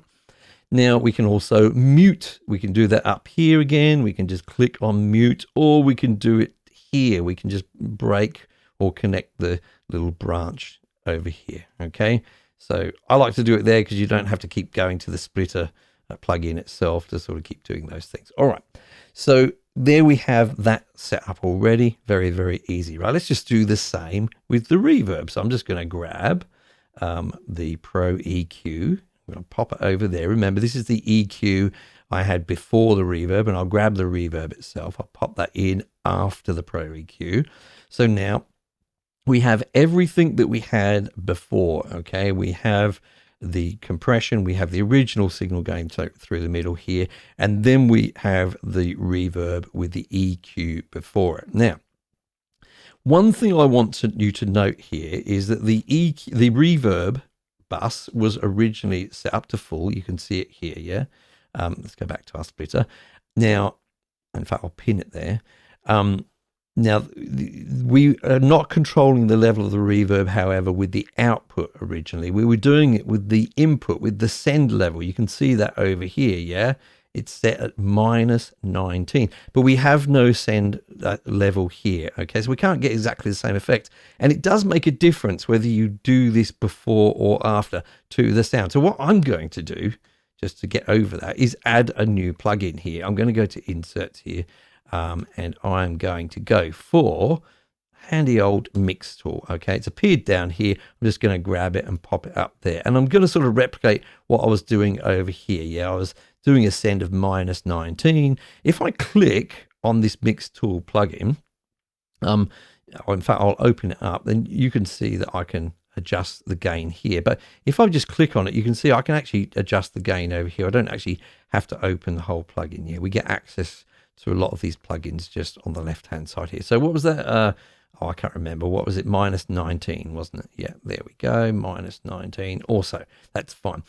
Now we can also mute. We can do that up here again. We can just click on mute, or we can do it here. We can just break or connect the little branch over here, okay? So I like to do it there because you don't have to keep going to the splitter plugin itself to sort of keep doing those things. All right, so there we have that set up already. Very, very easy, right? Let's just do the same with the reverb. So I'm just going to grab the Pro EQ. I'm going to pop it over there. Remember, this is the EQ I had before the reverb, and I'll grab the reverb itself. I'll pop that in after the Pro EQ. So now we have everything that we had before, okay? We have the compression, we have the original signal going through the middle here, and then we have the reverb with the EQ before it. Now, one thing I want you to note here is that the reverb bus was originally set up to full. You can see it here, yeah? Let's go back to our splitter. Now, in fact, I'll pin it there. Now, we are not controlling the level of the reverb, however, with the output originally. We were doing it with the input, with the send level. You can see that over here, yeah? it's set at -19, but we have no send level here. Okay, so we can't get exactly the same effect, and it does make a difference whether you do this before or after to the sound. So what I'm going to do, just to get over that, is add a new plugin here. I'm going to go to Inserts here, and I'm going to go for handy old mix tool. Okay, it's appeared down here. I'm just going to grab it and pop it up there, and I'm going to sort of replicate what I was doing over here. Yeah, I was doing a send of -19. If I click on this mix tool plugin, in fact, I'll open it up, then you can see that I can adjust the gain here. But if I just click on it, you can see I can actually adjust the gain over here. I don't actually have to open the whole plugin here. We get access to a lot of these plugins just on the left hand side here. So what was that? Oh, I can't remember. What was it? -19, wasn't it? Yeah, there we go. -19 also. That's fine.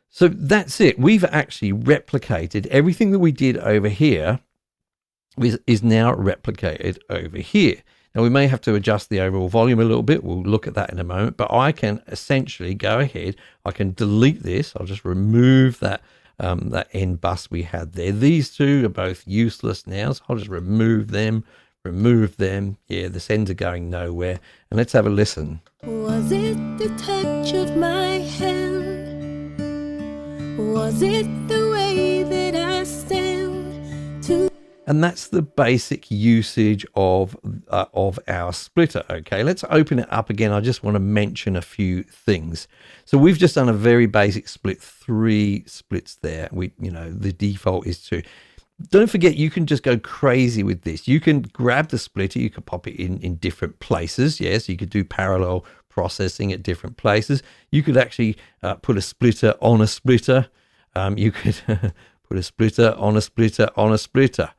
So that's it. We've actually replicated everything that we did over here is now replicated over here. Now we may have to adjust the overall volume a little bit. We'll look at that in a moment, but I can essentially go ahead. I can delete this. I'll just remove that end bus we had there. These two are both useless now, so I'll just remove them. Yeah, the sends are going nowhere. And let's have a listen. Was it the touch of my hand? Was it the way that I stand to... And that's the basic usage of our splitter. Okay, let's open it up again. I just want to mention a few things. So we've just done a very basic split, 3 splits there. The default is 2. Don't forget, you can just go crazy with this. You can grab the splitter, you can pop it in different places. Yes, you could do parallel processing at different places. You could actually put a splitter on a splitter. You could put a splitter on a splitter on a splitter.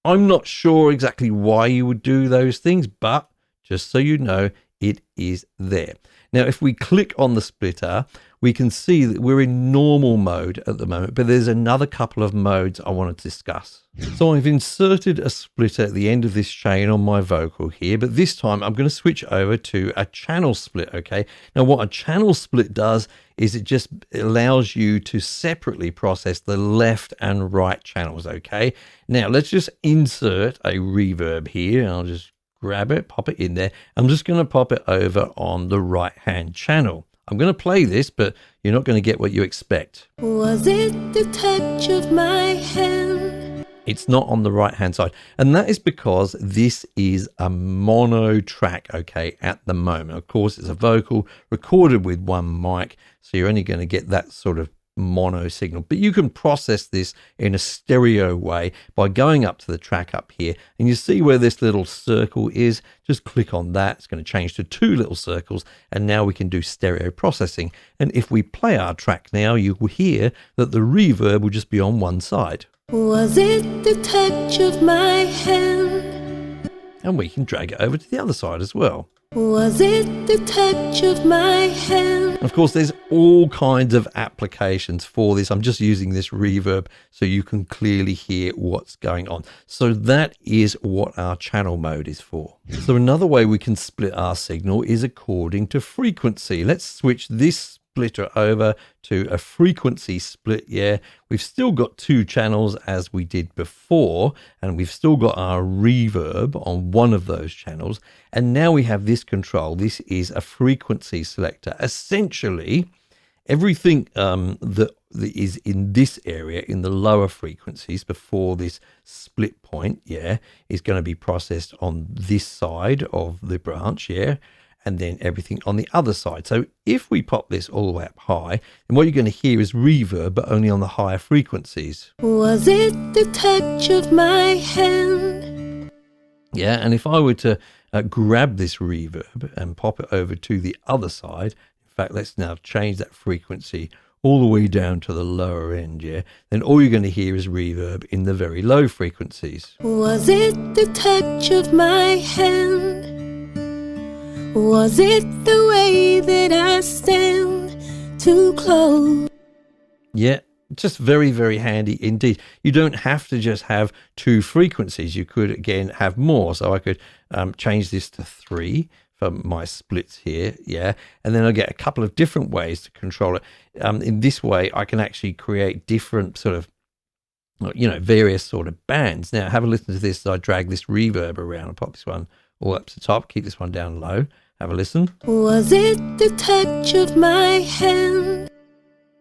I'm not sure exactly why you would do those things, but just so you know, it is there. Now, if we click on the splitter, we can see that we're in normal mode at the moment, but there's another couple of modes I want to discuss. So I've inserted a splitter at the end of this chain on my vocal here, but this time I'm going to switch over to a channel split, okay? Now, what a channel split does is it just allows you to separately process the left and right channels, okay? Now, let's just insert a reverb here. I'll just grab it, pop it in there. I'm just going to pop it over on the right-hand channel. I'm going to play this, but you're not going to get what you expect. Was it the touch of my hand? It's not on the right-hand side. And that is because this is a mono track, okay, at the moment. Of course, it's a vocal recorded with one mic, so you're only going to get that sort of mono signal, but you can process this in a stereo way by going up to the track up here, and you see where this little circle is. Just click on that. It's going to change to 2 little circles, and now we can do stereo processing. And if we play our track now, you will hear that the reverb will just be on one side. Was it the touch of my hand? And we can drag it over to the other side as well. Was it the touch of my hand? Of course, there's all kinds of applications for this. I'm just using this reverb so you can clearly hear what's going on. So that is what our channel mode is for. So another way we can split our signal is according to frequency. Let's switch this splitter over to a frequency split. Yeah, we've still got 2 channels as we did before, and we've still got our reverb on one of those channels. And now we have this control. This is a frequency selector. Essentially, everything that is in this area, in the lower frequencies before this split point, yeah, is going to be processed on this side of the branch, yeah, and then everything on the other side. So if we pop this all the way up high, then what you're going to hear is reverb, but only on the higher frequencies. Was it the touch of my hand? Yeah, and if I were to grab this reverb and pop it over to the other side, in fact, let's now change that frequency all the way down to the lower end, yeah, then all you're going to hear is reverb in the very low frequencies. Was it the touch of my hand? Was it the way that I stand too close? Yeah, just very, very handy indeed. You don't have to just have 2 frequencies. You could, again, have more. So I could change this to 3 for my splits here, yeah, and then I get a couple of different ways to control it. In this way, I can actually create different sort of you know, various sort of bands. Now have a listen to this. I drag this reverb around and pop this one all up to the top, keep this one down low. Have a listen. Was it the touch of my hand?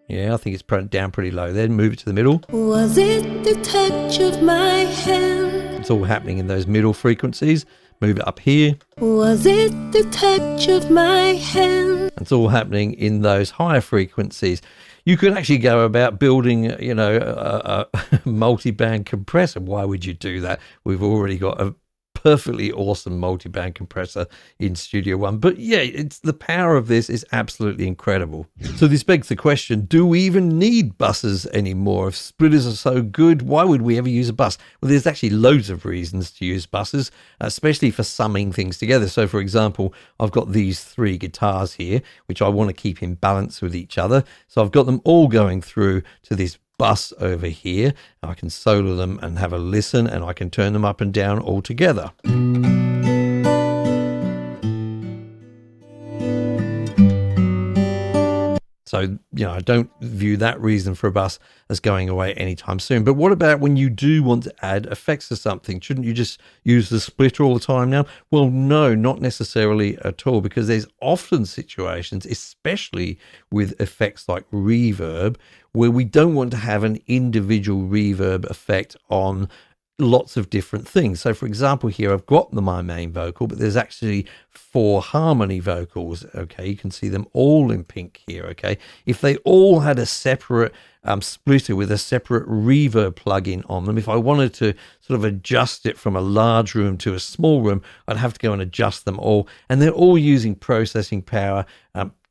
Yeah, I think it's down pretty low. Then move it to the middle. Was it the touch of my hand? It's all happening in those middle frequencies. Move it up here. Was it the touch of my hand? It's all happening in those higher frequencies. You could actually go about building, you know, a multi-band compressor. Why would you do that? We've already got a perfectly awesome multi-band compressor in Studio One. But yeah, it's the power of this is absolutely incredible. So this begs the question, do we even need buses anymore? If splitters are so good, why would we ever use a bus? Well, there's actually loads of reasons to use buses, especially for summing things together. So for example, I've got these 3 guitars here, which I want to keep in balance with each other. So I've got them all going through to this bus over here. I can solo them and have a listen, and I can turn them up and down all together. So, you know, I don't view that reason for a bus as going away anytime soon. But what about when you do want to add effects to something? Shouldn't you just use the splitter all the time now? Well, no, not necessarily at all, because there's often situations, especially with effects like reverb, where we don't want to have an individual reverb effect on lots of different things. So for example, here I've got my main vocal, but there's actually 4 harmony vocals. Okay, you can see them all in pink here. Okay, if they all had a separate splitter with a separate reverb plugin on them, if I wanted to sort of adjust it from a large room to a small room, I'd have to go and adjust them all, and they're all using processing power,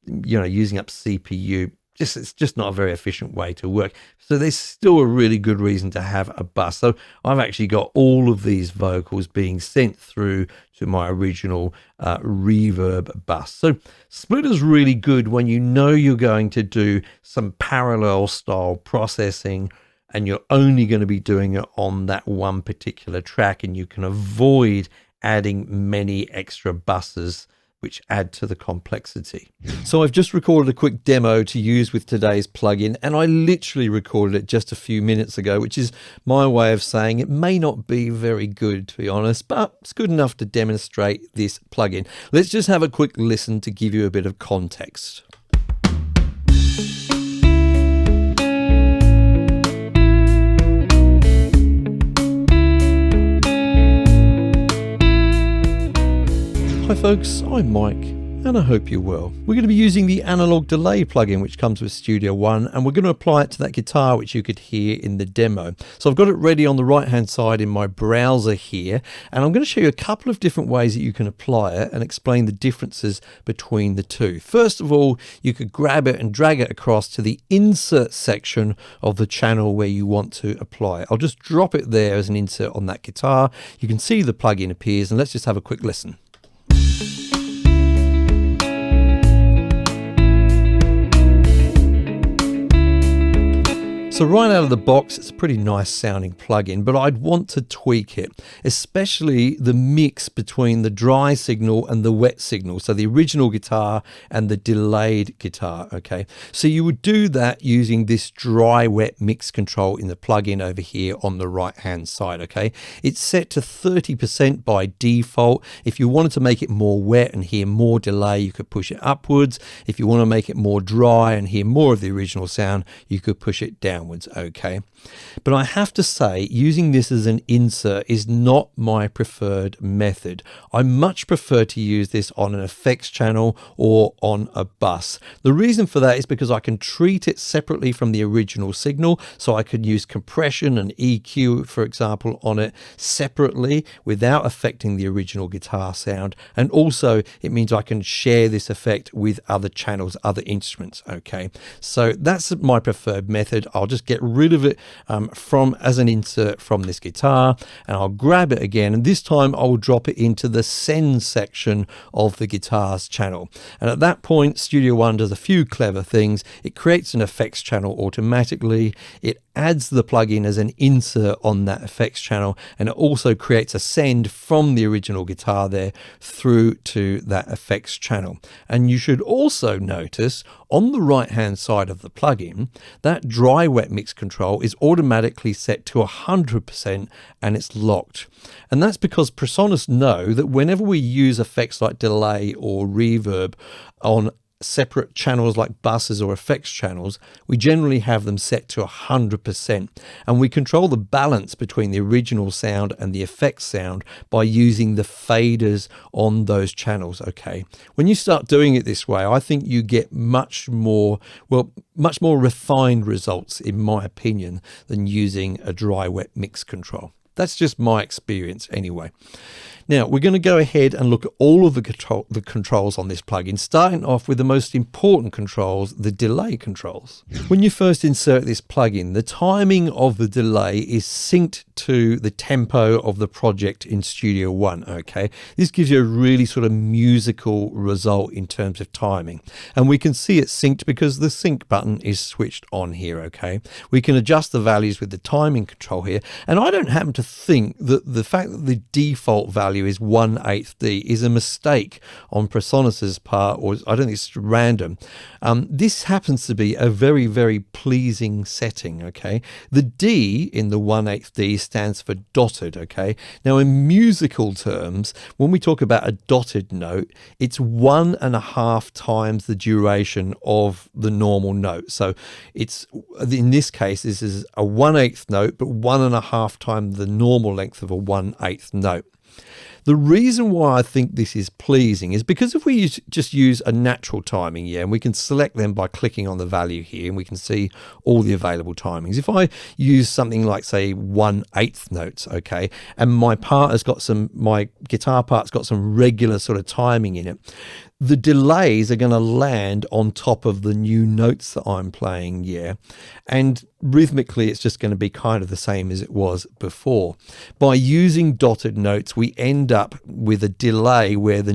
you know, using up CPU. It's just not a very efficient way to work. So there's still a really good reason to have a bus. So I've actually got all of these vocals being sent through to my original reverb bus. So splitter's really good when you know you're going to do some parallel style processing, and you're only going to be doing it on that one particular track, and you can avoid adding many extra buses which add to the complexity. So I've just recorded a quick demo to use with today's plugin, and I literally recorded it just a few minutes ago, which is my way of saying it may not be very good, to be honest, but it's good enough to demonstrate this plugin. Let's just have a quick listen to give you a bit of context. Hi folks, I'm Mike, and I hope you're well. We're going to be using the analog delay plugin which comes with Studio One, and we're going to apply it to that guitar which you could hear in the demo. So I've got it ready on the right hand side in my browser here, and I'm going to show you a couple of different ways that you can apply it and explain the differences between the two. First of all, you could grab it and drag it across to the insert section of the channel where you want to apply it. I'll just drop it there as an insert on that guitar. You can see the plugin appears, and let's just have a quick listen. So right out of the box, it's a pretty nice sounding plugin, but I'd want to tweak it, especially the mix between the dry signal and the wet signal. So the original guitar and the delayed guitar, okay? So you would do that using this dry wet mix control in the plugin over here on the right hand side, okay? It's set to 30% by default. If you wanted to make it more wet and hear more delay, you could push it upwards. If you want to make it more dry and hear more of the original sound, you could push it downwards. Okay, but I have to say using this as an insert is not my preferred method. I much prefer to use this on an effects channel or on a bus. The reason for that is because I can treat it separately from the original signal, so I could use compression and EQ, for example, on it separately without affecting the original guitar sound, and also it means I can share this effect with other channels, other instruments. Okay, so that's my preferred method. I'll just get rid of it as an insert from this guitar, and I'll grab it again, and this time I will drop it into the send section of the guitars channel. And at that point, Studio One does a few clever things. It creates an effects channel automatically. It adds the plugin as an insert on that effects channel, and it also creates a send from the original guitar there through to that effects channel. And you should also notice on the right hand side of the plugin, that dry wet mix control is automatically set to 100% and it's locked. And that's because Presonus know that whenever we use effects like delay or reverb on separate channels like buses or effects channels, we generally have them set to 100%, and we control the balance between the original sound and the effects sound by using the faders on those channels. Okay, when you start doing it this way, I think you get much more refined results, in my opinion, than using a dry wet mix control. That's just my experience anyway. Now, we're going to go ahead and look at all of the controls on this plugin, starting off with the most important controls, the delay controls. When you first insert this plugin, the timing of the delay is synced to the tempo of the project in Studio One, okay? This gives you a really sort of musical result in terms of timing. And we can see it synced because the sync button is switched on here, okay? We can adjust the values with the timing control here. And I don't happen to think that the fact that the default value is 1/8 D is a mistake on Presonus's part, or I don't think it's random. This happens to be a very, very pleasing setting, okay? The D in the 1/8 D stands for dotted, okay? Now, in musical terms, when we talk about a dotted note, it's 1.5 times the duration of the normal note. So it's, in this case, this is a 1/8 note, but 1.5 times the normal length of a 1/8 note. The reason why I think this is pleasing is because if we just use a natural timing, and we can select them by clicking on the value here, and we can see all the available timings. If I use something like, say, 1/8 notes, okay, and my guitar part's got some regular sort of timing in it, the delays are going to land on top of the new notes that I'm playing, and rhythmically it's just going to be kind of the same as it was before. By using dotted notes, we end up with a delay where the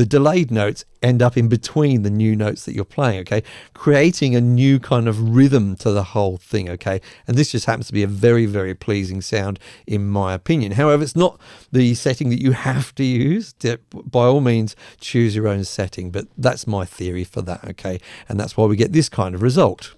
delayed notes end up in between the new notes that you're playing, okay, creating a new kind of rhythm to the whole thing, okay? And this just happens to be a very, very pleasing sound in my opinion. However, it's not the setting that you have to use. By all means, choose your own setting, but that's my theory for that, okay? And that's why we get this kind of result.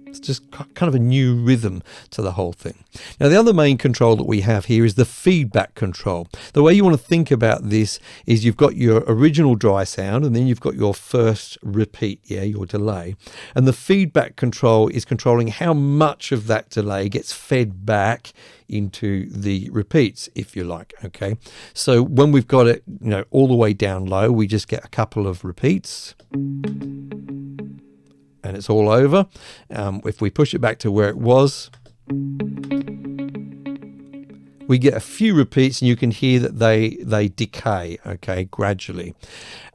It's just kind of a new rhythm to the whole thing. Now, the other main control that we have here is the feedback control. The way you want to think about this is you've got your original dry sound, and then you've got your first repeat, your delay. And the feedback control is controlling how much of that delay gets fed back into the repeats, if you like, okay? So when we've got it, all the way down low, we just get a couple of repeats, and it's all over. If we push it back to where it was, we get a few repeats, and you can hear that they decay, okay, gradually.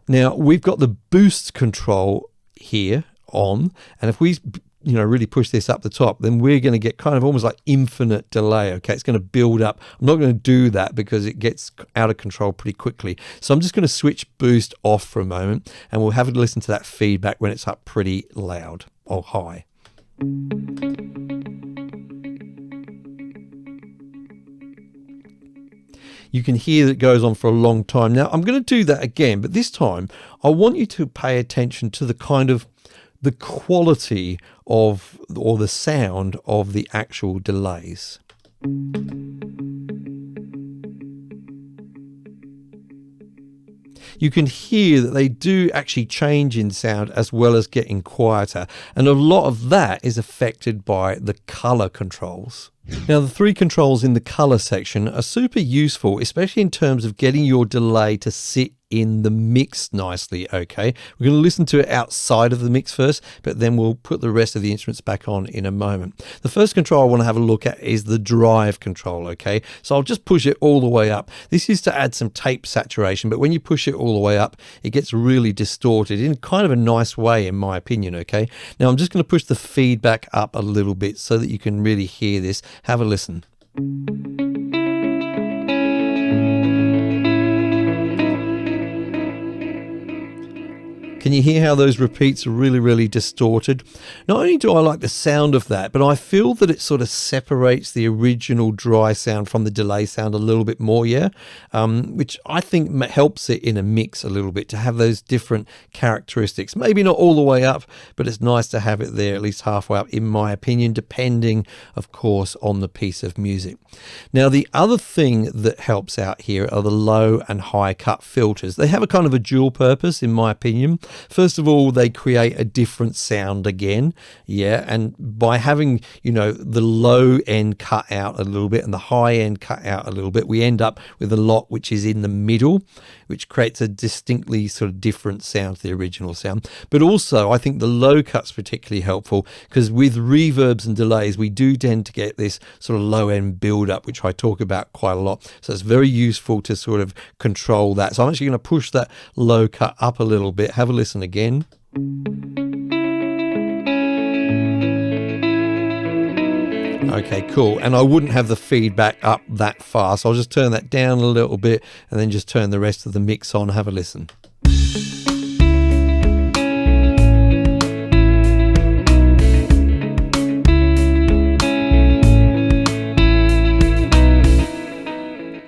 Now, we've got the boost control here on, and if we really push this up the top, then we're going to get kind of almost like infinite delay, okay? It's going to build up. I'm not going to do that because it gets out of control pretty quickly. So I'm just going to switch boost off for a moment, and we'll have a listen to that feedback when it's up pretty loud or high. You can hear that it goes on for a long time. Now, I'm going to do that again, but this time I want you to pay attention to the quality of, or the sound of, the actual delays. You can hear that they do actually change in sound as well as getting quieter, and a lot of that is affected by the color controls. Now, the three controls in the color section are super useful, especially in terms of getting your delay to sit in the mix nicely, okay? We're going to listen to it outside of the mix first, but then we'll put the rest of the instruments back on in a moment. The first control I want to have a look at is the drive control, okay? So I'll just push it all the way up. This is to add some tape saturation, but when you push it all the way up, it gets really distorted in kind of a nice way, in my opinion, okay? Now I'm just going to push the feedback up a little bit so that you can really hear this. Have a listen. Can you hear how those repeats are really, really distorted? Not only do I like the sound of that, but I feel that it sort of separates the original dry sound from the delay sound a little bit more, yeah? Which I think helps it in a mix a little bit to have those different characteristics. Maybe not all the way up, but it's nice to have it there at least halfway up, in my opinion, depending, of course, on the piece of music. Now, the other thing that helps out here are the low and high cut filters. They have a kind of a dual purpose, in my opinion. First of all, they create a different sound again, yeah, and by having, you know, the low end cut out a little bit and the high end cut out a little bit, we end up with a lot which is in the middle, which creates a distinctly sort of different sound to the original sound. But also, I think the low cut's particularly helpful because with reverbs and delays, we do tend to get this sort of low end build up, which I talk about quite a lot. So it's very useful to sort of control that. So I'm actually going to push that low cut up a little bit. Have a listen again. Okay, cool. And I wouldn't have the feedback up that fast. I'll just turn that down a little bit and then just turn the rest of the mix on. Have a listen.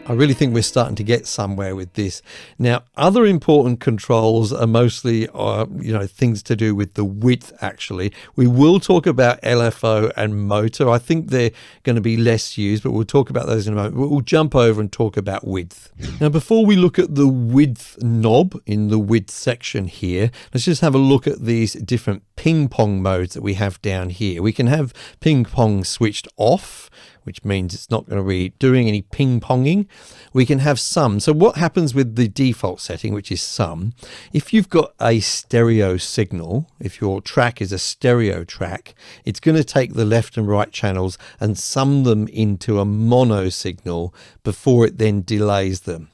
I really think we're starting to get somewhere with this. Now, other important controls are mostly, you know, things to do with the width, actually. We will talk about LFO and motor. I think they're going to be less used, but we'll talk about those in a moment. We'll jump over and talk about width. Now, before we look at the width knob in the width section here, let's just have a look at these different ping pong modes that we have down here. We can have ping pong switched off, which means it's not going to be doing any ping ponging. We can have sum. So what happens with the default setting, which is sum, if you've got a stereo signal, if your track is a stereo track, it's going to take the left and right channels and sum them into a mono signal before it then delays them.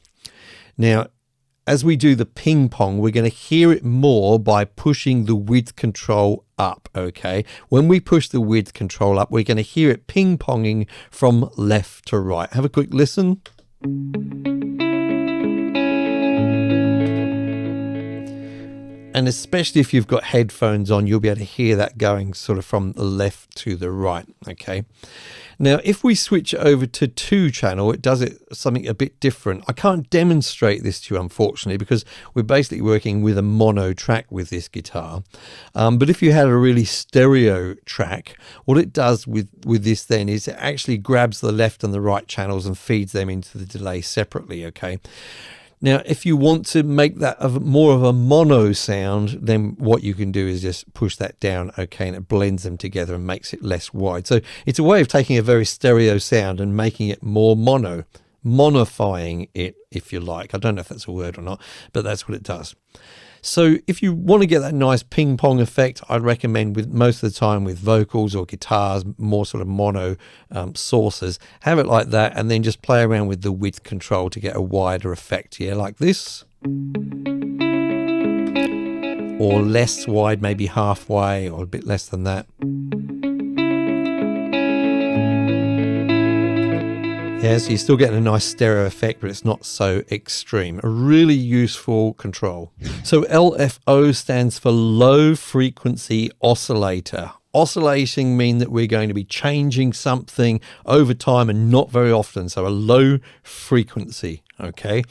Now, as we do the ping pong, we're going to hear it more by pushing the width control up, okay? When we push the width control up, we're going to hear it ping ponging from left to right. Have a quick listen. And especially if you've got headphones on, you'll be able to hear that going sort of from the left to the right, okay? Now, if we switch over to 2-channel, it does it something a bit different. I can't demonstrate this to you, unfortunately, because we're basically working with a mono track with this guitar. But if you had a really stereo track, what it does with this then is it actually grabs the left and the right channels and feeds them into the delay separately, okay? Now, if you want to make that more of a mono sound, then what you can do is just push that down, okay, and it blends them together and makes it less wide. So it's a way of taking a very stereo sound and making it more mono, monifying it, if you like. I don't know if that's a word or not, but that's what it does. So if you want to get that nice ping pong effect, I'd recommend with most of the time with vocals or guitars, more sort of mono sources, have it like that and then just play around with the width control to get a wider effect here, like this. Or less wide, maybe halfway or a bit less than that. Yeah, so you're still getting a nice stereo effect, but it's not so extreme. A really useful control. So LFO stands for low frequency oscillator. Oscillating means that we're going to be changing something over time and not very often. So a low frequency, okay?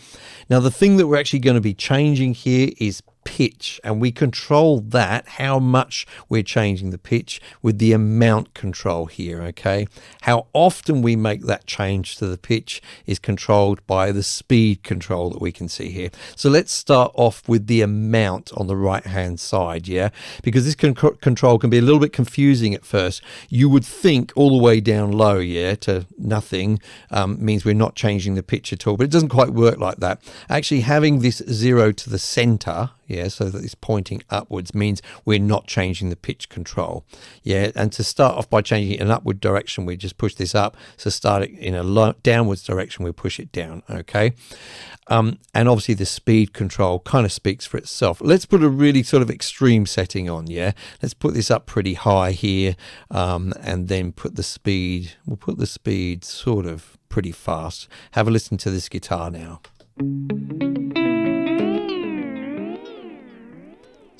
Now the thing that we're actually going to be changing here is pitch, and we control that, how much we're changing the pitch, with the amount control here, okay? How often we make that change to the pitch is controlled by the speed control that we can see here. So let's start off with the amount on the right hand side, yeah? Because this control can be a little bit confusing at first. You would think all the way down low, yeah, to nothing means we're not changing the pitch at all, but it doesn't quite work like that. Actually, having this 0 to the center, yeah, so that it's pointing upwards, means we're not changing the pitch control. Yeah, and to start off by changing it in an upward direction, we just push this up. So start it in a downwards direction, we push it down, okay? And obviously the speed control kind of speaks for itself. Let's put a really sort of extreme setting on, yeah? Let's put this up pretty high here, and then put the speed, we'll put the speed sort of pretty fast. Have a listen to this guitar now.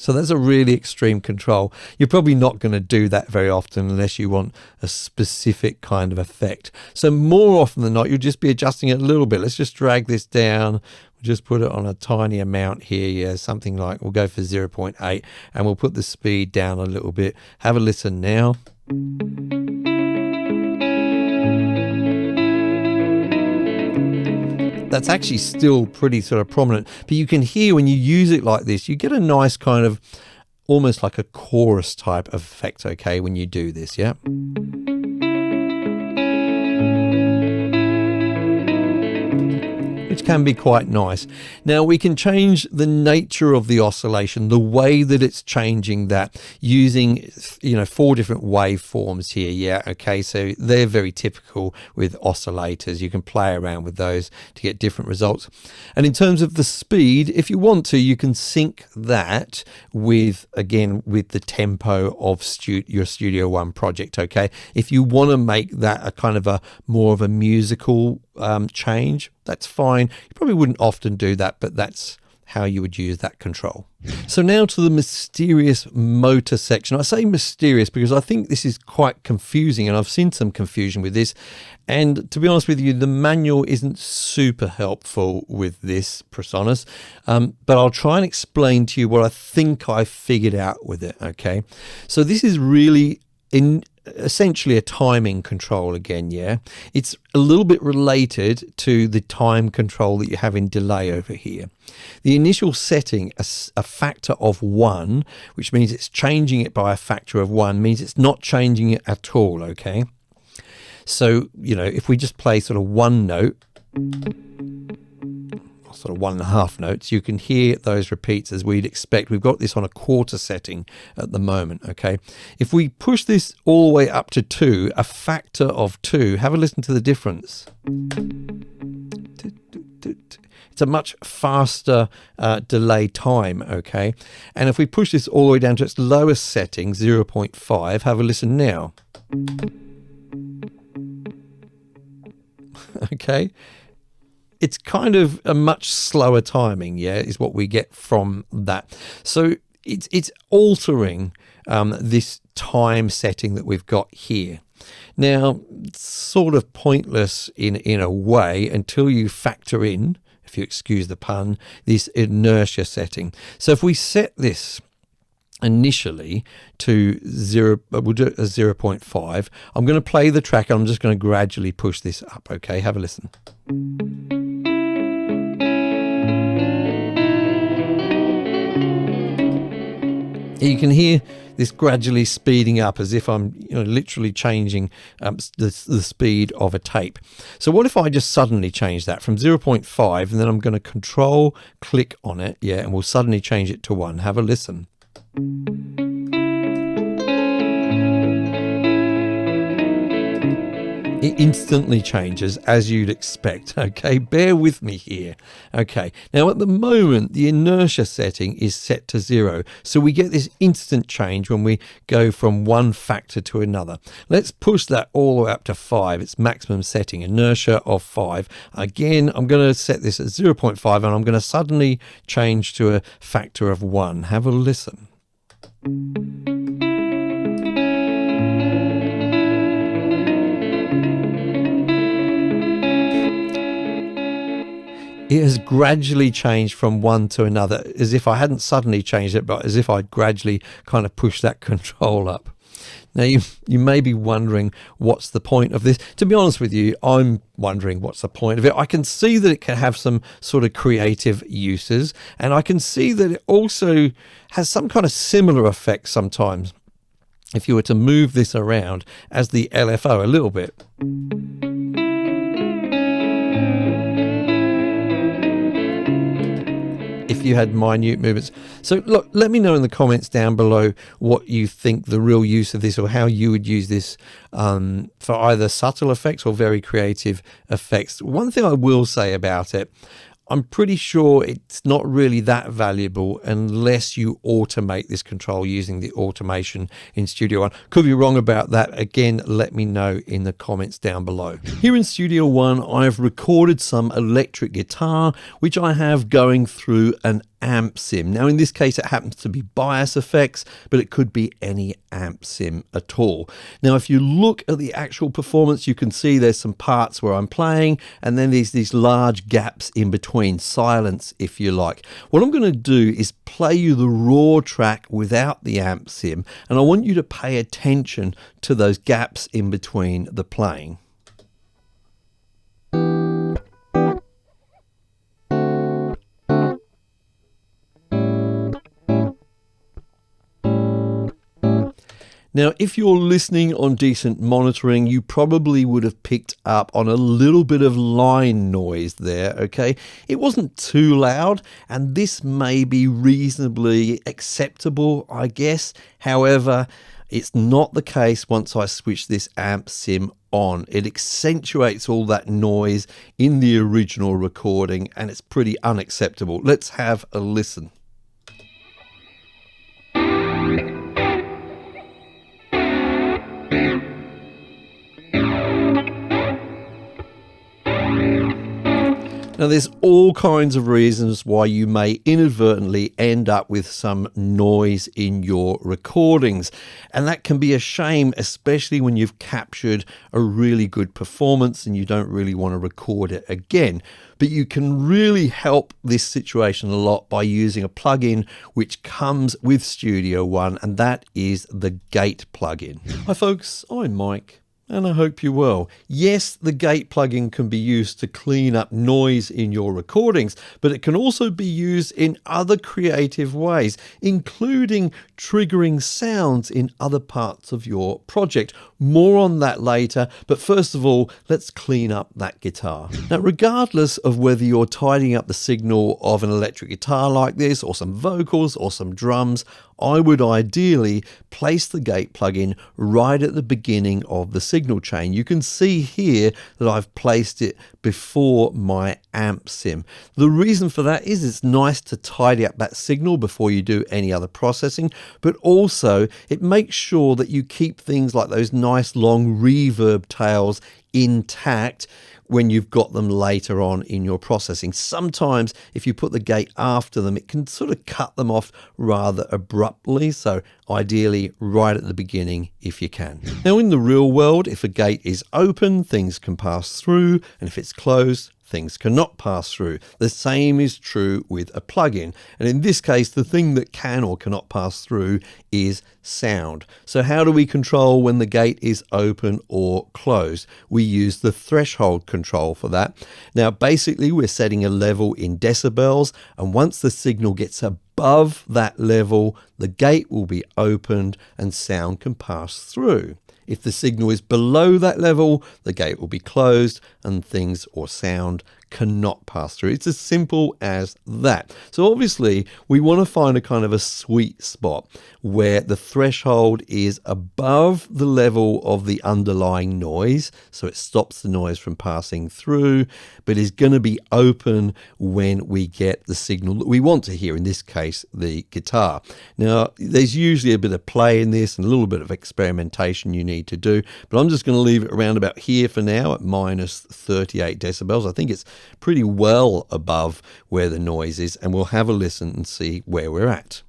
So that's a really extreme control. You're probably not going to do that very often unless you want a specific kind of effect. So more often than not, you'll just be adjusting it a little bit. Let's just drag this down. We'll just put it on a tiny amount here. Yeah, something like, we'll go for 0.8 and we'll put the speed down a little bit. Have a listen now. That's actually still pretty sort of prominent, but you can hear when you use it like this, you get a nice kind of almost like a chorus type of effect, okay, when you do this, yeah? Which can be quite nice. Now we can change the nature of the oscillation, the way that it's changing that, using 4 different waveforms here. Yeah, okay, so they're very typical with oscillators. You can play around with those to get different results. And in terms of the speed, if you want to, you can sync that with, again, with the tempo of your Studio One project, okay? If you want to make that a kind of a more of a musical change, that's fine. You probably wouldn't often do that, but that's how you would use that control. So now to the mysterious motor section. I say mysterious because I think this is quite confusing, and I've seen some confusion with this. And to be honest with you, the manual isn't super helpful with this, PreSonus, but I'll try and explain to you what I think I figured out with it, okay? So this is really essentially a timing control again, yeah? It's a little bit related to the time control that you have in delay over here. The initial setting, a factor of 1, which means it's changing it by a factor of 1, means it's not changing it at all, okay? So, if we just play sort of one note, sort of 1.5 notes, you can hear those repeats as we'd expect. We've got this on a quarter setting at the moment, okay? If we push this all the way up to 2, a factor of 2, have a listen to the difference. It's a much faster delay time, okay? And if we push this all the way down to its lowest setting, 0.5, have a listen now. Okay? It's kind of a much slower timing, yeah, is what we get from that. So it's altering this time setting that we've got here. Now, it's sort of pointless in a way until you factor in, if you excuse the pun, this inertia setting. So if we set this initially to 0, we'll do it as 0.5. I'm going to play the track and I'm just going to gradually push this up, okay? Have a listen. You can hear this gradually speeding up as if I'm literally changing the speed of a tape. So what if I just suddenly change that from 0.5 and then I'm going to control click on it, yeah, and we'll suddenly change it to 1. Have a listen. It instantly changes as you'd expect, okay? Bear with me here. Okay, now at the moment, the inertia setting is set to 0. So we get this instant change when we go from one factor to another. Let's push that all the way up to 5, its maximum setting, inertia of 5. Again, I'm going to set this at 0.5 and I'm going to suddenly change to a factor of 1. Have a listen. It has gradually changed from one to another, as if I hadn't suddenly changed it, but as if I'd gradually kind of pushed that control up. Now, you may be wondering, what's the point of this? To be honest with you, I'm wondering what's the point of it. I can see that it can have some sort of creative uses, and I can see that it also has some kind of similar effect sometimes, if you were to move this around as the LFO a little bit. If you had minute movements. So look, let me know in the comments down below what you think the real use of this, or how you would use this for either subtle effects or very creative effects. One thing I will say about it, I'm pretty sure it's not really that valuable unless you automate this control using the automation in Studio One. Could be wrong about that. Again, let me know in the comments down below. Here in Studio One, I've recorded some electric guitar, which I have going through an amp sim. Now in this case it happens to be bias effects, but it could be any amp sim at all. Now if you look at the actual performance, you can see there's some parts where I'm playing and then there's these large gaps in between, silence if you like. What I'm going to do is play you the raw track without the amp sim, and I want you to pay attention to those gaps in between the playing. Now, if you're listening on decent monitoring, you probably would have picked up on a little bit of line noise there, okay? It wasn't too loud, and this may be reasonably acceptable, I guess. However, it's not the case once I switch this amp sim on. It accentuates all that noise in the original recording, and it's pretty unacceptable. Let's have a listen. Now there's all kinds of reasons why you may inadvertently end up with some noise in your recordings, and that can be a shame, especially when you've captured a really good performance and you don't really want to record it again. But you can really help this situation a lot by using a plugin which comes with Studio One, and that is the Gate plugin. Hi folks, I'm Mike, and I hope you're well. Yes, the Gate plugin can be used to clean up noise in your recordings, but it can also be used in other creative ways, including triggering sounds in other parts of your project. More on that later, but first of all, let's clean up that guitar. Now, regardless of whether you're tidying up the signal of an electric guitar like this, or some vocals, or some drums, I would ideally place the Gate plugin right at the beginning of the signal chain. You can see here that I've placed it before my amp sim. The reason for that is it's nice to tidy up that signal before you do any other processing, but also it makes sure that you keep things like those nice long reverb tails intact when you've got them later on in your processing. Sometimes if you put the Gate after them, it can sort of cut them off rather abruptly, so ideally right at the beginning if you can. Now in the real world, if a Gate is open, things can pass through, and if it's closed, things cannot pass through. The same is true with a plugin, and in this case the thing that can or cannot pass through is sound. So how do we control when the Gate is open or closed? We use the threshold control for that. Now basically we're setting a level in decibels, and once the signal gets above that level, the Gate will be opened and sound can pass through. If the signal is below that level, the Gate will be closed and things or sound cannot pass through. It's as simple as that. So obviously we want to find a kind of a sweet spot where the threshold is above the level of the underlying noise, so it stops the noise from passing through, but is going to be open when we get the signal that we want to hear, in this case the guitar. Now there's usually a bit of play in this and a little bit of experimentation you need to do, but I'm just going to leave it around about here for now at minus 38 decibels. I think it's pretty well above where the noise is, and we'll have a listen and see where we're at.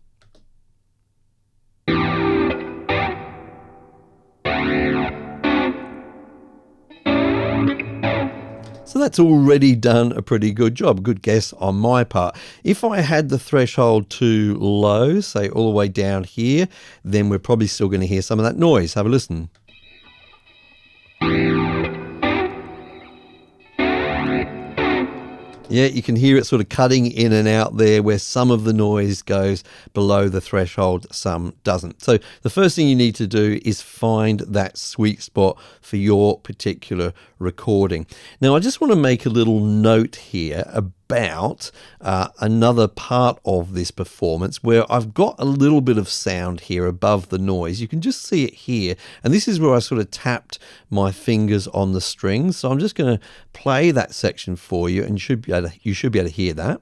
So that's already done a pretty good job. Good guess on my part. If I had the threshold too low, say all the way down here, then we're probably still going to hear some of that noise. Have a listen. Yeah, you can hear it sort of cutting in and out there where some of the noise goes below the threshold, some doesn't. So the first thing you need to do is find that sweet spot for your particular recording. Now, I just want to make a little note here about about another part of this performance where I've got a little bit of sound here above the noise. You can just see it here, and this is where I sort of tapped my fingers on the strings. So I'm just going to play that section for you, and you should be able to hear that.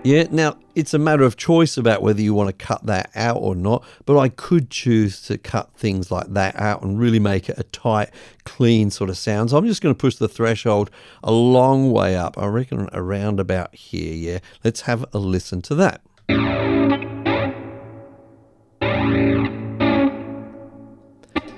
Yeah, now it's a matter of choice about whether you want to cut that out or not, but I could choose to cut things like that out and really make it a tight, clean sort of sound. So I'm just going to push the threshold a long way up. I reckon around about here, yeah. Let's have a listen to that.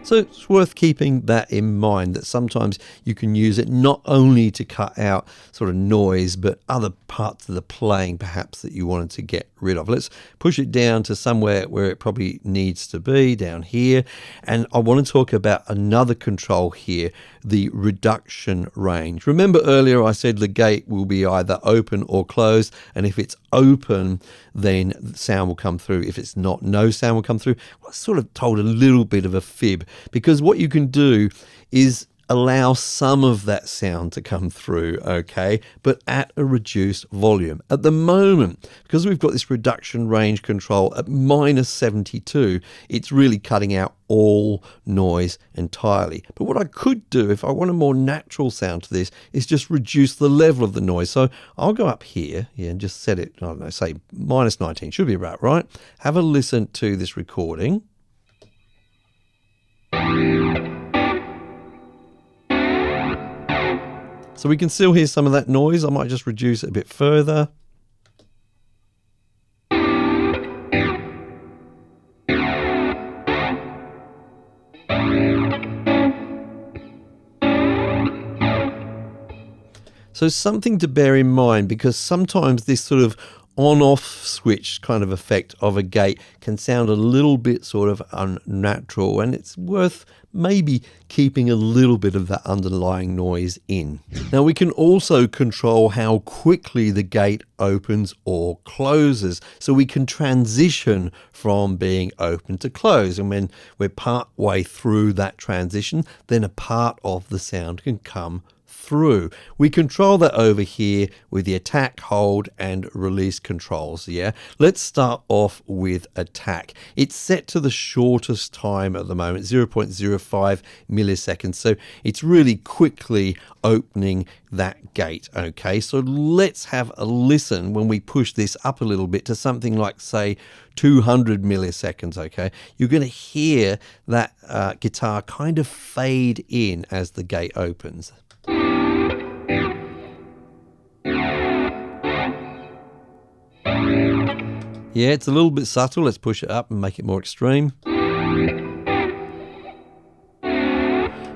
So it's worth keeping that in mind, that sometimes you can use it not only to cut out sort of noise, but other parts of the playing perhaps that you wanted to get rid of. Let's push it down to somewhere where it probably needs to be, down here. And I want to talk about another control here, the reduction range. Remember earlier I said the gate will be either open or closed, and if it's open, then the sound will come through. If it's not, no sound will come through. Well, I sort of told a little bit of a fib, because what you can do is allow some of that sound to come through, okay, but at a reduced volume. At the moment, because we've got this reduction range control at -72, it's really cutting out all noise entirely. But what I could do, if I want a more natural sound to this, is just reduce the level of the noise. So I'll go up here, yeah, and just set it, I don't know, say -19, should be about right. Have a listen to this recording. So we can still hear some of that noise. I might just reduce it a bit further. So something to bear in mind, because sometimes this sort of on-off switch kind of effect of a gate can sound a little bit sort of unnatural, and it's worth maybe keeping a little bit of that underlying noise in. Now we can also control how quickly the gate opens or closes, so we can transition from being open to close, and when we're part way through that transition, then a part of the sound can come through. We control that over here with the attack, hold, and release controls. Yeah, let's start off with attack. It's set to the shortest time at the moment, 0.05 milliseconds. So it's really quickly opening that gate. Okay, so let's have a listen when we push this up a little bit to something like, say, 200 milliseconds. Okay, you're going to hear that guitar kind of fade in as the gate opens. Yeah, it's a little bit subtle. Let's push it up and make it more extreme.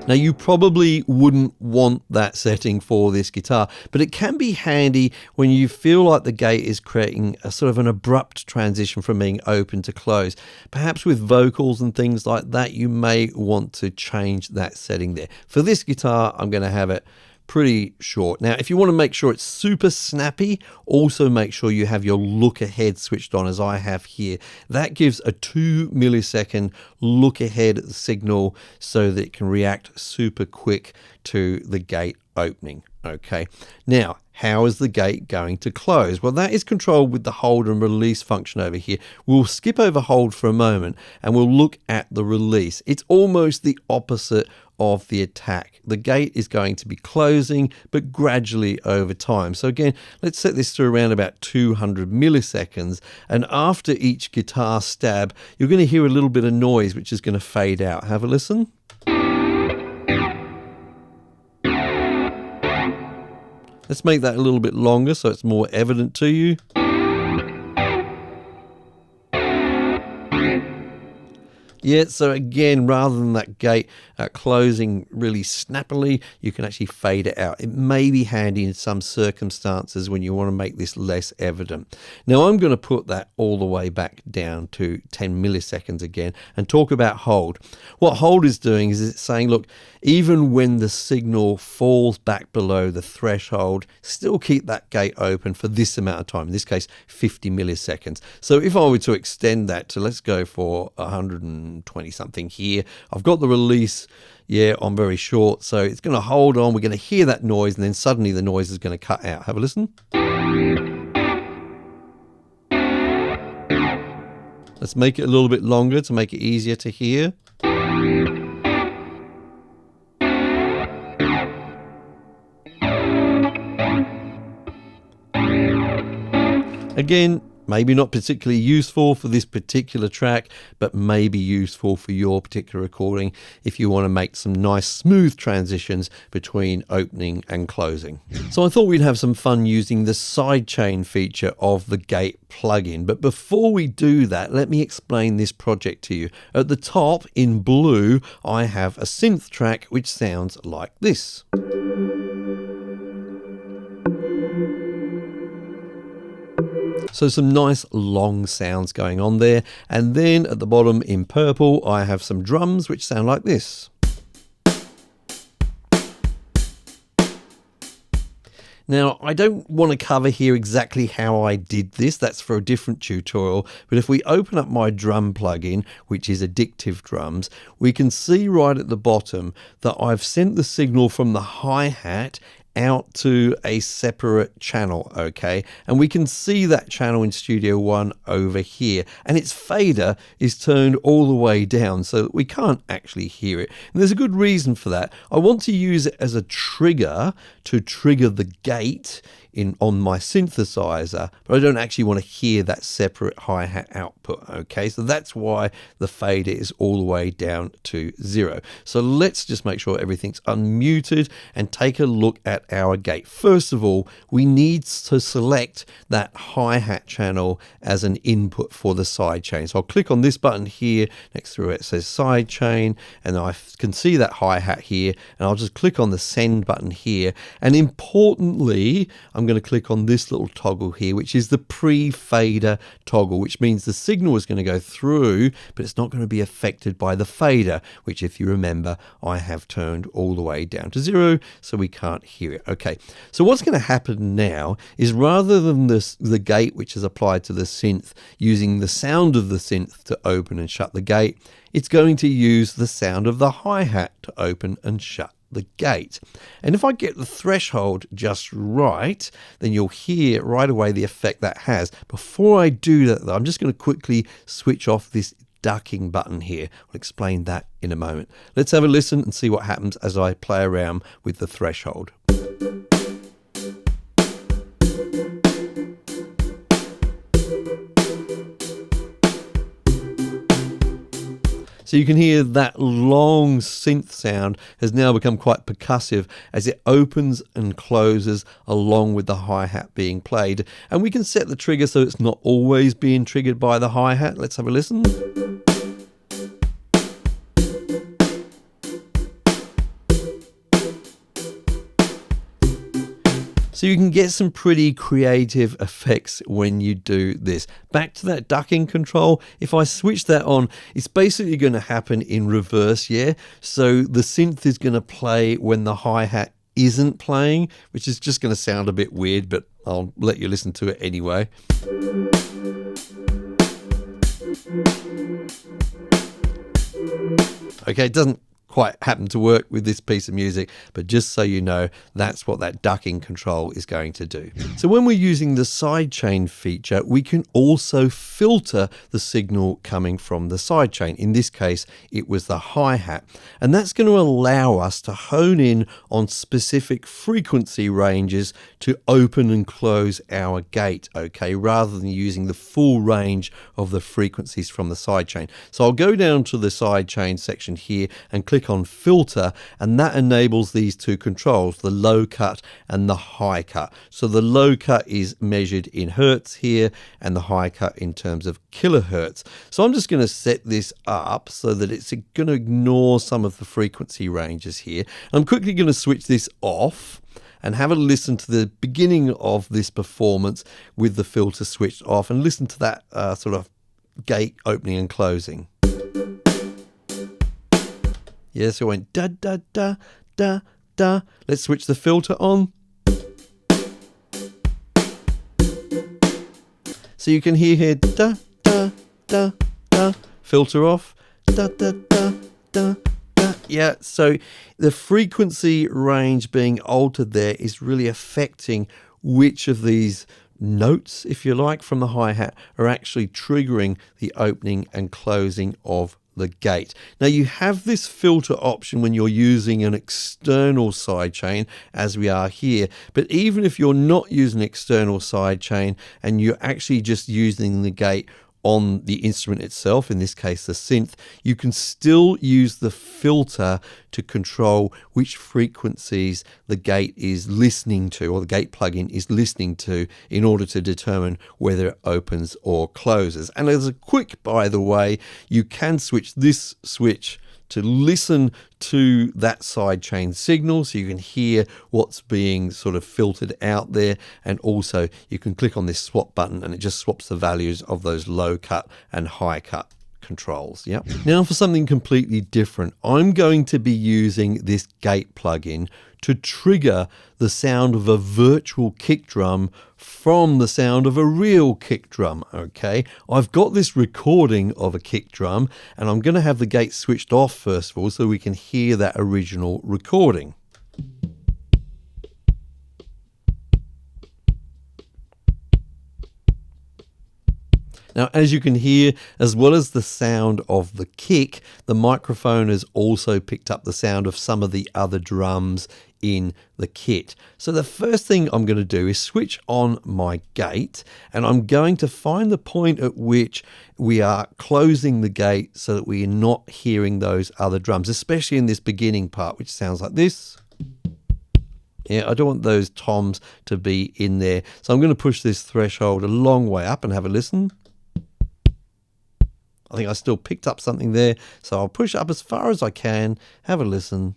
Now, you probably wouldn't want that setting for this guitar, but it can be handy when you feel like the gate is creating a sort of an abrupt transition from being open to close. Perhaps with vocals and things like that, you may want to change that setting there. For this guitar, I'm going to have it pretty short. Now, if you want to make sure it's super snappy, also make sure you have your look ahead switched on, as I have here. That gives a 2 millisecond look ahead signal so that it can react super quick to the gate opening. Okay, now how is the gate going to close? Well, that is controlled with the hold and release function over here. We'll skip over hold for a moment and we'll look at the release. It's almost the opposite of the attack. The gate is going to be closing, but gradually over time. So again, let's set this to around about 200 milliseconds. And after each guitar stab, you're going to hear a little bit of noise, which is going to fade out. Have a listen. Let's make that a little bit longer so it's more evident to you. Yeah, so again, rather than that gate closing really snappily, you can actually fade it out. It may be handy in some circumstances when you want to make this less evident. Now I'm going to put that all the way back down to 10 milliseconds again and talk about hold. What hold is doing is it's saying, look, even when the signal falls back below the threshold, still keep that gate open for this amount of time, in this case 50 milliseconds. So if I were to extend that to, let's go for 100 and 120 something here. I've got the release, yeah, on very short, so it's going to hold on. We're going to hear that noise, and then suddenly the noise is going to cut out. Have a listen. Let's make it a little bit longer to make it easier to hear. Again, maybe not particularly useful for this particular track, but maybe useful for your particular recording if you want to make some nice smooth transitions between opening and closing. So I thought we'd have some fun using the sidechain feature of the Gate plugin. But before we do that, let me explain this project to you. At the top in blue, I have a synth track which sounds like this. So some nice long sounds going on there. And then at the bottom in purple, I have some drums which sound like this. Now, I don't want to cover here exactly how I did this. That's for a different tutorial. But if we open up my drum plugin, which is Addictive Drums, we can see right at the bottom that I've sent the signal from the hi-hat out to a separate channel, okay? And we can see that channel in Studio One over here, and its fader is turned all the way down so that we can't actually hear it. And there's a good reason for that. I want to use it as a trigger to trigger the gate on my synthesizer, but I don't actually want to hear that separate hi-hat output, okay? So that's why the fader is all the way down to 0. So let's just make sure everything's unmuted and take a look at our gate. First of all, we need to select that hi-hat channel as an input for the sidechain. So I'll click on this button here next to it. It says sidechain, and I can see that hi-hat here, and I'll just click on the send button here. And importantly, I'm going to click on this little toggle here, which is the pre-fader toggle, which means the signal is going to go through, but it's not going to be affected by the fader, which, if you remember, I have turned all the way down to 0, so we can't hear it. Okay, so what's going to happen now is, rather than the gate which is applied to the synth using the sound of the synth to open and shut the gate, it's going to use the sound of the hi-hat to open and shut the gate. And if I get the threshold just right, then you'll hear right away the effect that has. Before I do that though, I'm just going to quickly switch off this ducking button here. I'll explain that in a moment. Let's have a listen and see what happens as I play around with the threshold. So you can hear that long synth sound has now become quite percussive as it opens and closes along with the hi-hat being played. And we can set the trigger so it's not always being triggered by the hi-hat. Let's have a listen. So you can get some pretty creative effects when you do this. Back to that ducking control, if I switch that on, it's basically going to happen in reverse, yeah? So the synth is going to play when the hi-hat isn't playing, which is just going to sound a bit weird, but I'll let you listen to it anyway. Okay, it doesn't quite happen to work with this piece of music, but just so you know, that's what that ducking control is going to do. So when we're using the sidechain feature, we can also filter the signal coming from the sidechain. In this case, it was the hi-hat, and that's going to allow us to hone in on specific frequency ranges to open and close our gate, okay, rather than using the full range of the frequencies from the sidechain. So I'll go down to the sidechain section here and click on filter, and that enables these two controls, the low cut and the high cut. So the low cut is measured in hertz here, and the high cut in terms of kilohertz. So I'm just going to set this up so that it's going to ignore some of the frequency ranges here. I'm quickly going to switch this off and have a listen to the beginning of this performance with the filter switched off, and listen to that sort of gate opening and closing. Yeah, so it went da da da da da. Let's switch the filter on. So you can hear here da da da da. Filter off. da, da, da, da, da. Yeah, so the frequency range being altered there is really affecting which of these notes, if you like, from the hi-hat are actually triggering the opening and closing of the gate. Now you have this filter option when you're using an external sidechain, as we are here, but even if you're not using external sidechain and you're actually just using the gate on the instrument itself, in this case the synth, you can still use the filter to control which frequencies the gate is listening to, or the gate plugin is listening to, in order to determine whether it opens or closes. And as a quick, by the way, you can switch this switch to listen to that sidechain signal, so you can hear what's being sort of filtered out there, and also you can click on this swap button and it just swaps the values of those low cut and high cut controls. Yeah. Now for something completely different, I'm going to be using this gate plugin to trigger the sound of a virtual kick drum from the sound of a real kick drum. Okay, I've got this recording of a kick drum and I'm going to have the gate switched off first of all so we can hear that original recording. Now, as you can hear, as well as the sound of the kick, the microphone has also picked up the sound of some of the other drums in the kit. So the first thing I'm going to do is switch on my gate, and I'm going to find the point at which we are closing the gate so that we are not hearing those other drums, especially in this beginning part, which sounds like this. Yeah, I don't want those toms to be in there. So I'm going to push this threshold a long way up and have a listen. I think I still picked up something there, so I'll push up as far as I can, have a listen.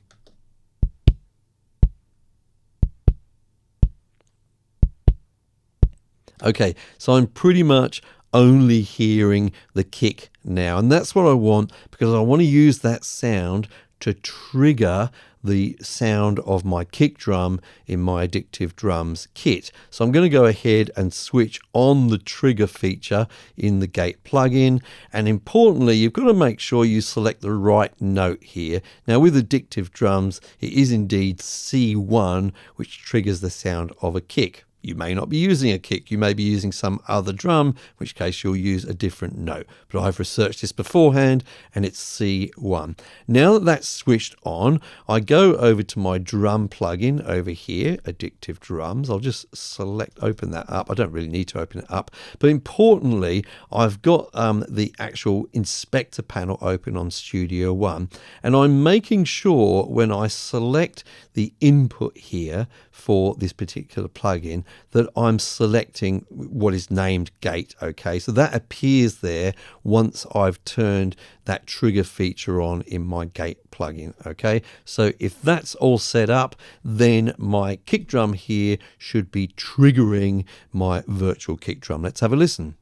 Okay, so I'm pretty much only hearing the kick now, and that's what I want, because I want to use that sound to trigger the sound of my kick drum in my Addictive Drums kit. So I'm going to go ahead and switch on the trigger feature in the gate plugin, and importantly, you've got to make sure you select the right note here. Now with Addictive Drums, it is indeed C1, which triggers the sound of a kick. You may not be using a kick, you may be using some other drum, in which case you'll use a different note. But I've researched this beforehand and it's C1. Now that that's switched on, I go over to my drum plugin over here, Addictive Drums. I'll just open that up. I don't really need to open it up. But importantly, I've got the actual inspector panel open on Studio One. And I'm making sure when I select the input here for this particular plugin that I'm selecting what is named gate. Okay, so that appears there once I've turned that trigger feature on in my gate plugin. Okay, so if that's all set up, then my kick drum here should be triggering my virtual kick drum. Let's have a listen.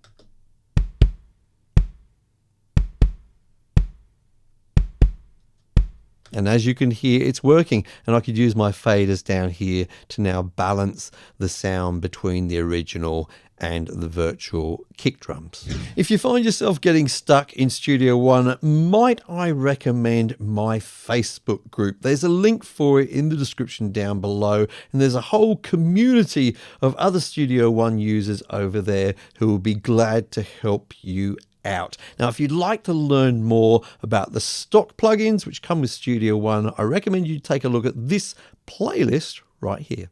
And as you can hear, it's working, and I could use my faders down here to now balance the sound between the original and the virtual kick drums. If you find yourself getting stuck in Studio One, might I recommend my Facebook group? There's a link for it in the description down below, and there's a whole community of other Studio One users over there who will be glad to help you out. Now, if you'd like to learn more about the stock plugins which come with Studio One, I recommend you take a look at this playlist right here.